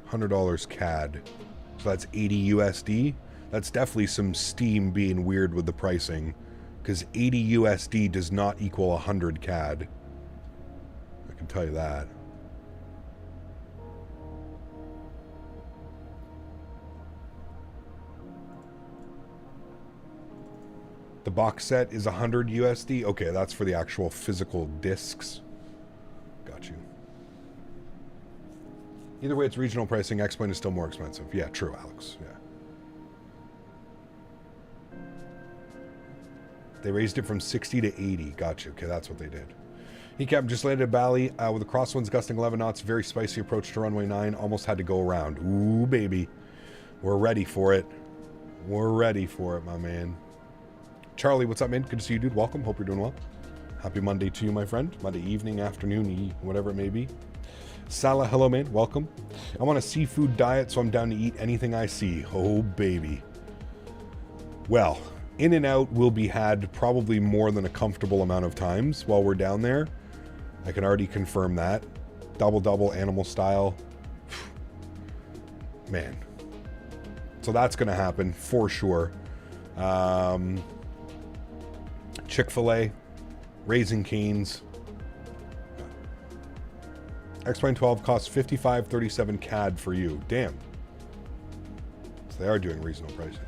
$100 CAD. So that's 80 USD. That's definitely some Steam being weird with the pricing. Because 80 USD does not equal 100 CAD. I can tell you that. The box set is 100 USD. Okay, that's for the actual physical discs. Got you. Either way, it's regional pricing. X-Plane is still more expensive. Yeah, true, Alex. Yeah. They raised it from 60 to 80. Gotcha. Okay, that's what they did. Captain just landed at Bali with the crosswinds gusting 11 knots. Very spicy approach to runway 9. Almost had to go around. Ooh, baby. We're ready for it. We're ready for it, my man. Charlie, what's up, man? Good to see you, dude. Welcome. Hope you're doing well. Happy Monday to you, my friend. Monday evening, afternoon, whatever it may be. Salah, hello, man. Welcome. I'm on a seafood diet, so I'm down to eat anything I see. Oh, baby. Well, In-N-Out will be had probably more than a comfortable amount of times while we're down there. I can already confirm that. Double animal style. Man. So that's going to happen for sure. Chick-fil-A. Raising Cane's. X-Plane 12 costs $55.37 CAD for you. Damn. So they are doing reasonable pricing.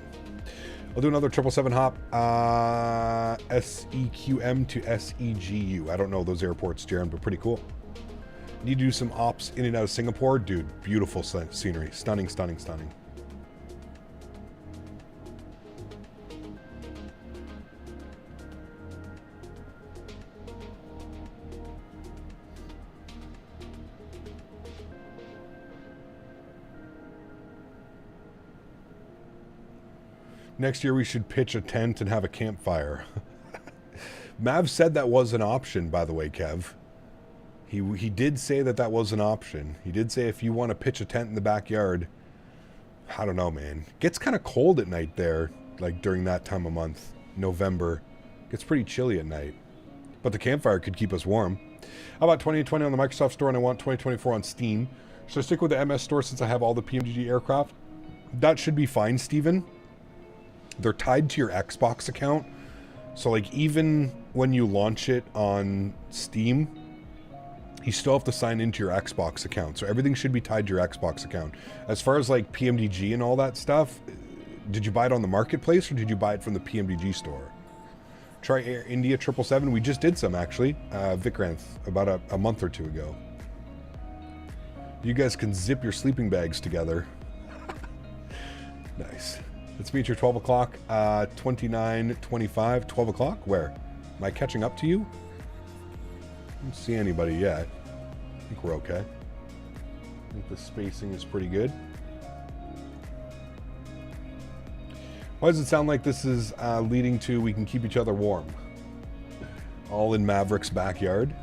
I'll do another 777 hop. SEQM to SEGU. I don't know those airports, Jaron, but pretty cool. Need to do some ops in and out of Singapore. Dude, beautiful scenery. Stunning, stunning, stunning. Next year we should pitch a tent and have a campfire. Mav said that was an option, by the way, Kev. He did say that that was an option. He did say if you want to pitch a tent in the backyard. I don't know, man. Gets kind of cold at night there, like during that time of month. November. Gets pretty chilly at night. But the campfire could keep us warm. How about 2020 on the Microsoft Store and I want 2024 on Steam? Should I stick with the MS Store since I have all the PMDG aircraft? That should be fine, Steven. They're tied to your Xbox account. So like even when you launch it on Steam, you still have to sign into your Xbox account. So everything should be tied to your Xbox account. As far as like PMDG and all that stuff, did you buy it on the marketplace or did you buy it from the PMDG store? Try Air India 777. We just did some actually. Vikranth about a month or two ago. You guys can zip your sleeping bags together. Nice. Let's meet your 12 o'clock, 29, 25, 12 o'clock. Where? Am I catching up to you? I don't see anybody yet. I think we're okay. I think the spacing is pretty good. Why does it sound like this is leading to we can keep each other warm? All in Maverick's backyard.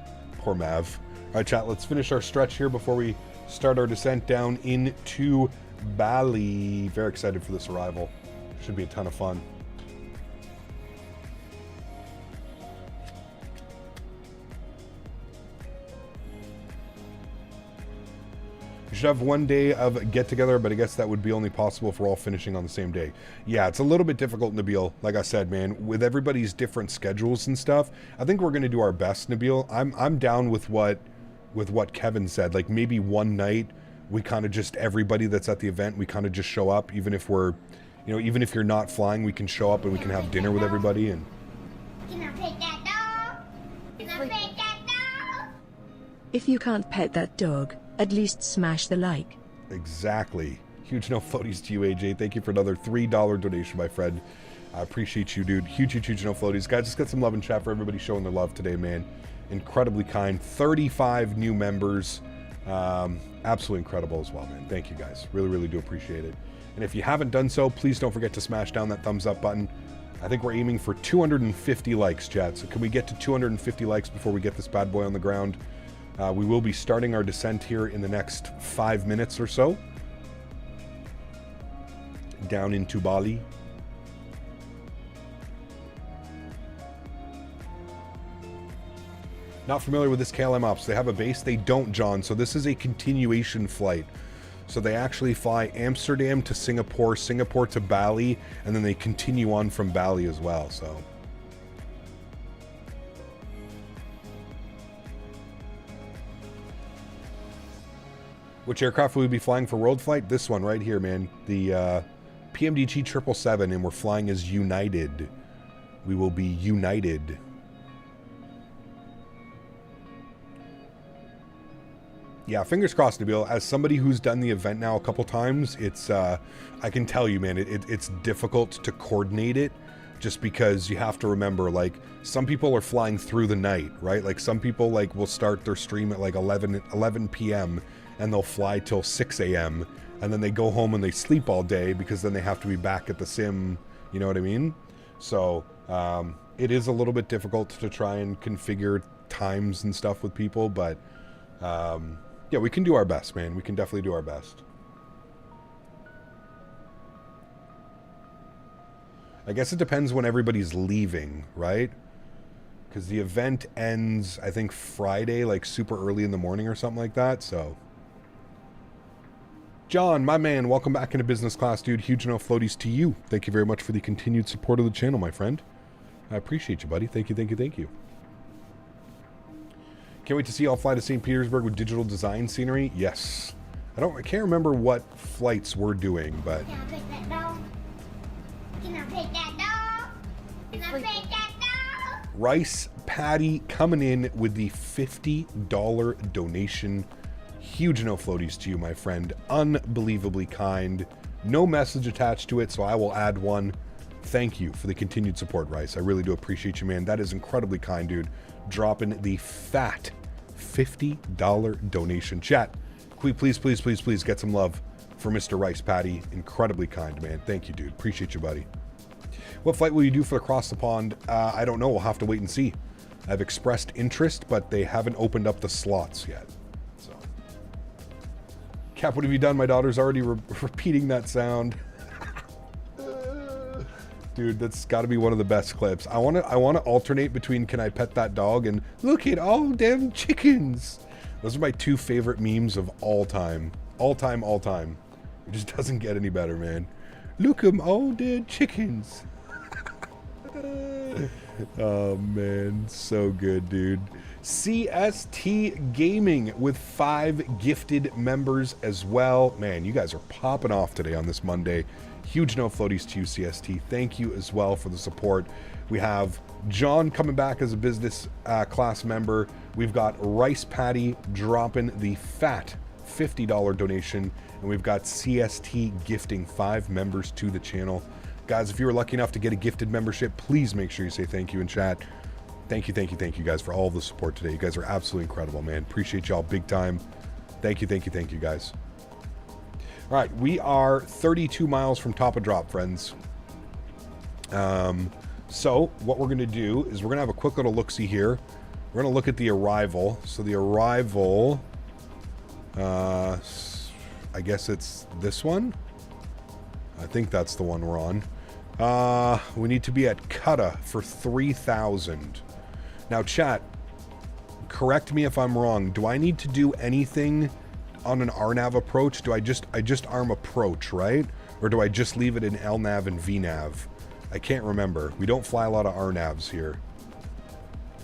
Poor Mav. All right, chat, let's finish our stretch here before we start our descent down into Bali. Very excited for this arrival. Should be a ton of fun. We should have one day of get together, but I guess that would be only possible if we're all finishing on the same day. Yeah, it's a little bit difficult, Nabil. Like I said, man, with everybody's different schedules and stuff, I think we're going to do our best, Nabil. I'm down with what Kevin said. Like maybe one night we kind of just, everybody that's at the event, we kind of just show up, even if we're, you know, even if you're not flying, we can show up and we can have dinner with everybody. And Can I pet that dog? Can I pet that dog? If you can't pet that dog, at least smash the like. Exactly. Huge no floaties to you, AJ. Thank you for another $3 donation, my friend. I appreciate you, dude. Huge no floaties. Guys, just got some love and chat for everybody showing their love today, man. Incredibly kind. 35 new members. Absolutely incredible as well, man. Thank you, guys. Really, really do appreciate it. And if you haven't done so, please don't forget to smash down that thumbs up button. I think we're aiming for 250 likes, chat. So can we get to 250 likes before we get this bad boy on the ground? We will be starting our descent here in the next 5 minutes or so. Down into Bali. Not familiar with this KLM ops. They have a base? They don't, John. So this is a continuation flight. So they actually fly Amsterdam to Singapore, Singapore to Bali, and then they continue on from Bali as well, so. Which aircraft will we be flying for World Flight? This one right here, man. The PMDG 777, and we're flying as United. We will be United. Yeah, fingers crossed, Nabil. As somebody who's done the event now a couple times, it's, I can tell you, man, it's difficult to coordinate it just because you have to remember, like, some people are flying through the night, right? Like, some people, like, will start their stream at, like, 11 p.m., and they'll fly till 6 a.m., and then they go home and they sleep all day because then they have to be back at the sim, you know what I mean? So, it is a little bit difficult to try and configure times and stuff with people, but, yeah, we can do our best, man. We can definitely do our best. I guess it depends when everybody's leaving, right? Because the event ends, I think, Friday, like super early in the morning or something like that, so. John, my man, welcome back into business class, dude. Huge no floaties to you. Thank you very much for the continued support of the channel, my friend. I appreciate you, buddy. Thank you, thank you, thank you. Can't wait to see y'all fly to St. Petersburg with digital design scenery. Yes. I can't remember what flights we're doing, but. Can I pet that dog? Can I pet that dog? Can I pet that dog? Rice Patty coming in with the $50 donation. Huge no floaties to you, my friend. Unbelievably kind. No message attached to it, so I will add one. Thank you for the continued support, Rice. I really do appreciate you, man. That is incredibly kind, dude. Dropping the fat $50 donation. Chat, can we please get some love for Mr. Rice Patty? Incredibly kind, man. Thank you, dude. Appreciate you, buddy. What flight will you do for across the pond? I don't know. We'll have to wait and see. I've expressed interest, but they haven't opened up the slots yet. So, Cap, what have you done? My daughter's already repeating that sound. Dude, that's got to be one of the best clips. I want to alternate between "Can I pet that dog?" and "Look at all them chickens." Those are my two favorite memes of all time. All time. It just doesn't get any better, man. Look at all the chickens. Oh, man. So good, dude. CST Gaming with 5 gifted members as well. Man, you guys are popping off today on this Monday. Huge no floaties to you, CST. Thank you as well for the support. We have John coming back as a business class member. We've got Rice Patty dropping the fat $50 donation. And we've got CST gifting 5 members to the channel. Guys, if you were lucky enough to get a gifted membership, please make sure you say thank you in chat. Thank you guys for all the support today. You guys are absolutely incredible, man. Appreciate y'all big time. Thank you guys. All right, we are 32 miles from top of drop, friends. So what we're going to do is we're going to have a quick little look-see here. We're going to look at the arrival. So the arrival, I guess it's this one. I think that's the one we're on. We need to be at Qatar for 3,000. Now, chat, correct me if I'm wrong. Do I need to do anything on an RNAV approach? Do I just arm approach, right? Or do I just leave it in LNAV and VNAV? I can't remember. We don't fly a lot of RNAVs here.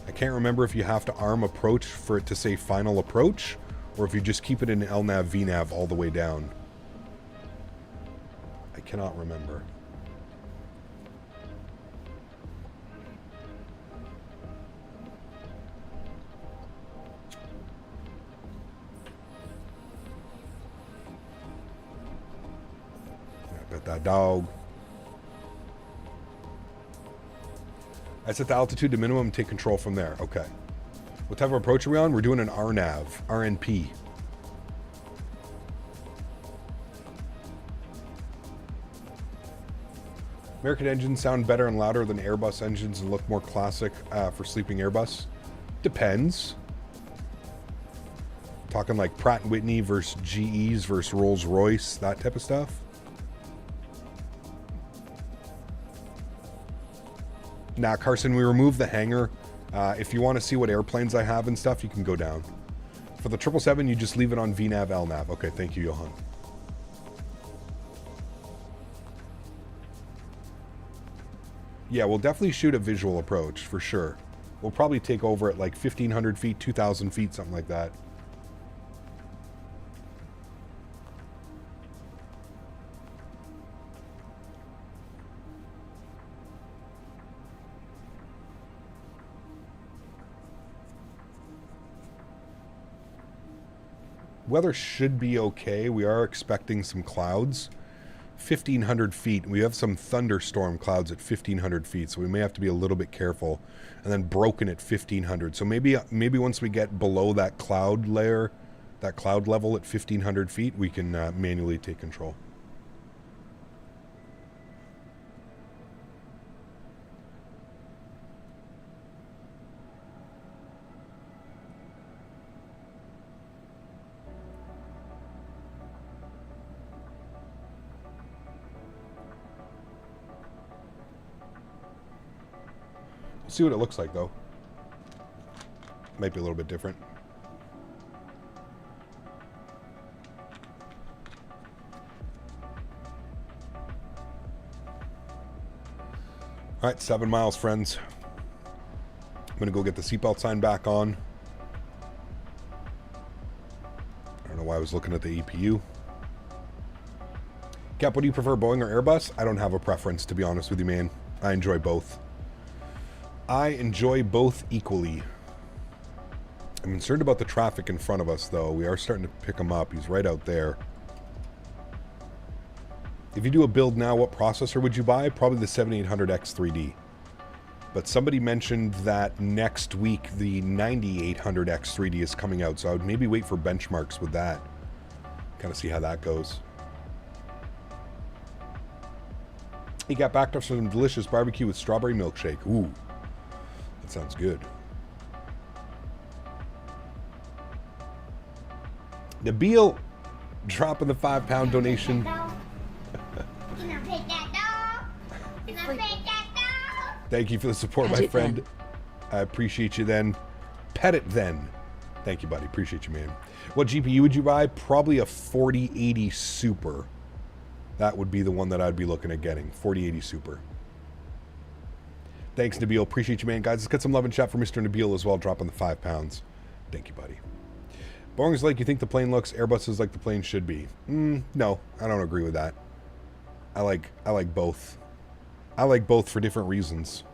I can't remember if you have to arm approach for it to say final approach, or if you just keep it in LNAV, VNAV all the way down. I cannot remember. I bet that dog. I set the altitude to minimum and take control from there. Okay. What type of approach are we on? We're doing an RNAV, RNP. American engines sound better and louder than Airbus engines and look more classic for sleeping Airbus. Depends. Talking like Pratt & Whitney versus GEs versus Rolls-Royce, that type of stuff. Nah, Carson, we removed the hangar. If you want to see what airplanes I have and stuff, you can go down. For the 777, you just leave it on VNAV, LNAV. Okay, thank you, Johan. Yeah, we'll definitely shoot a visual approach, for sure. We'll probably take over at like 1,500 feet, 2,000 feet, something like that. Weather should be okay. We are expecting some clouds. 1,500 feet. We have some thunderstorm clouds at 1,500 feet, so we may have to be a little bit careful. And then broken at 1,500. So maybe once we get below that cloud layer, that cloud level at 1,500 feet, we can manually take control. See what it looks like, though. Might be a little bit different. All right, 7 miles, friends. I'm going to go get the seatbelt sign back on. I don't know why I was looking at the EPU. Cap, what do you prefer, Boeing or Airbus? I don't have a preference, to be honest with you, man. I enjoy both. I enjoy both equally. I'm concerned about the traffic in front of us, though. We are starting to pick him up. He's right out there. If you do a build now, what processor would you buy? Probably the 7800X3D. But somebody mentioned that next week the 9800X3D is coming out, so I would maybe wait for benchmarks with that. Kind of see how that goes. He got backed up some delicious barbecue with strawberry milkshake. Ooh, that sounds good. Nabil dropping the £5 donation. Can I pet that dog? Can I pet that dog? Thank you for the support, my friend. I appreciate you then. Pet it then. Thank you, buddy. Appreciate you, man. What GPU would you buy? Probably a 4080 Super. That would be the one that I'd be looking at getting. 4080 Super. Thanks, Nabil. Appreciate you, man. Guys, let's get some love and chat for Mr. Nabil as well, dropping the £5. Thank you, buddy. Boeing's like you think the plane looks, Airbus is like the plane should be. No, I don't agree with that. I like both. I like both for different reasons.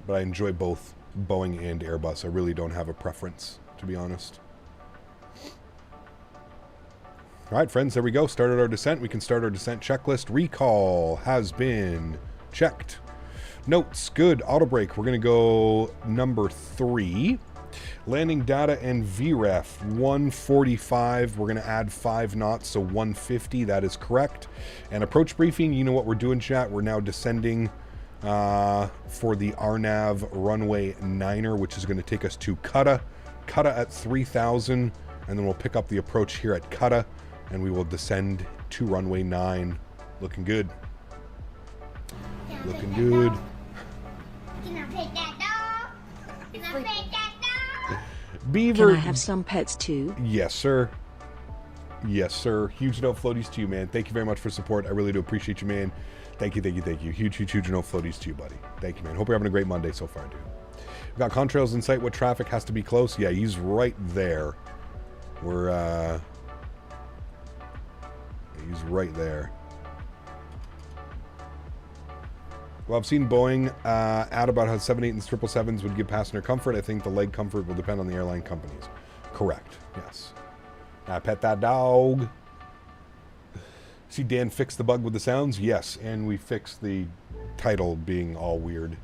But I enjoy both Boeing and Airbus. I really don't have a preference, to be honest. All right, friends, there we go. Started our descent. We can start our descent checklist. Recall has been checked. Notes, good. Auto brake, we're going to go number 3. Landing data and VREF, 145. We're going to add 5 knots, so 150. That is correct. And approach briefing, you know what we're doing, chat. We're now descending for the RNAV runway 9er, which is going to take us to Qatta. Qatta at 3,000, and then we'll pick up the approach here at Qatta, and we will descend to runway 9. Looking good. Looking good. Can I pet that dog? Can I pet that dog? Beaver. Can I have some pets too? Yes, sir. Yes, sir. Huge no floaties to you, man. Thank you very much for support. I really do appreciate you, man. Thank you, thank you, thank you. Huge no floaties to you, buddy. Thank you, man. Hope you're having a great Monday so far, dude. We've got contrails in sight. What traffic has to be close? Yeah, he's right there. We're, he's right there. Well, I've seen Boeing add about how 78 and 777s would give passenger comfort. I think the leg comfort will depend on the airline companies. Correct. Yes. I pet that dog. See Dan fix the bug with the sounds? Yes. And we fixed the title being all weird.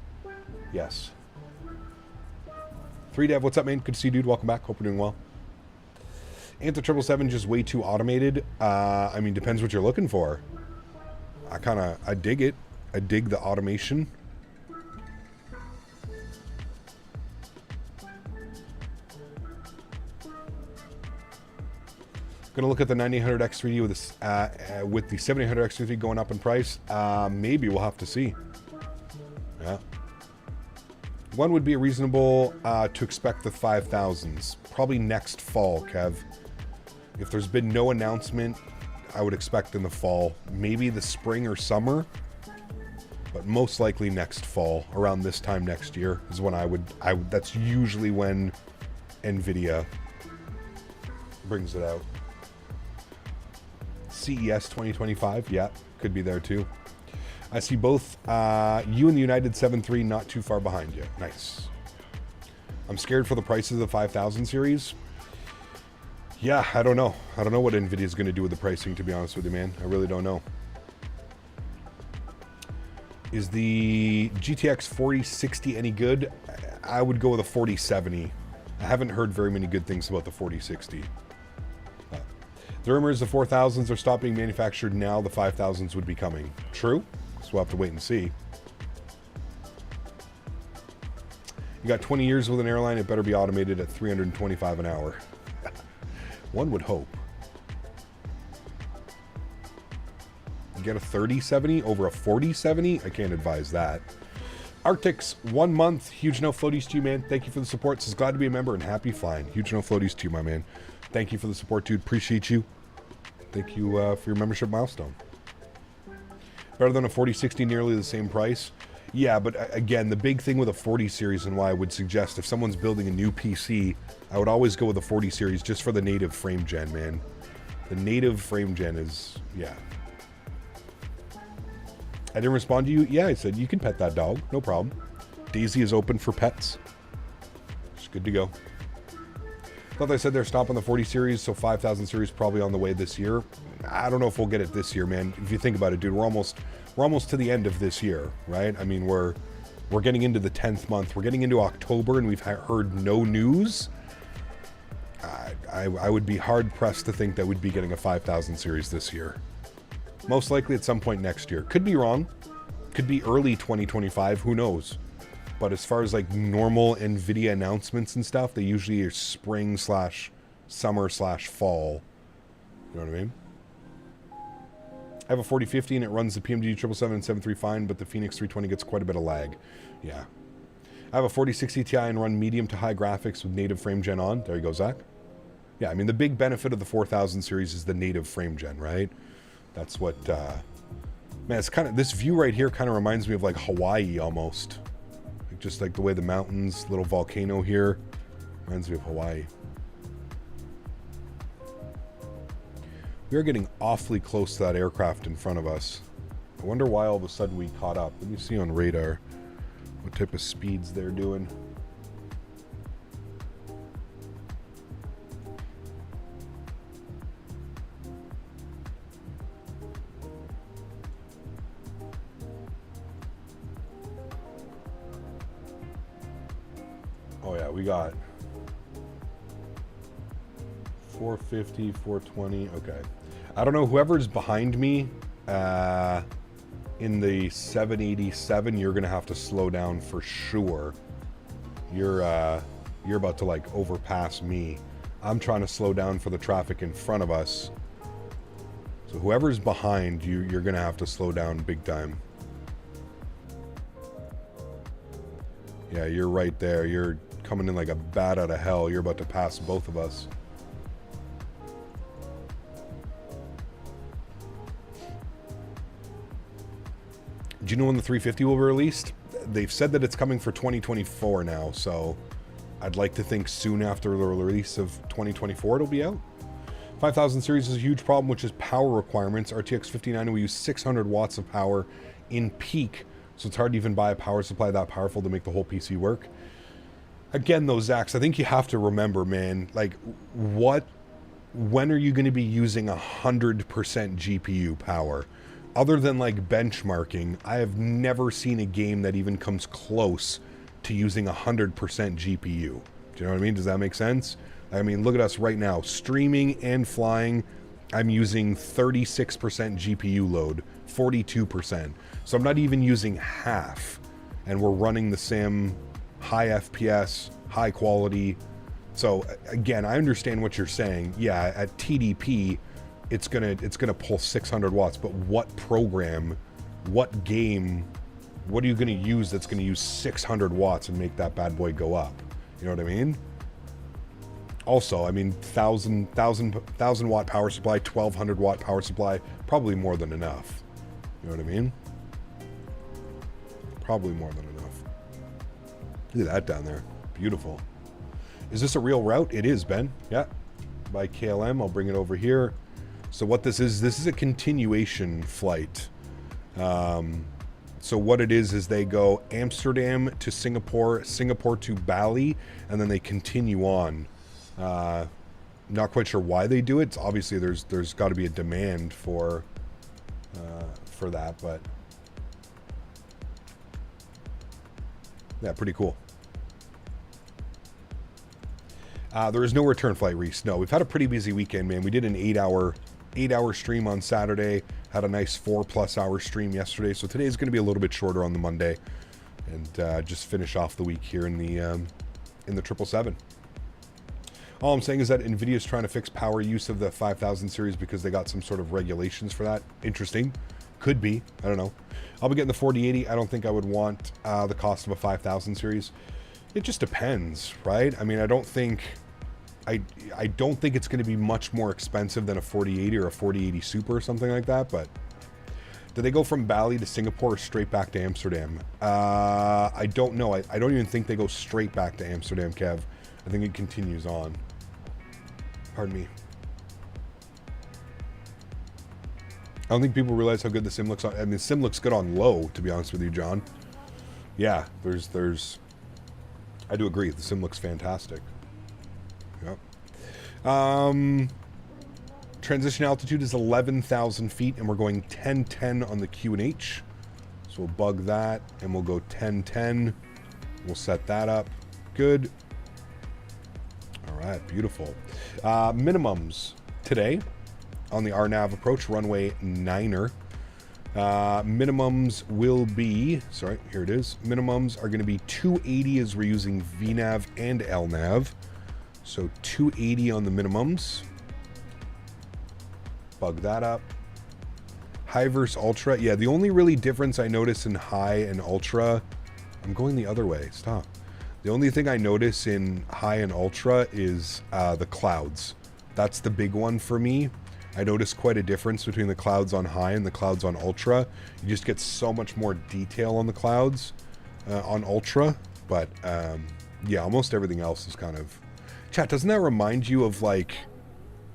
Yes. 3Dev, what's up, man? Good to see you, dude. Welcome back. Hope you're doing well. Ain't the 777 just way too automated? I mean, depends what you're looking for. I dig it. I dig the automation. Gonna look at the 9800X3D with this with the 7800X3D going up in price. Maybe we'll have to see. Yeah. When would be reasonable to expect the 5000s? Probably next fall, Kev. If there's been no announcement, I would expect in the fall. Maybe the spring or summer. But most likely next fall, around this time next year, is when that's usually when NVIDIA brings it out. CES 2025, yeah, could be there too. I see both you and the United 7.3 not too far behind you. Nice. I'm scared for the prices of the 5000 series. Yeah, I don't know. I don't know what NVIDIA is going to do with the pricing, to be honest with you, man. I really don't know. Is the GTX 4060 any good? I would go with a 4070. I haven't heard very many good things about the 4060. The rumor is the 4000s are stopped being manufactured now. The 5000s would be coming. True? So we'll have to wait and see. You got 20 years with an airline. It better be automated at 325 an hour. One would hope. Get a 3070 over a 4070? I can't advise that. Arctics, 1 month. Huge no floaties to you, man. Thank you for the support. Says glad to be a member and happy flying. Huge no floaties to you, my man. Thank you for the support, dude. Appreciate you. Thank you for your membership milestone. Better than a 4060, nearly the same price. Yeah, but again, the big thing with a 40 series and why I would suggest if someone's building a new PC, I would always go with a 40 series just for the native frame gen, man. The native frame gen is, yeah. I didn't respond to you. Yeah, I said, you can pet that dog. No problem. Daisy is open for pets. It's good to go. Thought they said they're stopping the 40 series, so 5,000 series probably on the way this year. I don't know if we'll get it this year, man. If you think about it, dude, we're almost to the end of this year, right? I mean, we're getting into the 10th month. We're getting into October, and we've heard no news. I would be hard pressed to think that we'd be getting a 5,000 series this year. Most likely at some point next year. Could be wrong. Could be early 2025. Who knows? But as far as like normal NVIDIA announcements and stuff, they usually are spring/summer/fall. You know what I mean? I have a 4050 and it runs the PMDG 777 and 73 fine, but the Phoenix 320 gets quite a bit of lag. Yeah. I have a 4060 Ti and run medium to high graphics with native frame gen on. There you go, Zach. Yeah, I mean, the big benefit of the 4000 series is the native frame gen, right? That's what, man, it's kind of, this view right here kind of reminds me of like Hawaii almost. Just like the way the mountains, little volcano here, reminds me of Hawaii. We are getting awfully close to that aircraft in front of us. I wonder why all of a sudden we caught up. Let me see on radar what type of speeds they're doing. Oh yeah, we got 450, 420. Okay. I don't know, whoever's behind me in the 787, you're going to have to slow down for sure. You're about to like overpass me. I'm trying to slow down for the traffic in front of us. So whoever's behind you, you're going to have to slow down big time. Yeah, you're right there. You're coming in like a bat out of hell. You're about to pass both of us. Do you know when the 350 will be released? They've said that it's coming for 2024 now, so I'd like to think soon after the release of 2024 it'll be out. 5000 series is a huge problem, which is power requirements. RTX 59 will use 600 watts of power in peak, so it's hard to even buy a power supply that powerful to make the whole PC work. Again, though, Zax, I think you have to remember, man, like, when are you going to be using 100% GPU power? Other than, like, benchmarking, I have never seen a game that even comes close to using 100% GPU. Do you know what I mean? Does that make sense? I mean, look at us right now. Streaming and flying, I'm using 36% GPU load, 42%. So I'm not even using half. And we're running the sim, high FPS, high quality. So again, I understand what you're saying. Yeah, at TDP, it's gonna pull 600 watts. But what program, what game, what are you gonna use that's gonna use 600 watts and make that bad boy go up? You know what I mean? Also, I mean, 1,000 watt power supply, 1,200 watt power supply, probably more than enough. You know what I mean? Probably more than enough. Look at that down there. Beautiful. Is this a real route? It is, Ben. Yeah. By KLM. I'll bring it over here. So what this is a continuation flight. So what it is they go Amsterdam to Singapore, Singapore to Bali, and then they continue on. Not quite sure why they do it. It's obviously there's got to be a demand for that, but yeah, pretty cool. There is no return flight, Reese. No, we've had a pretty busy weekend, man. We did an 8-hour stream on Saturday. Had a nice 4+ hour stream yesterday. So today is going to be a little bit shorter on the Monday, and just finish off the week here in the 777. All I'm saying is that NVIDIA is trying to fix power use of the 5000 series because they got some sort of regulations for that. Interesting. Could be. I don't know. I'll be getting the 4080. I don't think I would want the cost of a 5000 series. It just depends, right? I mean, I don't think it's going to be much more expensive than a 4080 or a 4080 Super or something like that, but do they go from Bali to Singapore or straight back to Amsterdam? I don't know. I don't even think they go straight back to Amsterdam, Kev. I think it continues on. Pardon me. I don't think people realize how good the sim looks on. I mean, the sim looks good on low, to be honest with you, John. Yeah, there's I do agree. The sim looks fantastic. Yep. Transition altitude is 11,000 feet, and we're going 1010 on the QNH. So we'll bug that, and we'll go 1010. We'll set that up. Good. All right, beautiful. Minimums today on the RNAV approach, runway 9er. Minimums will be, sorry, here it is. Minimums are going to be 280 as we're using VNAV and LNAV. So 280 on the minimums. Bug that up. High versus ultra. Yeah, the only really difference I notice in high and ultra, I'm going the other way. Stop. The only thing I notice in high and ultra is the clouds. That's the big one for me. I notice quite a difference between the clouds on high and the clouds on ultra. You just get so much more detail on the clouds on ultra. But yeah, almost everything else is kind of... Chat, doesn't that remind you of like...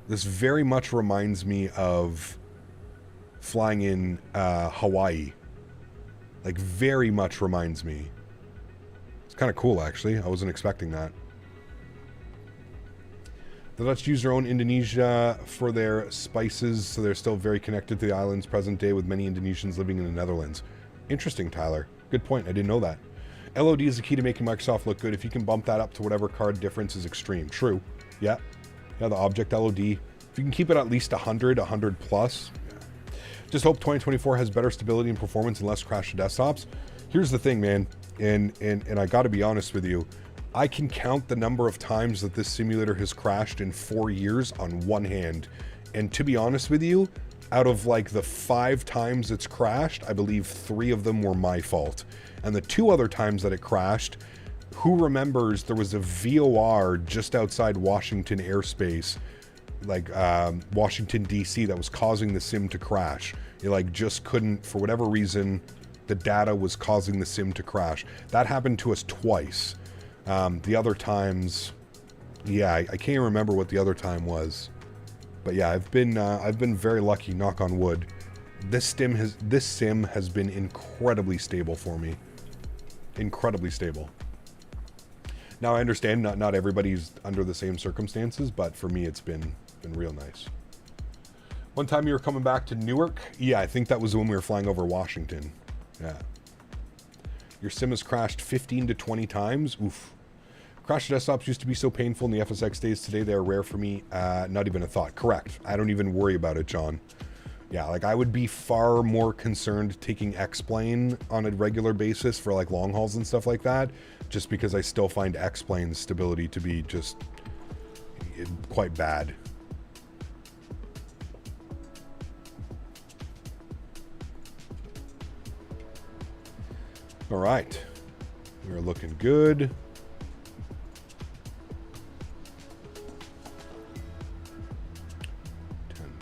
This very much reminds me of flying in Hawaii. Like, very much reminds me. It's kind of cool, actually. I wasn't expecting that. The Dutch use their own Indonesia for their spices, so they're still very connected to the islands present day, with many Indonesians living in the Netherlands. Interesting, Tyler. Good point. I didn't know that. LOD is the key to making Microsoft look good. If you can bump that up to whatever card difference is extreme. True. Yeah. Yeah, the object LOD. If you can keep it at least 100 plus. Yeah. Just hope 2024 has better stability and performance and less crash to desktops. Here's the thing, man. And I got to be honest with you. I can count the number of times that this simulator has crashed in 4 years on one hand. And to be honest with you, out of like the 5 times it's crashed, I believe 3 of them were my fault. And the 2 other times that it crashed, who remembers there was a VOR just outside Washington airspace, like Washington, D.C., that was causing the sim to crash. It like just couldn't, for whatever reason, the data was causing the sim to crash. That happened to us twice. The other times, yeah, I can't remember what the other time was. But yeah, I've been very lucky, knock on wood. This sim has been incredibly stable for me. Incredibly stable. Now I understand not everybody's under the same circumstances, but for me it's been real nice. One time you were coming back to Newark? Yeah, I think that was when we were flying over Washington. Yeah. Your sim has crashed 15 to 20 times? Oof. Crash desktops used to be so painful in the FSX days. Today they are rare for me. Not even a thought. Correct. I don't even worry about it, John. Yeah, like I would be far more concerned taking X-Plane on a regular basis for like long hauls and stuff like that, just because I still find X-Plane's stability to be just quite bad. All right. We're looking good.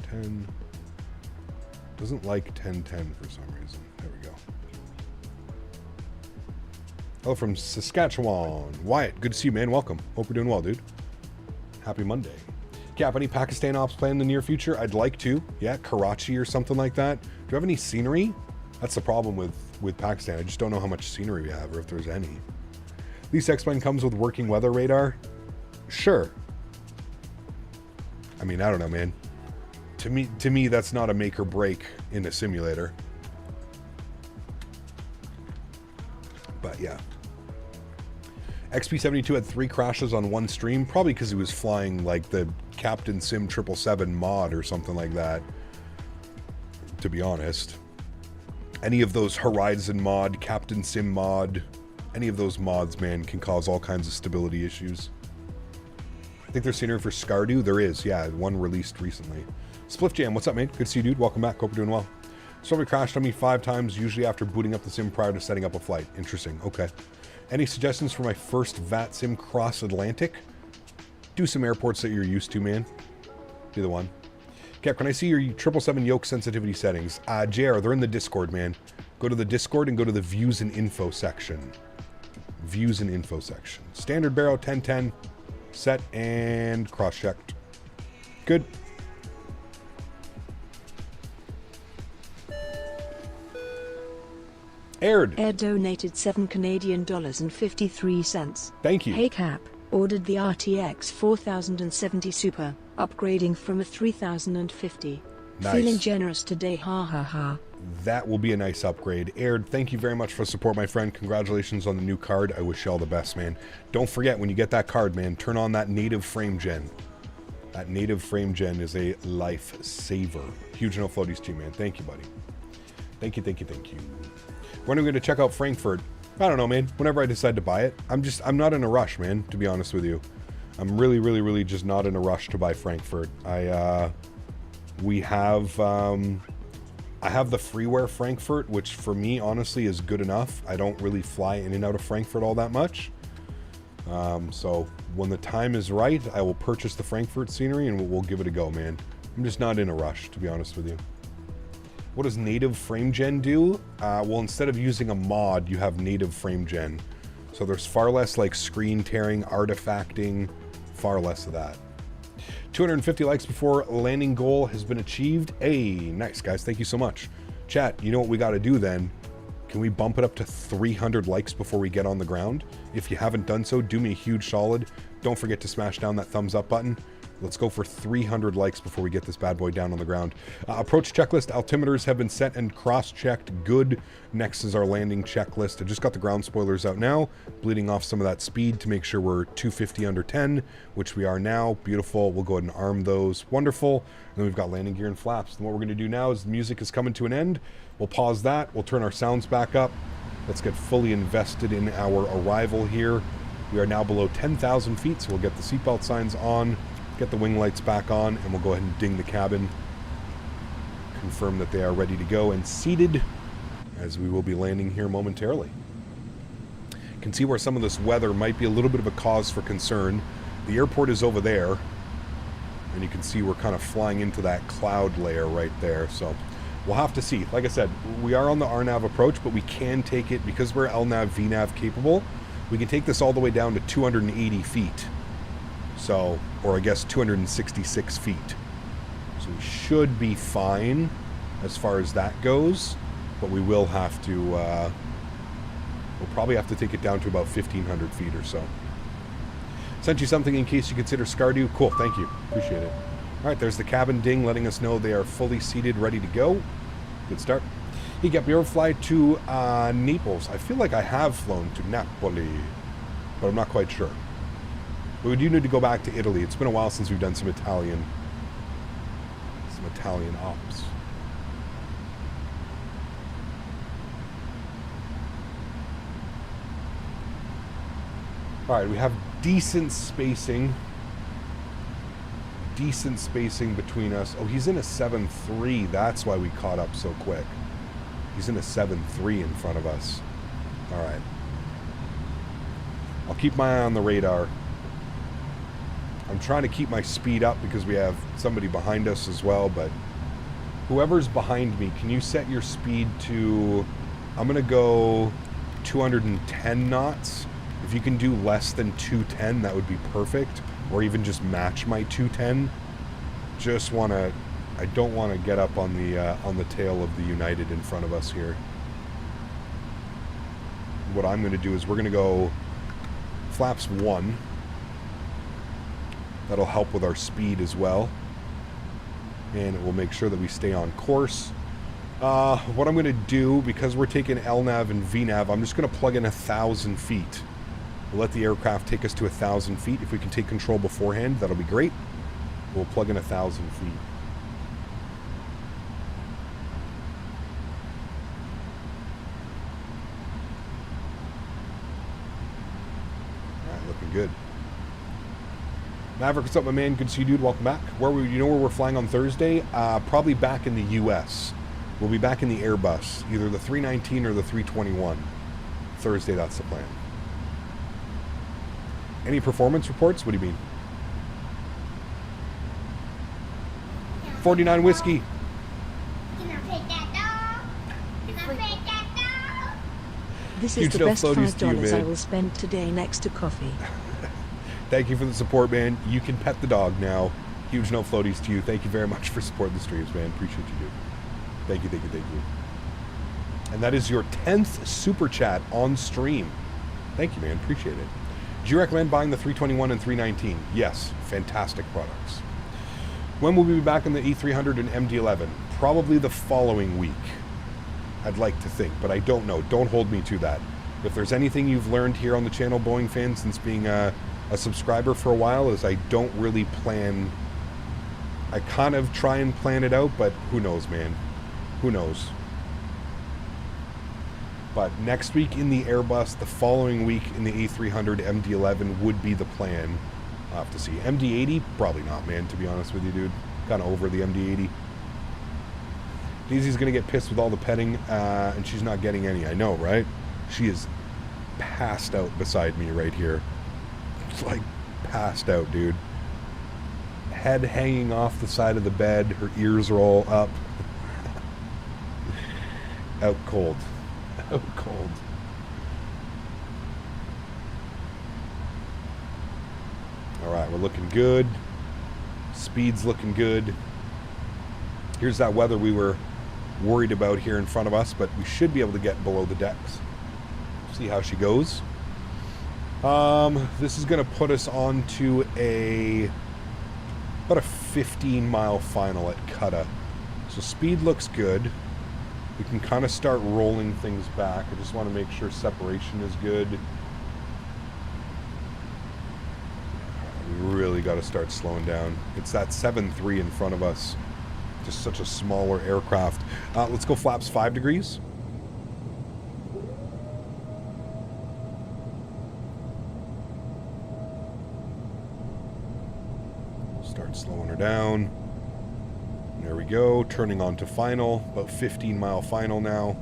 1010. Doesn't like 1010 for some reason. There we go. Hello from Saskatchewan. Wyatt, good to see you, man. Welcome. Hope you're doing well, dude. Happy Monday. Cap, any Pakistan ops planned in the near future? I'd like to. Yeah, Karachi or something like that. Do you have any scenery? That's the problem with Pakistan. I just don't know how much scenery we have or if there's any. At least X-Plane comes with working weather radar. Sure. I mean, I don't know, man. To me, that's not a make or break in a simulator. But yeah. XP72 had 3 crashes on one stream, probably because he was flying like the Captain Sim 777 mod or something like that. To be honest. Any of those Horizon mod, Captain Sim mod, any of those mods, man, can cause all kinds of stability issues. I think there's scenery for Skardu. There is, yeah, one released recently. Spliff Jam, what's up, man? Good to see you, dude. Welcome back. Hope you're doing well. Somebody crashed on me 5 times, usually after booting up the sim prior to setting up a flight. Interesting. Okay. Any suggestions for my first VAT sim cross Atlantic? Do some airports that you're used to, man. Be the one. Cap, can I see your 777 yoke sensitivity settings? JR, they're in the Discord, man. Go to the Discord and go to the views and info section. Views and info section. Standard barrel 1010. Set and cross-checked. Good. Aired. Air donated $7 CAD and 53 cents. Thank you. Hey Cap, ordered the RTX 4070 Super, upgrading from a 3050. Nice. Feeling generous today, ha ha ha. That will be a nice upgrade. Aired, thank you very much for the support, my friend. Congratulations on the new card. I wish you all the best, man. Don't forget, when you get that card, man, turn on that native frame gen. That native frame gen is a lifesaver. Huge no floaties to you, man. Thank you, buddy. Thank you, thank you, thank you. When are we going to check out Frankfurt? I don't know, man. Whenever I decide to buy it. I'm not in a rush, man, to be honest with you. I'm really just not in a rush to buy Frankfurt. I have the freeware Frankfurt, which for me, honestly, is good enough. I don't really fly in and out of Frankfurt all that much. So when the time is right, I will purchase the Frankfurt scenery and we'll give it a go, man. I'm just not in a rush, to be honest with you. What does native frame gen do? Well, instead of using a mod, you have native frame gen. So there's far less like screen tearing, artifacting, far less of that. 250 likes before landing goal has been achieved. Hey, nice guys, thank you so much. Chat, you know what we got to do then? Can we bump it up to 300 likes before we get on the ground? If you haven't done so, do me a huge solid. Don't forget to smash down that thumbs up button. Let's go for 300 likes before we get this bad boy down on the ground. Approach checklist. Altimeters have been set and cross-checked. Good. Next is our landing checklist. I just got the ground spoilers out now, bleeding off some of that speed to make sure we're 250 under 10, which we are now. Beautiful. We'll go ahead and arm those. Wonderful. And then we've got landing gear and flaps. And what we're going to do now is the music is coming to an end. We'll pause that. We'll turn our sounds back up. Let's get fully invested in our arrival here. We are now below 10,000 feet, so we'll get the seatbelt signs on, get the wing lights back on, and we'll go ahead and ding the cabin. Confirm that they are ready to go and seated, as we will be landing here momentarily. You can see where some of this weather might be a little bit of a cause for concern. The airport is over there, and you can see we're kind of flying into that cloud layer right there, so we'll have to see. Like I said, we are on the RNAV approach, but we can take it, because we're LNAV, VNAV capable, we can take this all the way down to 280 feet. So, or I guess 266 feet. So we should be fine as far as that goes, but we will have to, we'll probably have to take it down to about 1,500 feet or so. Sent you something in case you consider Skardu. Cool, thank you. Appreciate it. All right, there's the cabin ding letting us know they are fully seated, ready to go. Good start. He got your flight to Naples. I feel like I have flown to Napoli, but I'm not quite sure. But we do need to go back to Italy. It's been a while since we've done some Italian ops. All right, we have decent spacing between us. Oh, he's in a 7.3. That's why we caught up so quick. He's in a 7.3 in front of us. All right. I'll keep my eye on the radar. I'm trying to keep my speed up because we have somebody behind us as well, but whoever's behind me, can you set your speed to, I'm going to go 210 knots. If you can do less than 210, that would be perfect, or even just match my 210. I don't want to get up on the tail of the United in front of us here. What I'm going to do is we're going to go flaps 1. That'll help with our speed as well, and it will make sure that we stay on course. What I'm going to do, because we're taking LNAV and VNAV, I'm just going to plug in 1,000 feet. We'll let the aircraft take us to 1,000 feet. If we can take control beforehand, that'll be great. We'll plug in 1,000 feet. Looking good. Maverick, what's up, my man? Good to see you, dude. Welcome back. You know where we're flying on Thursday? Probably back in the U.S. We'll be back in the Airbus, either the 319 or the 321. Thursday, that's the plan. Any performance reports? What do you mean? 49 whiskey. Can I pet that dog? Can I pet that dog? This is the best $5 I will spend today next to coffee. Thank you for the support, man. You can pet the dog now. Huge no floaties to you. Thank you very much for supporting the streams, man. Appreciate you, dude. Thank you, thank you, thank you. And that is your 10th super chat on stream. Thank you, man. Appreciate it. Do you recommend buying the 321 and 319? Yes. Fantastic products. When will we be back on the E300 and MD-11? Probably the following week. I'd like to think, but I don't know. Don't hold me to that. If there's anything you've learned here on the channel, Boeing fans, since being a subscriber for a while, is I don't really plan... I kind of try and plan it out, but who knows, man. Who knows? But next week in the Airbus, the following week in the A300 MD-11 would be the plan. I'll have to see. MD-80? Probably not, man, to be honest with you, dude. Kind of over the MD-80. Daisy's going to get pissed with all the petting, and she's not getting any. I know, right? She is passed out beside me right here. It's like passed out, dude. Head hanging off the side of the bed. Her ears are all up. Out cold. Out cold. Alright, we're looking good. Speed's looking good. Here's that weather we were worried about here in front of us, but we should be able to get below the decks. See how she goes. This is going to put us on to about a 15-mile final at Qatta. So speed looks good. We can kind of start rolling things back. I just want to make sure separation is good. We really got to start slowing down. It's that 7.3 in front of us. Just such a smaller aircraft. Let's go flaps 5 degrees. Start slowing her down. There we go. Turning on to final. About 15-mile final now.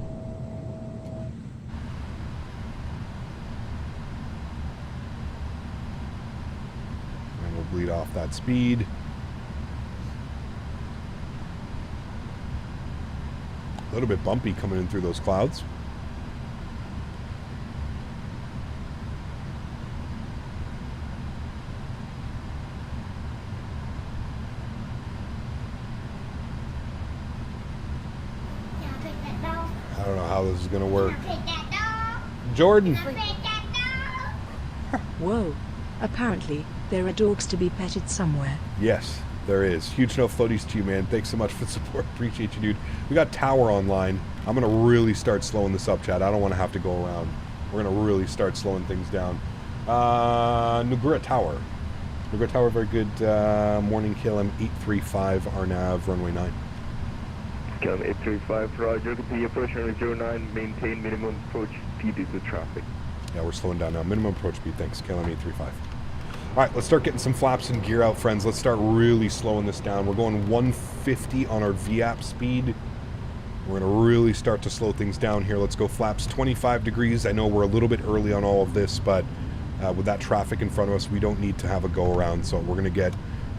And we'll bleed off that speed. A little bit bumpy coming in through those clouds. I don't know how this is going to work. Jordan! Whoa. Apparently, there are dogs to be petted somewhere. Yes, there is. Huge no floaties to you, man. Thanks so much for the support. Appreciate you, dude. We got Tower online. I'm going to really start slowing this up, Chad. I don't want to have to go around. We're going to really start slowing things down. Nugura Tower. Nugura Tower, very good morning. KLM 835, RNAV, runway 9. KLM 835, roger. Be approaching runway 09. Maintain minimum approach speed due to traffic. Yeah, we're slowing down now. Minimum approach speed, thanks. KLM 835. All right, let's start getting some flaps and gear out, friends. Let's start really slowing this down. We're going 150 on our VAP speed. We're going to really start to slow things down here. Let's go flaps 25 degrees. I know we're a little bit early on all of this, but with that traffic in front of us, we don't need to have a go-around. So we're going to get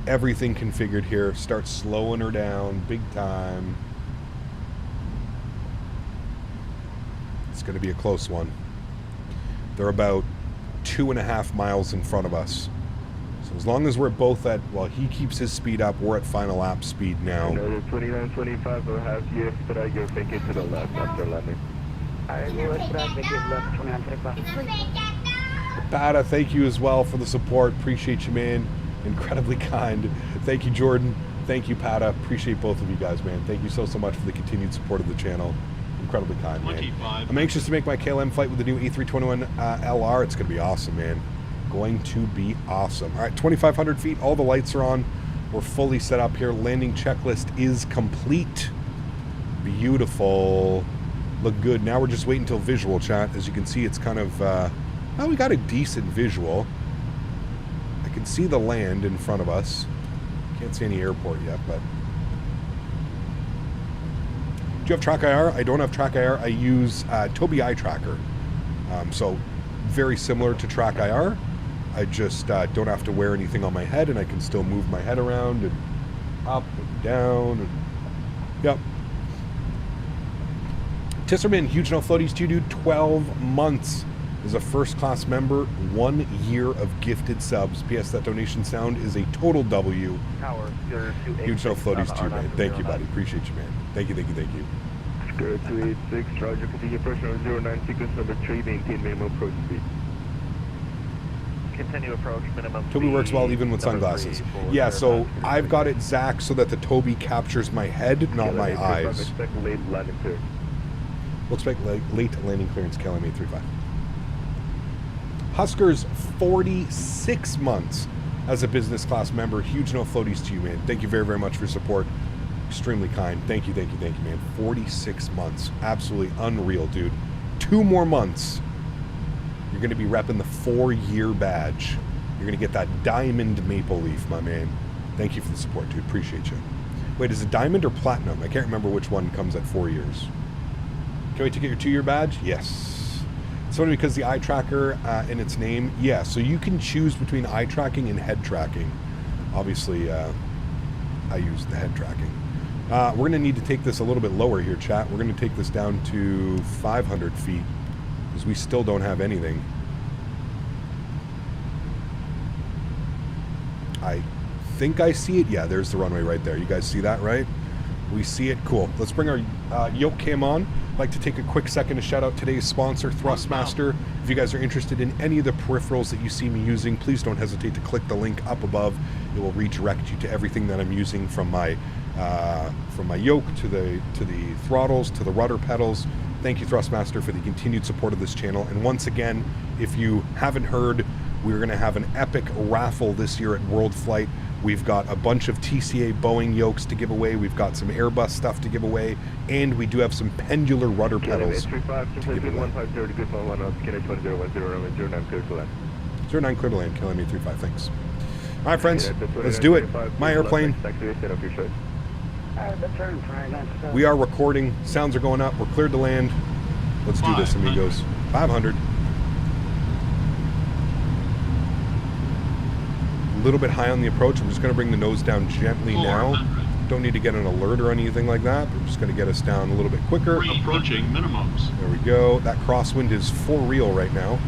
everything configured here. Start slowing her down big time. It's going to be a close one. They're about 2.5 miles in front of us. So as long as we're both at, well, he keeps his speed up, we're at final lap speed now. Another 2925 will have you expedite your thinking to the left after landing. I will expedite make it left 2925. Bada, thank you as well for the support. Appreciate you, man. Incredibly kind. Thank you, Jordan. Thank you, Pata. Appreciate both of you guys, man. Thank you so much for the continued support of the channel. Incredibly kind, man. I'm anxious to make my KLM flight with the new A321 LR. It's going to be awesome, man. Going to be awesome. All right, 2,500 feet. All the lights are on. We're fully set up here. Landing checklist is complete. Beautiful. Look good. Now we're just waiting until visual, chat. As you can see, it's kind of... well, we got a decent visual. I can see the land in front of us. Can't see any airport yet, but... Do you have Track IR? I don't have Track IR. I use Tobii Eye Tracker. So very similar to Track IR. I just don't have to wear anything on my head, and I can still move my head around and up and down. And, yep. Tisserman, huge no floaties to you, dude. 12 months as a first-class member. 1 year of gifted subs. PS, that donation sound is a total W. Tower, Huge no floaties to you, man. Thank you, buddy. Appreciate you, man. Thank you, thank you, thank you. 286, Roger, continue approach number 09, sequence number 3, maintain minimum approach speed. Continue approach minimum. Toby works well even with sunglasses. Yeah, so I've got it Zach so that the Toby captures my head, not my eyes. Expect late landing clearance. We'll expect late landing clearance, KLM 835. Huskers, 46 months as a business class member. Huge no floaties to you, man. Thank you very, very much for your support. Extremely kind. Thank you, man. 46 months. Absolutely unreal, dude. 2 more months. You're going to be repping the 4-year badge. You're going to get that diamond maple leaf, my man. Thank you for the support, dude. Appreciate you. Wait, is it diamond or platinum? I can't remember which one comes at 4 years. Can't wait to get your 2-year badge? Yes. It's only because the eye tracker in its name. Yeah, so you can choose between eye tracking and head tracking. Obviously, I use the head tracking. We're going to need to take this a little bit lower here, chat. We're going to take this down to 500 feet because we still don't have anything. I think I see it. Yeah, there's the runway right there. You guys see that, right? We see it. Cool. Let's bring our yoke cam on. I'd like to take a quick second to shout out today's sponsor, Thrustmaster. If you guys are interested in any of the peripherals that you see me using, please don't hesitate to click the link up above. It will redirect you to everything that I'm using from my yoke to the throttles to the rudder pedals. Thank you, Thrustmaster, for the continued support of this channel. And once again, if you haven't heard, we're going to have an epic raffle this year at World Flight. We've got a bunch of TCA Boeing yokes to give away. We've got some Airbus stuff to give away. And we do have some pendular rudder pedals to give away. 09 clear to land, KLM 835, thanks. All right, friends, let's do it. My airplane. We are recording. Sounds are going up. We're cleared to land. Let's do this, amigos. 500. A little bit high on the approach. I'm just going to bring the nose down gently now. Don't need to get an alert or anything like that. We're just going to get us down a little bit quicker. Approaching minimums. There we go. That crosswind is for real right now.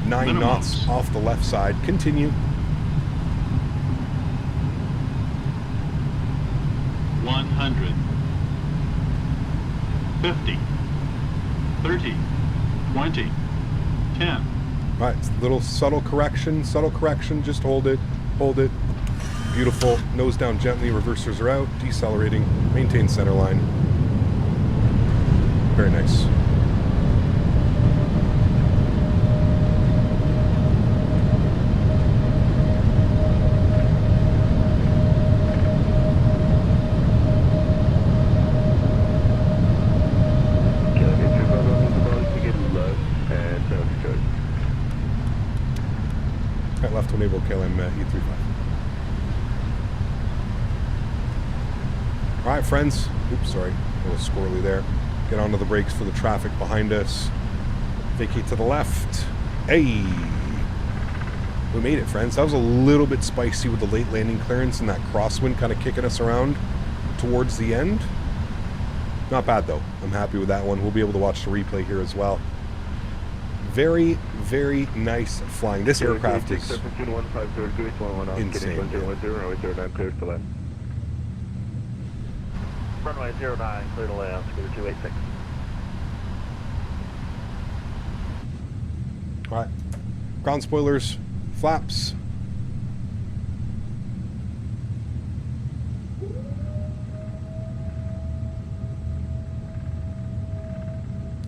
9 knots off the left side. Continue. 100. 50. 30. 20. 10. All right, it's a little subtle correction. Just hold it. Hold it. Beautiful. Nose down gently. Reversers are out. Decelerating. Maintain center line. Very nice. Left to enable KLM E35. All right, friends. Oops, sorry. A little squirrely there. Get onto the brakes for the traffic behind us. Vacate to the left. Hey! We made it, friends. That was a little bit spicy with the late landing clearance and that crosswind kind of kicking us around towards the end. Not bad, though. I'm happy with that one. We'll be able to watch the replay here as well. Very, very nice flying. This aircraft is insane. Runway 09, clear to land, scooter 286. All right. Ground spoilers, flaps.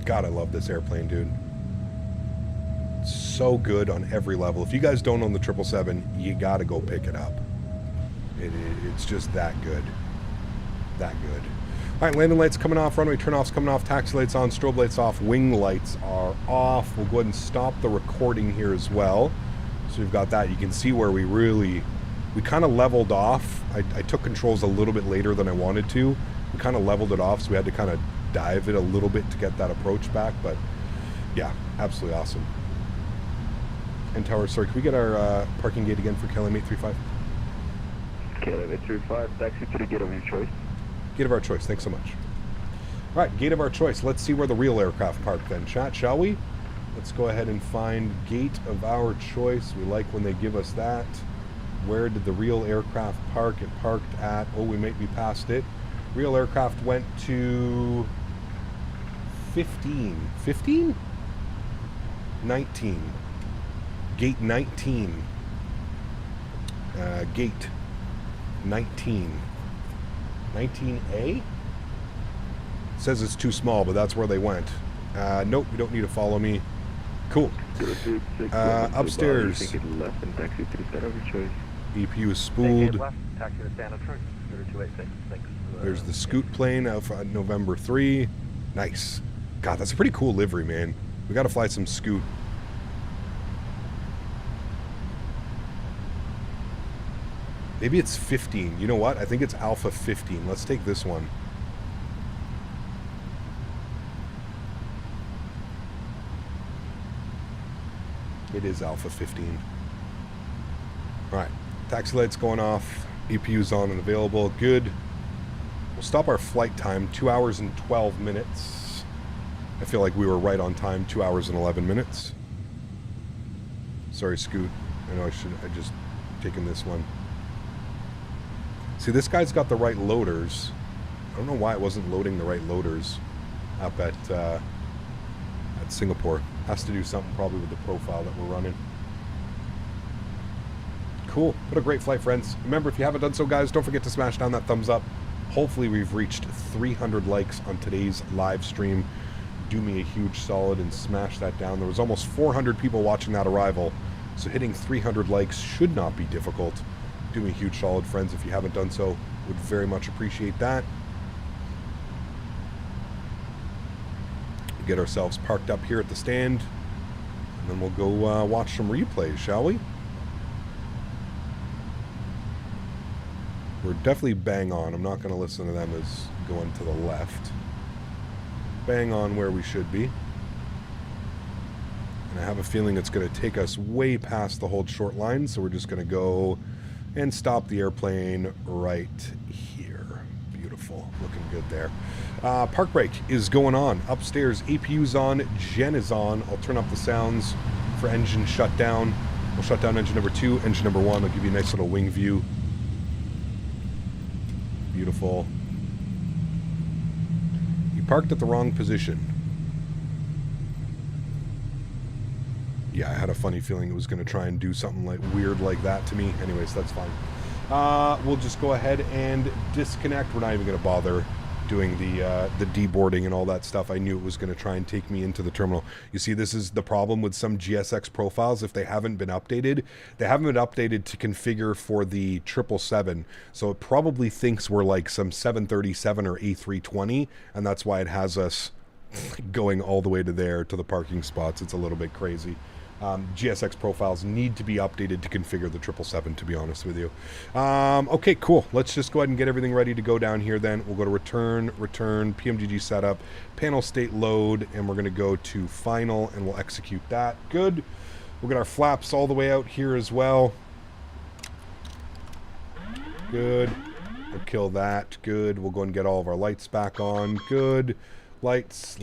God, I love this airplane, dude. So good on every level. If you guys don't own the 777, you gotta go pick it up. It's just that good. That good. All right, landing lights coming off, runway turnoffs coming off, taxi lights on, strobe lights off, wing lights are off. We'll go ahead and stop the recording here as well. So we've got that. You can see where we kind of leveled off. I took controls a little bit later than I wanted to. We kind of leveled it off, so we had to kind of dive it a little bit to get that approach back. But yeah, absolutely awesome. And tower, sorry, can we get our parking gate again for KLM 835? KLM 835, taxi to the gate of your choice. Gate of our choice, thanks so much. All right, gate of our choice. Let's see where the real aircraft parked then, chat, shall we? Let's go ahead and find gate of our choice. We like when they give us that. Where did the real aircraft park? It parked at, oh, we might be past it. Real aircraft went to 15. 15? 19. Gate 19. Gate 19. 19A? Says it's too small, but that's where they went. Nope, you don't need to follow me. Cool. Upstairs. EPU is spooled. There's the Scoot plane out for November 3. Nice. God, that's a pretty cool livery, man. We gotta fly some Scoot. Maybe it's 15. You know what? I think it's Alpha 15. Let's take this one. It is Alpha 15. Alright. Taxi lights going off. EPU's on and available. Good. We'll stop our flight time. 2 hours and 12 minutes. I feel like we were right on time. 2 hours and 11 minutes. Sorry, Scoot. I know I just taken this one. See, this guy's got the right loaders. I don't know why it wasn't loading the right loaders up at Singapore. Has to do something probably with the profile that we're running. Cool. What a great flight, friends. Remember, if you haven't done so, guys, don't forget to smash down that thumbs up. Hopefully we've reached 300 likes on today's live stream. Do me a huge solid and smash that down. There was almost 400 people watching that arrival, so hitting 300 likes should not be difficult. Do me a huge solid, friends, if you haven't done so. Would very much appreciate that. Get ourselves parked up here at the stand, and then we'll go watch some replays, shall we? We're definitely bang on. I'm not going to listen to them as going to the left. Bang on where we should be. And I have a feeling it's going to take us way past the hold short line, so we're just going to go and stop the airplane right here. Beautiful. Looking good there. Park brake is going on. Upstairs, APU's on. Gen is on. I'll turn up the sounds for engine shutdown. We'll shut down engine number 2. Engine number 1. I'll give you a nice little wing view. Beautiful. You parked at the wrong position. Yeah, I had a funny feeling it was going to try and do something like weird like that to me. Anyways, that's fine. We'll just go ahead and disconnect. We're not even going to bother doing the deboarding and all that stuff. I knew it was going to try and take me into the terminal. You see, this is the problem with some GSX profiles. If they haven't been updated, they haven't been updated to configure for the 777. So it probably thinks we're like some 737 or A320, and that's why it has us going all the way to there to the parking spots. It's a little bit crazy. GSX profiles need to be updated to configure the 777, to be honest with you. Okay, cool. Let's just go ahead and get everything ready to go down here then. We'll go to return, PMDG setup, panel state load, and we're going to go to final, and we'll execute that. Good. We'll get our flaps all the way out here as well. Good. We'll kill that. Good. We'll go and get all of our lights back on. Good. Lights,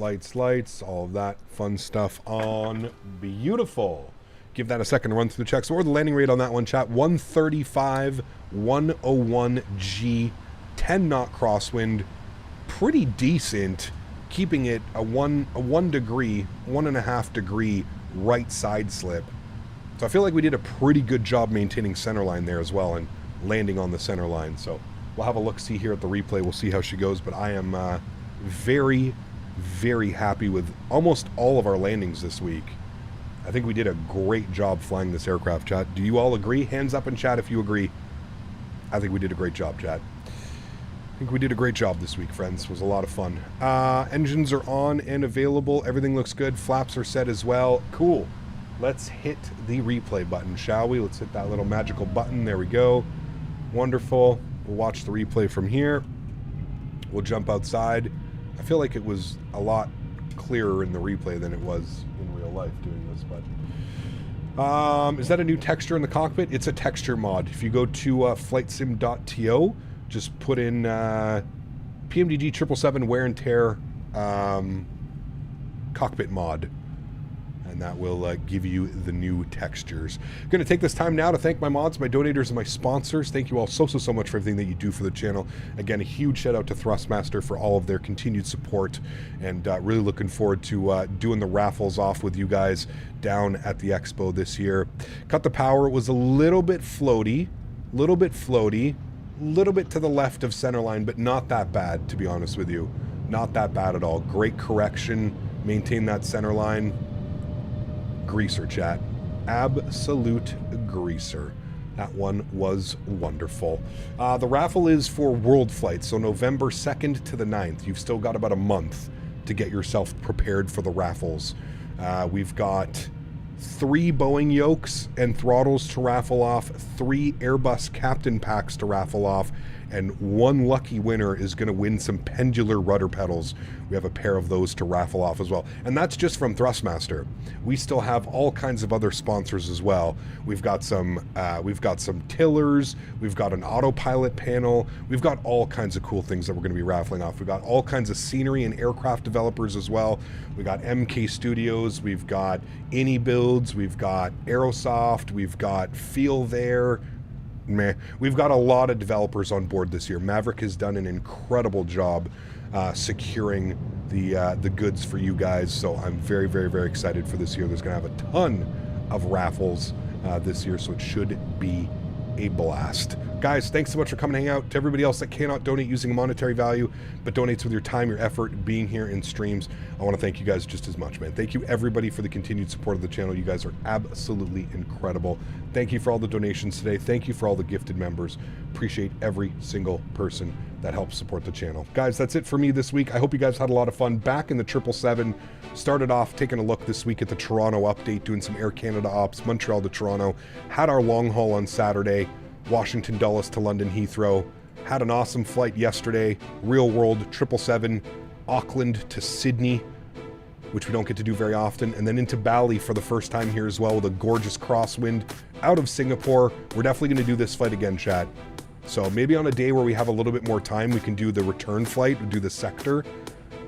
all of that fun stuff on. Beautiful. Give that a second to run through the checks. Or the landing rate on that one, chat. 135, 101 G, 10 knot crosswind. Pretty decent. Keeping it a 1.5 degree right side slip. So I feel like we did a pretty good job maintaining center line there as well and landing on the center line. So we'll have a look-see here at the replay. We'll see how she goes. But I am very, very happy with almost all of our landings this week. I think we did a great job flying this aircraft, chat. Do you all agree? Hands up in chat if you agree. I think we did a great job, chat. I think we did a great job this week, friends. It was a lot of fun. Engines are on and available. Everything looks good. Flaps are set as well. Cool. Let's hit the replay button, shall we? Let's hit that little magical button. There we go. Wonderful. We'll watch the replay from here. We'll jump outside. I feel like it was a lot clearer in the replay than it was in real life doing this, but is that a new texture in the cockpit? It's a texture mod. If you go to flightsim.to, just put in PMDG 777 wear and tear cockpit mod, and that will give you the new textures. I'm going to take this time now to thank my mods, my donators, and my sponsors. Thank you all so much for everything that you do for the channel. Again, a huge shout out to Thrustmaster for all of their continued support, and really looking forward to doing the raffles off with you guys down at the expo this year. Cut the power. It was a little bit floaty, little bit to the left of center line, but not that bad, to be honest with you. Not that bad at all. Great correction. Maintain that center line. Greaser, chat. Absolute greaser. That one was wonderful. The raffle is for world flights, so November 2nd to the 9th. You've still got about a month to get yourself prepared for the raffles. We've got 3 Boeing Yokes and throttles to raffle off, 3 Airbus Captain Packs to raffle off, and 1 lucky winner is going to win some pendular rudder pedals. We have a pair of those to raffle off as well. And that's just from Thrustmaster. We still have all kinds of other sponsors as well. We've got some tillers, we've got an autopilot panel, we've got all kinds of cool things that we're going to be raffling off. We've got all kinds of scenery and aircraft developers as well. We got MK Studios, we've got Any Builds, we've got Aerosoft, we've got Feel There. We've got a lot of developers on board this year. Maverick has done an incredible job securing the goods for you guys, so I'm very excited for this year. There's going to have a ton of raffles this year, so it should be a blast. Guys, thanks so much for coming to hang out. To everybody else that cannot donate using a monetary value, but donates with your time, your effort, being here in streams, I want to thank you guys just as much, man. Thank you, everybody, for the continued support of the channel. You guys are absolutely incredible. Thank you for all the donations today. Thank you for all the gifted members. Appreciate every single person that helps support the channel. Guys, that's it for me this week. I hope you guys had a lot of fun back in the 777. Started off taking a look this week at the Toronto update, doing some Air Canada ops, Montreal to Toronto. Had our long haul on Saturday, Washington Dulles to London Heathrow. Had an awesome flight yesterday, real world 777, Auckland to Sydney, which we don't get to do very often, and then into Bali for the first time here as well with a gorgeous crosswind out of Singapore. We're definitely going to do this flight again, chat. So maybe on a day where we have a little bit more time, we can do the return flight, do the sector.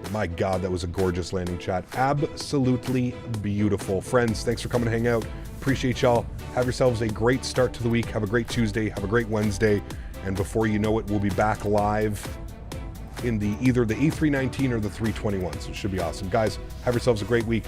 But my God, that was a gorgeous landing, chat. Absolutely beautiful. Friends, thanks for coming to hang out. Appreciate y'all. Have yourselves a great start to the week. Have a great Tuesday. Have a great Wednesday. And before you know it, we'll be back live in either the A319 or the 321. So it should be awesome. Guys, have yourselves a great week.